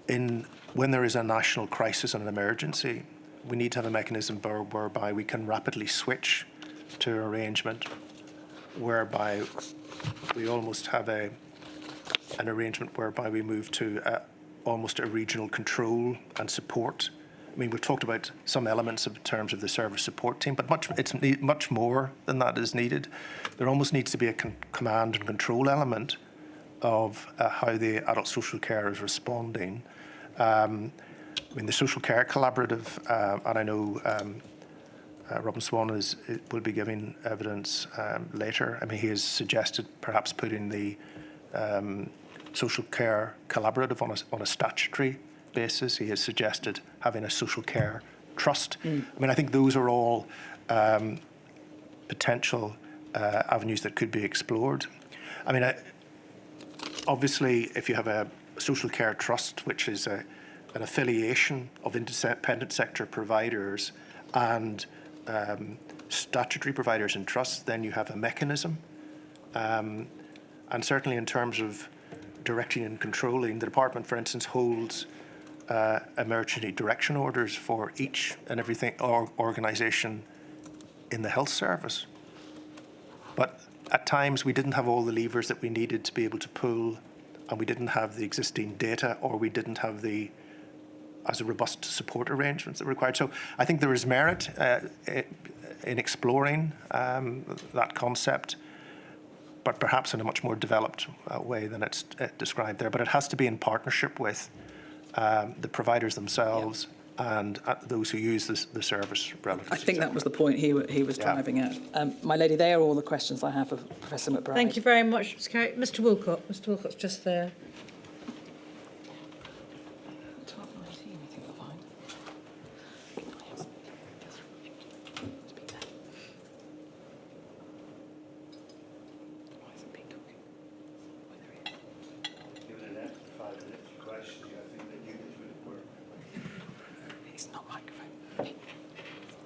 when there is a national crisis and an emergency, we need to have a mechanism whereby we can rapidly switch to an arrangement whereby we almost have an arrangement whereby we move to almost a regional control and support. I mean, we've talked about some elements in terms of the service support team, but much more than that is needed. There almost needs to be a command and control element of how the adult social care is responding. I mean, the social care collaborative, and I know Robin Swan will be giving evidence later. I mean, he has suggested perhaps putting the social care collaborative on a statutory basis. He has suggested having a social care trust. I mean, I think those are all potential avenues that could be explored. I mean, obviously, if you have a social care trust, which is an affiliation of independent sector providers and statutory providers and trusts, then you have a mechanism. And certainly in terms of directing and controlling, the department, for instance, holds emergency direction orders for each and everything organisation in the health service. But at times we didn't have all the levers that we needed to be able to pull, and we didn't have the existing data, or we didn't have the as a robust support arrangements that were required. So I think there is merit in exploring that concept, but perhaps in a much more developed way than it's described there. But it has to be in partnership with the providers themselves and those who use the service relatively. I think that was the point he was driving at. My lady, they are all the questions I have for Professor McBride. Thank you very much, Ms. Carey. Mr. Wilcott. Mr. Wilcott's just there.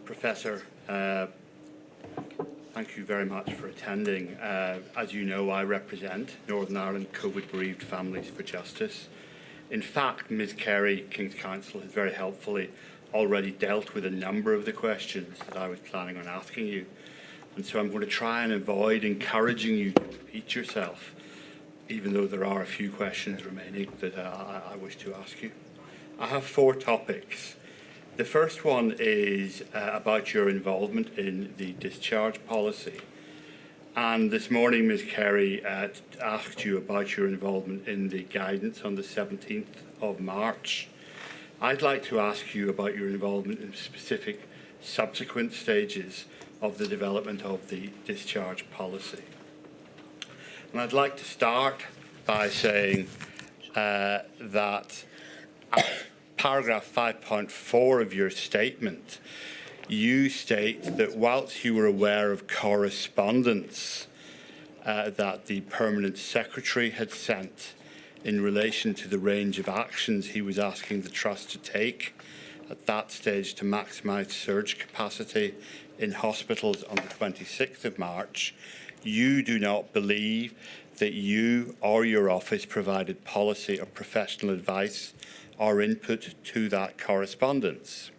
Professor, thank you very much for attending. As you know, I represent Northern Ireland COVID-bereaved Families for Justice. In fact, Ms Carey, King's Counsel, has very helpfully already dealt with a number of the questions that I was planning on asking you. And so I'm going to try and avoid encouraging you to repeat yourself, even though there are a few questions remaining that I wish to ask you. I have 4 topics. The first one is about your involvement in the discharge policy. And this morning, Ms Carey asked you about your involvement in the guidance on the 17th of March. I'd like to ask you about your involvement in specific subsequent stages of the development of the discharge policy. And I'd like to start by saying that paragraph 5.4 of your statement, you state that whilst you were aware of correspondence that the Permanent Secretary had sent in relation to the range of actions he was asking the Trust to take at that stage to maximise surge capacity in hospitals on the 26th of March, you do not believe that you or your office provided policy or professional advice or input to that correspondence.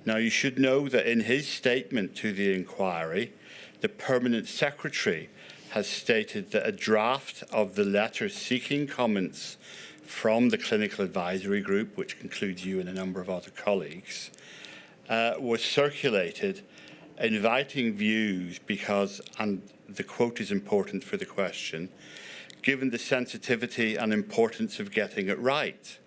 Now, you should know that in his statement to the inquiry, the Permanent Secretary has stated that a draft of the letter seeking comments from the Clinical Advisory Group, which includes you and a number of other colleagues, was circulated inviting views because, and the quote is important for the question, given the sensitivity and importance of getting it right.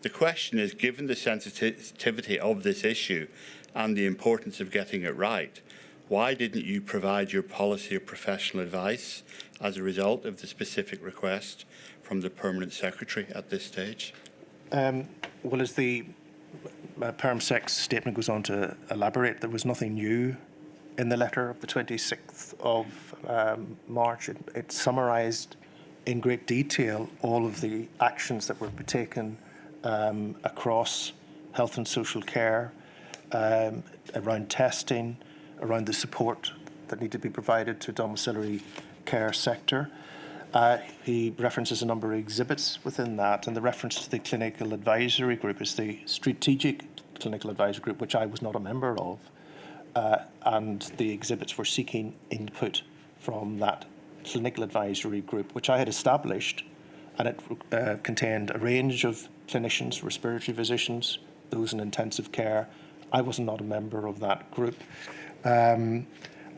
The question is, given the sensitivity of this issue and the importance of getting it right, why didn't you provide your policy or professional advice as a result of the specific request from the Permanent Secretary at this stage? Well, as the PermSec's statement goes on to elaborate, there was nothing new in the letter of the 26th of March. It summarised in great detail all of the actions that were taken across health and social care, around testing, around the support that need to be provided to domiciliary care sector. He references a number of exhibits within that, and the reference to the Clinical Advisory Group is the Strategic Clinical Advisory Group, which I was not a member of, and the exhibits were seeking input from that Clinical Advisory Group, which I had established, and it contained a range of clinicians, respiratory physicians, those in intensive care. I was not a member of that group.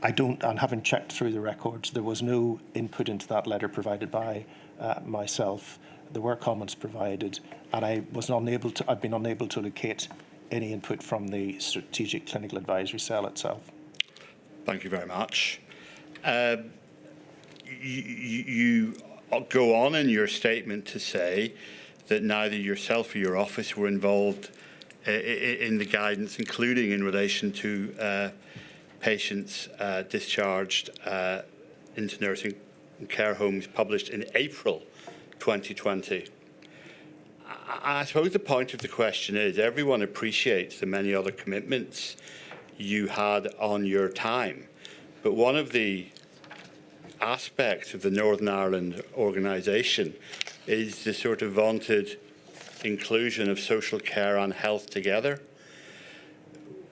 I don't, and having checked through the records, there was no input into that letter provided by myself. There were comments provided, and I've been unable to locate any input from the Strategic Clinical Advisory Cell itself. Thank you very much. You go on in your statement to say that neither yourself or your office were involved in the guidance, including in relation to patients discharged into nursing care homes published in April 2020. I suppose the point of the question is everyone appreciates the many other commitments you had on your time, but one of the aspects of the Northern Ireland organisation is the sort of vaunted inclusion of social care and health together.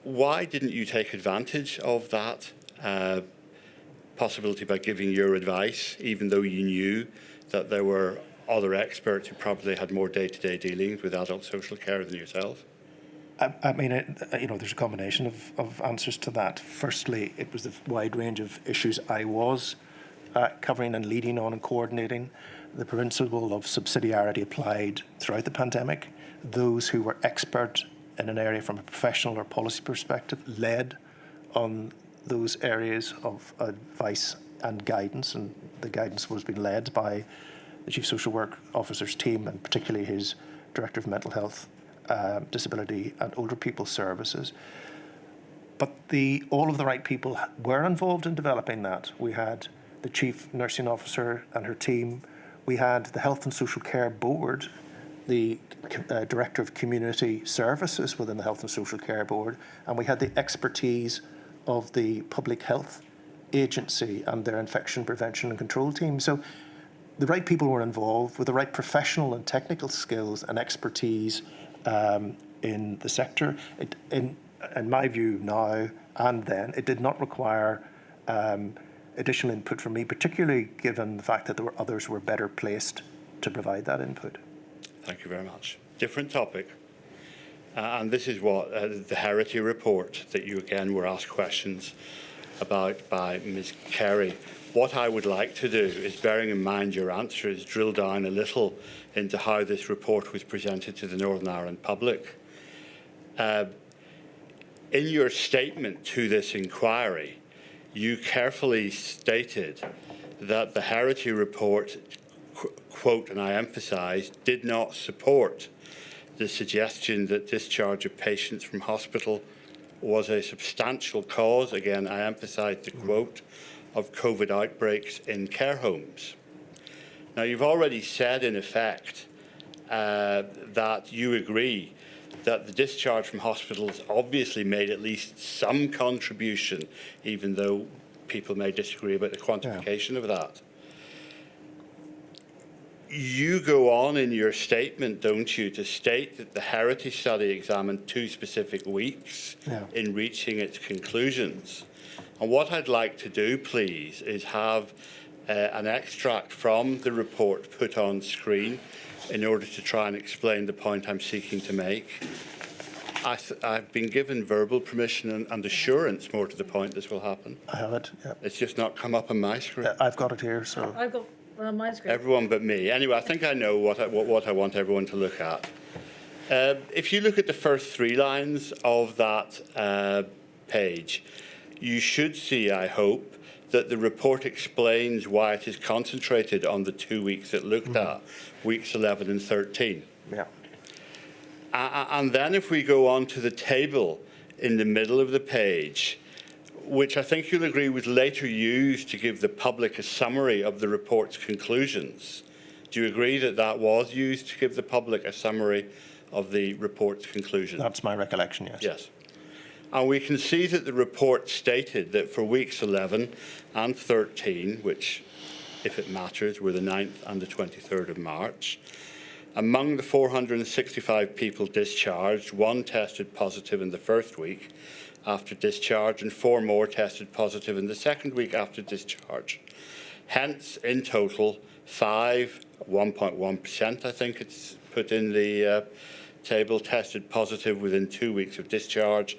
Why didn't you take advantage of that possibility by giving your advice, even though you knew that there were other experts who probably had more day-to-day dealings with adult social care than yourself? I mean, there's a combination of answers to that. Firstly, it was the wide range of issues I was covering and leading on and coordinating. The principle of subsidiarity applied throughout the pandemic. Those who were expert in an area from a professional or policy perspective led on those areas of advice and guidance, and the guidance was being led by the Chief Social Work Officer's team, and particularly his Director of Mental Health, Disability and Older People Services. But all of the right people were involved in developing that. We had the Chief Nursing Officer and her team. We had the Health and Social Care Board, the Director of Community Services within the Health and Social Care Board, and we had the expertise of the Public Health Agency and their Infection Prevention and Control team. So the right people were involved with the right professional and technical skills and expertise in the sector. In my view now and then, it did not require additional input from me, particularly given the fact that there were others who were better placed to provide that input. Thank you very much. Different topic. And this is what the Herity report that you again were asked questions about by Ms. Carey. What I would like to do is, bearing in mind your answers, drill down a little into how this report was presented to the Northern Ireland public. In your statement to this inquiry, you carefully stated that the Herity report, quote, and I emphasise, did not support the suggestion that discharge of patients from hospital was a substantial cause, again, I emphasise the quote, of COVID outbreaks in care homes. Now, you've already said, in effect, that you agree that the discharge from hospitals obviously made at least some contribution, even though people may disagree about the quantification of that. You go on in your statement, don't you, to state that the Herity study examined 2 specific weeks in reaching its conclusions. And what I'd like to do, please, is have an extract from the report put on screen in order to try and explain the point I'm seeking to make. I've been given verbal permission and assurance, more to the point, this will happen. I have it, yeah. It's just not come up on my screen. I've got it here, so. I've got one on my screen. Everyone but me. Anyway, I think I know what I want everyone to look at. If you look at the first 3 lines of that page, you should see, I hope, that the report explains why it is concentrated on the 2 weeks it looked at, weeks 11 and 13. Yeah. And then if we go on to the table in the middle of the page, which I think you'll agree was later used to give the public a summary of the report's conclusions. Do you agree that that was used to give the public a summary of the report's conclusions? That's my recollection, yes. Yes. And we can see that the report stated that for weeks 11 and 13, which, if it matters, were the 9th and the 23rd of March, among the 465 people discharged, 1 tested positive in the first week after discharge and 4 more tested positive in the second week after discharge. Hence, in total, 1.1%, I think it's put in the table, tested positive within 2 weeks of discharge,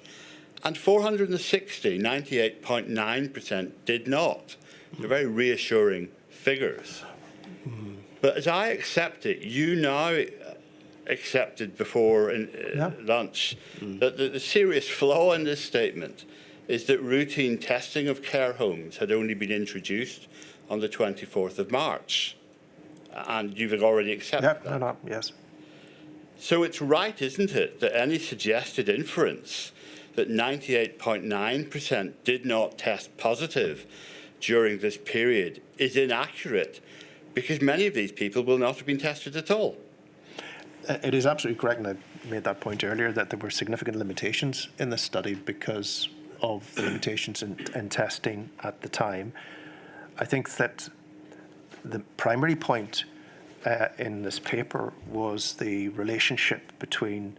and 460, 98.9%, did not. They're very reassuring figures. But as I accept it, you now accepted before lunch that the serious flaw in this statement is that routine testing of care homes had only been introduced on the 24th of March. And you've already accepted that. Yes. So it's right, isn't it, that any suggested inference that 98.9% did not test positive during this period is inaccurate, because many of these people will not have been tested at all. It is absolutely correct, and I made that point earlier, that there were significant limitations in this study because of the limitations in testing at the time. I think that the primary point in this paper was the relationship between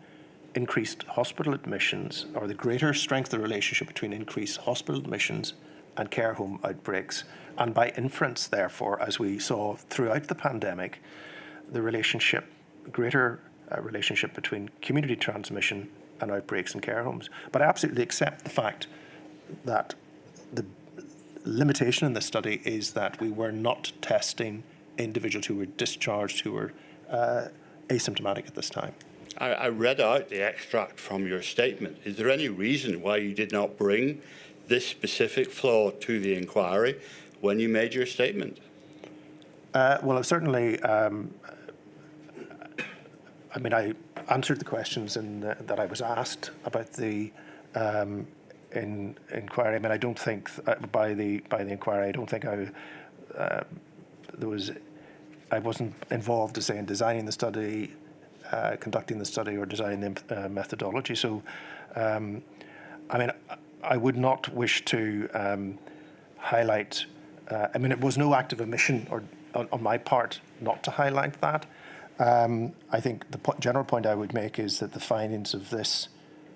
increased hospital admissions, or the greater strength of the relationship between increased hospital admissions and care home outbreaks, and by inference, therefore, as we saw throughout the pandemic, the greater relationship between community transmission and outbreaks in care homes. But I absolutely accept the fact that the limitation in this study is that we were not testing individuals who were discharged who were asymptomatic at this time. I read out the extract from your statement. Is there any reason why you did not bring this specific flaw to the inquiry when you made your statement? Well, certainly, I I answered the questions that I was asked about the inquiry. I don't think by the inquiry, I don't think I wasn't involved, to say, in designing the study, conducting the study, or designing the methodology. So, I would not wish to highlight. It was no act of omission or on my part not to highlight that. I think the general point I would make is that the findings of this,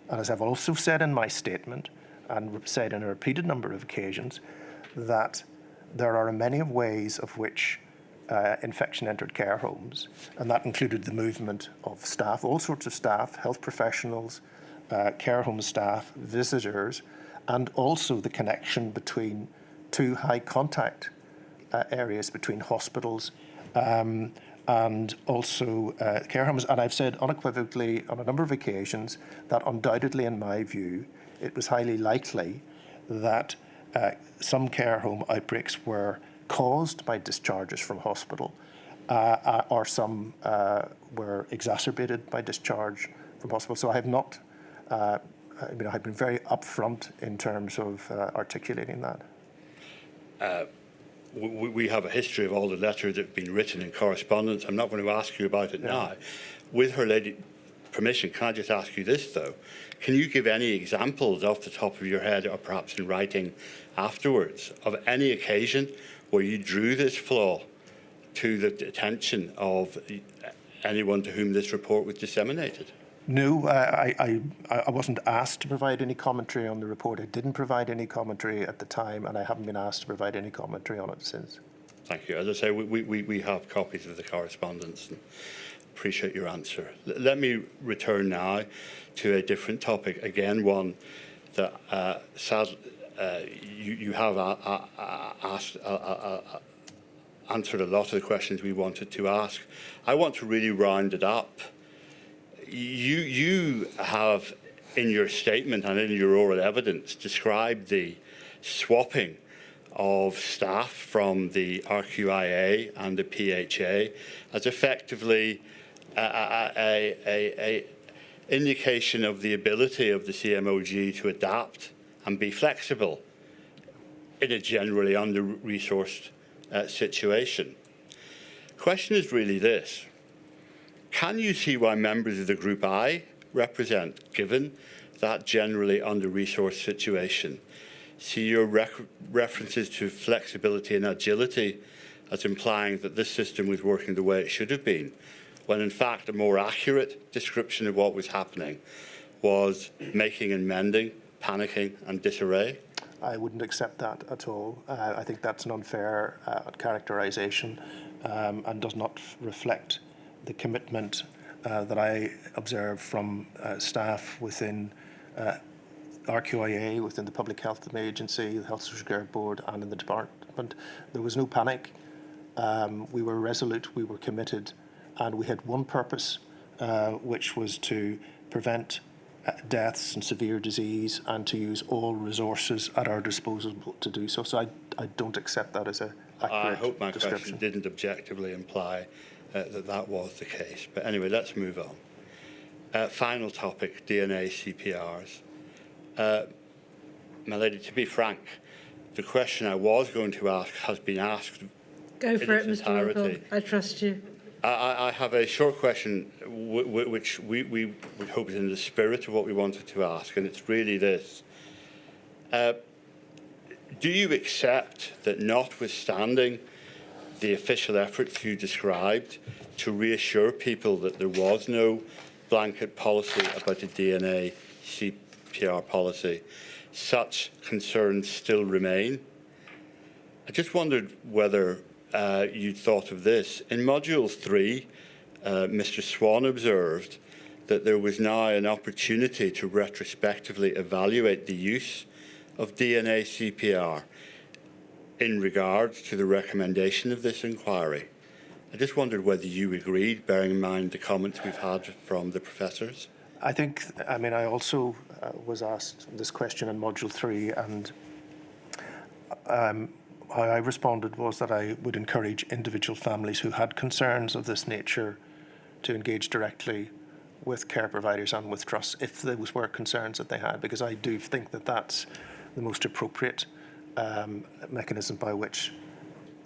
and as I've also said in my statement, and said in a repeated number of occasions, that there are many ways of which infection entered care homes, and that included the movement of staff, all sorts of staff, health professionals, care home staff, visitors, and also the connection between 2 high contact areas between hospitals and also care homes. And I've said unequivocally on a number of occasions that undoubtedly, in my view, it was highly likely that some care home outbreaks were caused by discharges from hospital, or some were exacerbated by discharge from hospital. So I have not, I've been very upfront in terms of articulating that. We have a history of all the letters that have been written in correspondence. I'm not going to ask you about it now. With Her Lady permission, can I just ask you this, though? Can you give any examples off the top of your head, or perhaps in writing afterwards, of any occasion where you drew this flaw to the attention of anyone to whom this report was disseminated? No, I wasn't asked to provide any commentary on the report. I didn't provide any commentary at the time, and I haven't been asked to provide any commentary on it since. Thank you. As I say, we have copies of the correspondence and appreciate your answer. Let me return now to a different topic, again one that you have answered a lot of the questions we wanted to ask. I want to really round it up. You have, in your statement and in your oral evidence, described the swapping of staff from the RQIA and the PHA as effectively a indication of the ability of the CMOG to adapt and be flexible in a generally under-resourced situation. Question is really this: can you see why members of the Group I represent, given that generally under-resourced situation, see your references to flexibility and agility as implying that this system was working the way it should have been, when in fact a more accurate description of what was happening was making and mending, panicking and disarray? I wouldn't accept that at all. I think that's an unfair characterisation and does not reflect the commitment that I observe from staff within RQIA, within the Public Health Agency, the Health Social Care Board, and in the department. There was no panic. We were resolute, we were committed, and we had one purpose, which was to prevent deaths and severe disease, and to use all resources at our disposal to do so. So I don't accept that as a accurate I hope my description. question didn't objectively imply that was the case. But anyway, let's move on. Final topic, DNA CPRs. My lady, to be frank, the question I was going to ask has been asked. Go for it, its Mr. Wilcock. entirety. I trust you. I have a short question which we would hope is in the spirit of what we wanted to ask, and it's really this. Do you accept that, notwithstanding the official efforts you described to reassure people that there was no blanket policy about the DNA CPR policy, such concerns still remain? I just wondered whether you'd thought of this. In Module 3, Mr. Swan observed that there was now an opportunity to retrospectively evaluate the use of DNA CPR in regards to the recommendation of this inquiry. I just wondered whether you agreed, bearing in mind the comments we've had from the professors. I also was asked this question in Module 3, and how I responded was that I would encourage individual families who had concerns of this nature to engage directly with care providers and with trusts if those were concerns that they had, because I do think that that's the most appropriate mechanism by which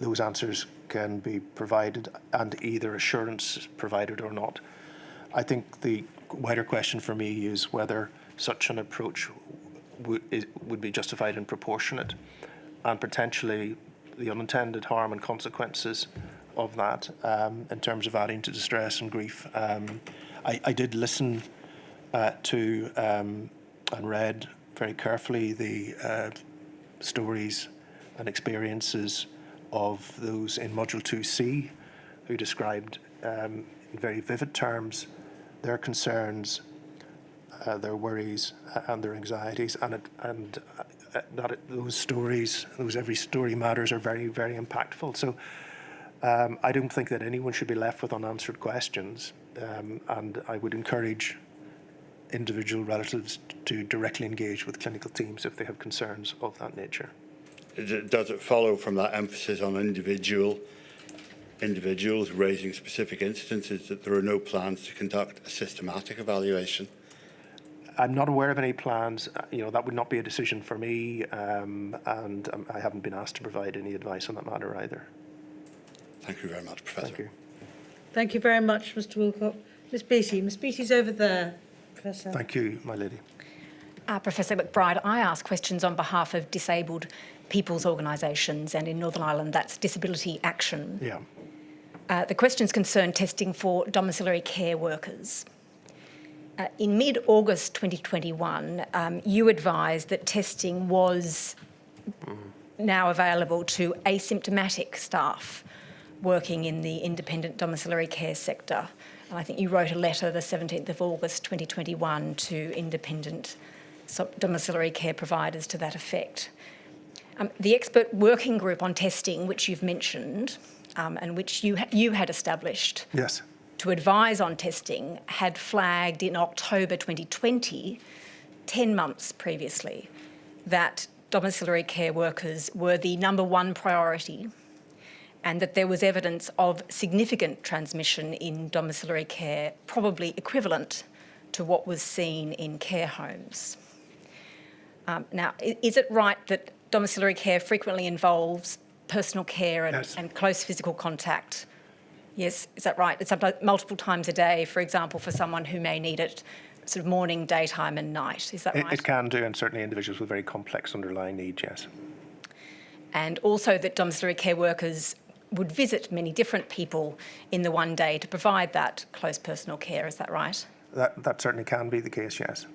those answers can be provided and either assurance provided or not. I think the wider question for me is whether such an approach would be justified and proportionate, and potentially the unintended harm and consequences of that in terms of adding to distress and grief. I did listen to and read very carefully the stories and experiences of those in Module 2C who described in very vivid terms their concerns, their worries and their anxieties, and those stories, every story matters, are very, very impactful. So I don't think that anyone should be left with unanswered questions, and I would encourage individual relatives to directly engage with clinical teams if they have concerns of that nature. does it follow from that emphasis on individuals raising specific instances that there are no plans to conduct a systematic evaluation? I'm not aware of any plans. That would not be a decision for me, and I haven't been asked to provide any advice on that matter either. Thank you very much, Professor. Thank you. Thank you very much, Mr Wilcott. Miss Beattie. Miss Beattie's over there, Professor. Thank you, my lady. Professor McBride, I ask questions on behalf of disabled people's organisations, and in Northern Ireland that's Disability Action. Yeah. The questions concern testing for domiciliary care workers. In mid-August 2021, you advised that testing was now available to asymptomatic staff working in the independent domiciliary care sector. And I think you wrote a letter the 17th of August 2021 to independent domiciliary care providers to that effect. The expert working group on testing, which you've mentioned, and which you had established Yes. to advise on testing, had flagged in October 2020, 10 months previously, that domiciliary care workers were the #1 priority, and that there was evidence of significant transmission in domiciliary care, probably equivalent to what was seen in care homes. Now, is it right that domiciliary care frequently involves personal care and, Yes. and close physical contact? Yes, is that right? It's sometimes multiple times a day, for example, for someone who may need it sort of morning, daytime and night. Is that right? It can do, and certainly individuals with very complex underlying needs, yes. And also that domiciliary care workers would visit many different people in the one day to provide that close personal care. Is that right? That certainly can be the case, yes.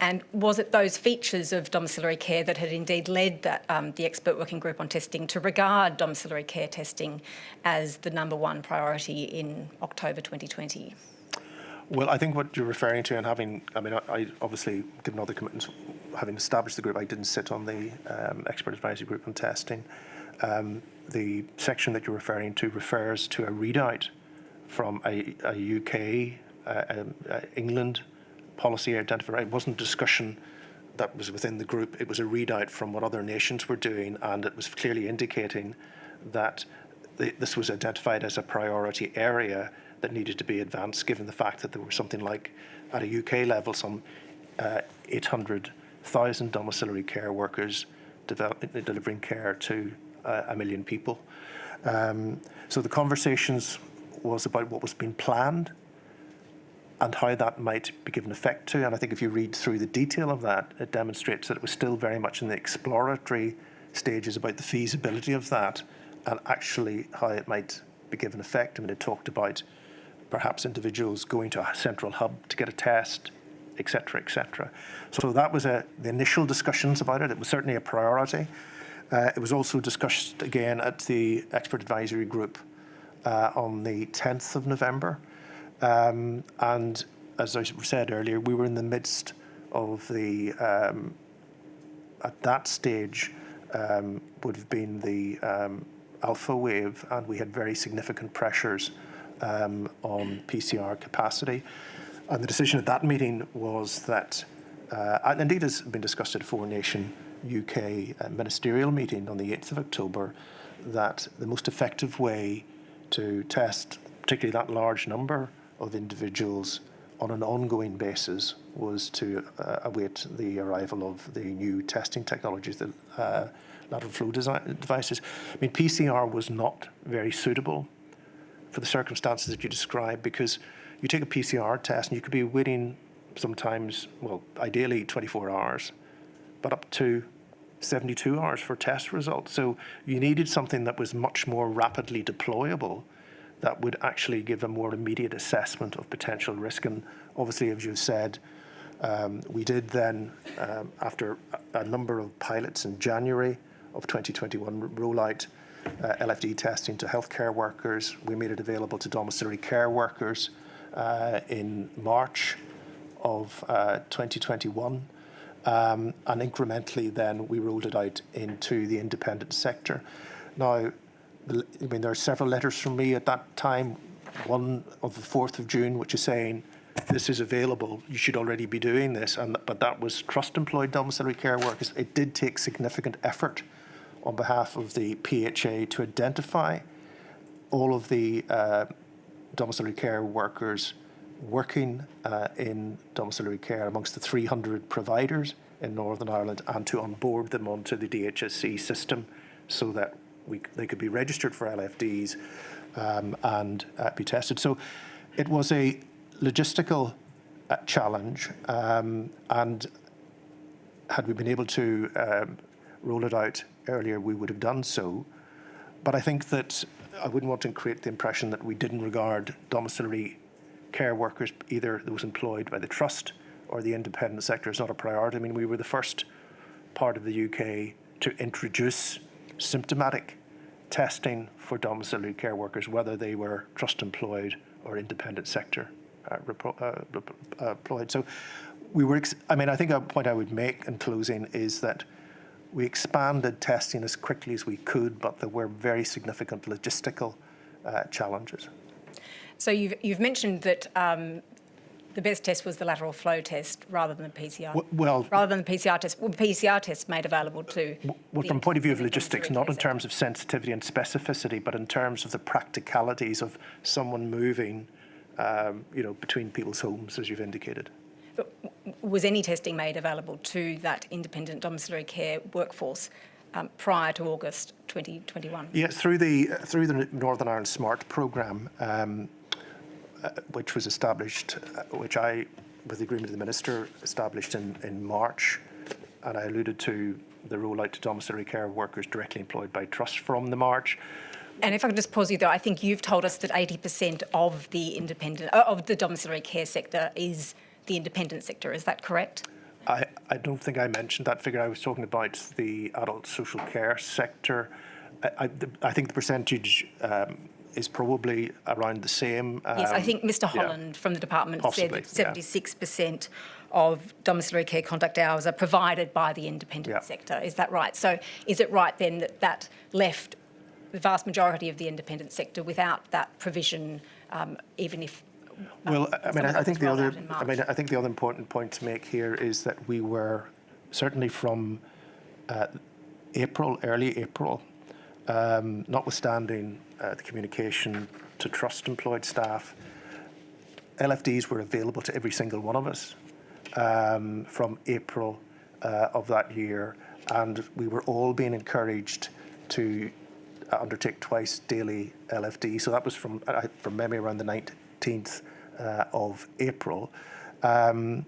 And was it those features of domiciliary care that had indeed led that, the expert working group on testing to regard domiciliary care testing as the #1 priority in October 2020? Well, I think what you're referring to, and I obviously, given other commitments, having established the group, I didn't sit on the expert advisory group on testing. The section that you're referring to refers to a readout from a UK, England policy identifier. It wasn't discussion that was within the group. It was a readout from what other nations were doing, and it was clearly indicating that this was identified as a priority area that needed to be advanced, given the fact that there were something like, at a UK level, some 800,000 domiciliary care workers delivering care to 1 million people. So the conversations was about what was being planned and how that might be given effect to. And I think if you read through the detail of that, it demonstrates that it was still very much in the exploratory stages about the feasibility of that and actually how it might be given effect. I mean, it talked about perhaps individuals going to a central hub to get a test, etc., etc. So that was the initial discussions about it. It was certainly a priority. It was also discussed again at the expert advisory group on the 10th of November. And as I said earlier, we were in the midst of the, at that stage, would have been the alpha wave, and we had very significant pressures on PCR capacity. And the decision at that meeting was that, and indeed has been discussed at a four-nation UK ministerial meeting on the 8th of October, that the most effective way to test particularly that large number of individuals on an ongoing basis was to await the arrival of the new testing technologies, the lateral flow devices. I mean, PCR was not very suitable for the circumstances that you described, because you take a PCR test and you could be waiting sometimes, well, ideally 24 hours, but up to 72 hours for test results. So you needed something that was much more rapidly deployable, that would actually give a more immediate assessment of potential risk. And obviously, as you've said, we did then, after a number of pilots in January of 2021, roll out LFD testing to healthcare workers. We made it available to domiciliary care workers in March of 2021. And incrementally then we rolled it out into the independent sector. Now, I mean, there are several letters from me at that time, one of the 4th of June, which is saying, this is available, you should already be doing this. But that was trust-employed domiciliary care workers. It did take significant effort on behalf of the PHA to identify all of the domiciliary care workers working in domiciliary care amongst the 300 providers in Northern Ireland, and to onboard them onto the DHSC system so that they could be registered for LFDs and be tested. So it was a logistical challenge, and had we been able to roll it out earlier, we would have done so. But I think that I wouldn't want to create the impression that we didn't regard domiciliary care workers, either those employed by the trust or the independent sector, as not a priority. I mean, we were the first part of the UK to introduce symptomatic testing for domiciliary care workers, whether they were trust employed or independent sector employed. So we were, I think a point I would make in closing is that we expanded testing as quickly as we could, but there were very significant logistical challenges. So you've mentioned that the best test was the lateral flow test rather than the PCR. Rather than the PCR test. Well, the PCR test made available to. Well, from the point of view of logistics, not in terms of sensitivity and specificity, but in terms of the practicalities of someone moving, between people's homes, as you've indicated. But was any testing made available to that independent domiciliary care workforce prior to August 2021? Yes, through the Northern Ireland Smart programme, which was established, which I, with the agreement of the Minister, established in March, and I alluded to the rollout to domiciliary care workers directly employed by Trust from the March. And if I could just pause you there, I think you've told us that 80% of the domiciliary care sector is the independent sector. Is that correct? I don't think I mentioned that figure. I was talking about the adult social care sector. I think the percentage is probably around the same. Yes, I think Mr. Holland from the department said that 76% of domiciliary care contact hours are provided by the independent sector. Is that right? So is it right then that left the vast majority of the independent sector without that provision, even if? Well, I think the other important point to make here is that we were certainly from early April, notwithstanding the communication to trust employed staff, LFDs were available to every single one of us from April of that year, and we were all being encouraged to undertake twice daily LFD. So that was from memory around the 19th of April. And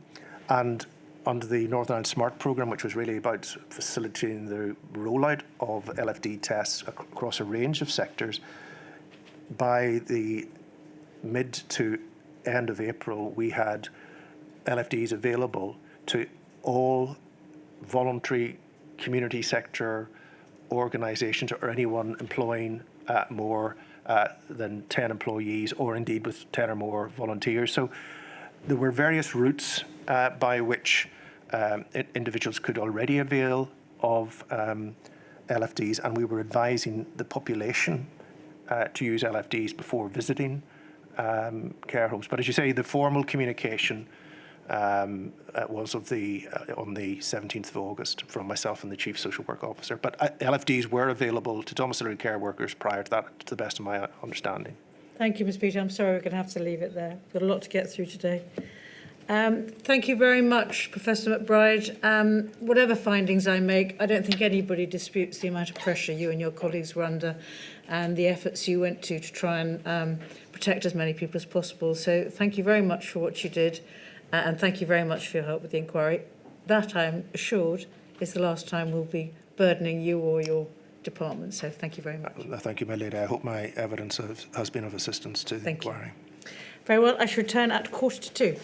under the Northern Ireland Smart programme, which was really about facilitating the rollout of LFD tests across a range of sectors, by the mid to end of April, we had LFDs available to all voluntary community sector organisations or anyone employing more than 10 employees, or indeed with 10 or more volunteers. So there were various routes by which individuals could already avail of LFDs, and we were advising the population to use LFDs before visiting care homes. But as you say, the formal communication was on the 17th of August from myself and the Chief Social Work Officer. But LFDs were available to domiciliary care workers prior to that, to the best of my understanding. Thank you, Ms. Peter. I'm sorry we're going to have to leave it there. We've got a lot to get through today. Thank you very much, Professor McBride. Whatever findings I make, I don't think anybody disputes the amount of pressure you and your colleagues were under and the efforts you went to try and protect as many people as possible. So thank you very much for what you did, and thank you very much for your help with the inquiry. That, I'm assured, is the last time we'll be burdening you or your department. So thank you very much. Thank you, my lady. I hope my evidence has been of assistance to the inquiry. Very well. I shall return at 1:45.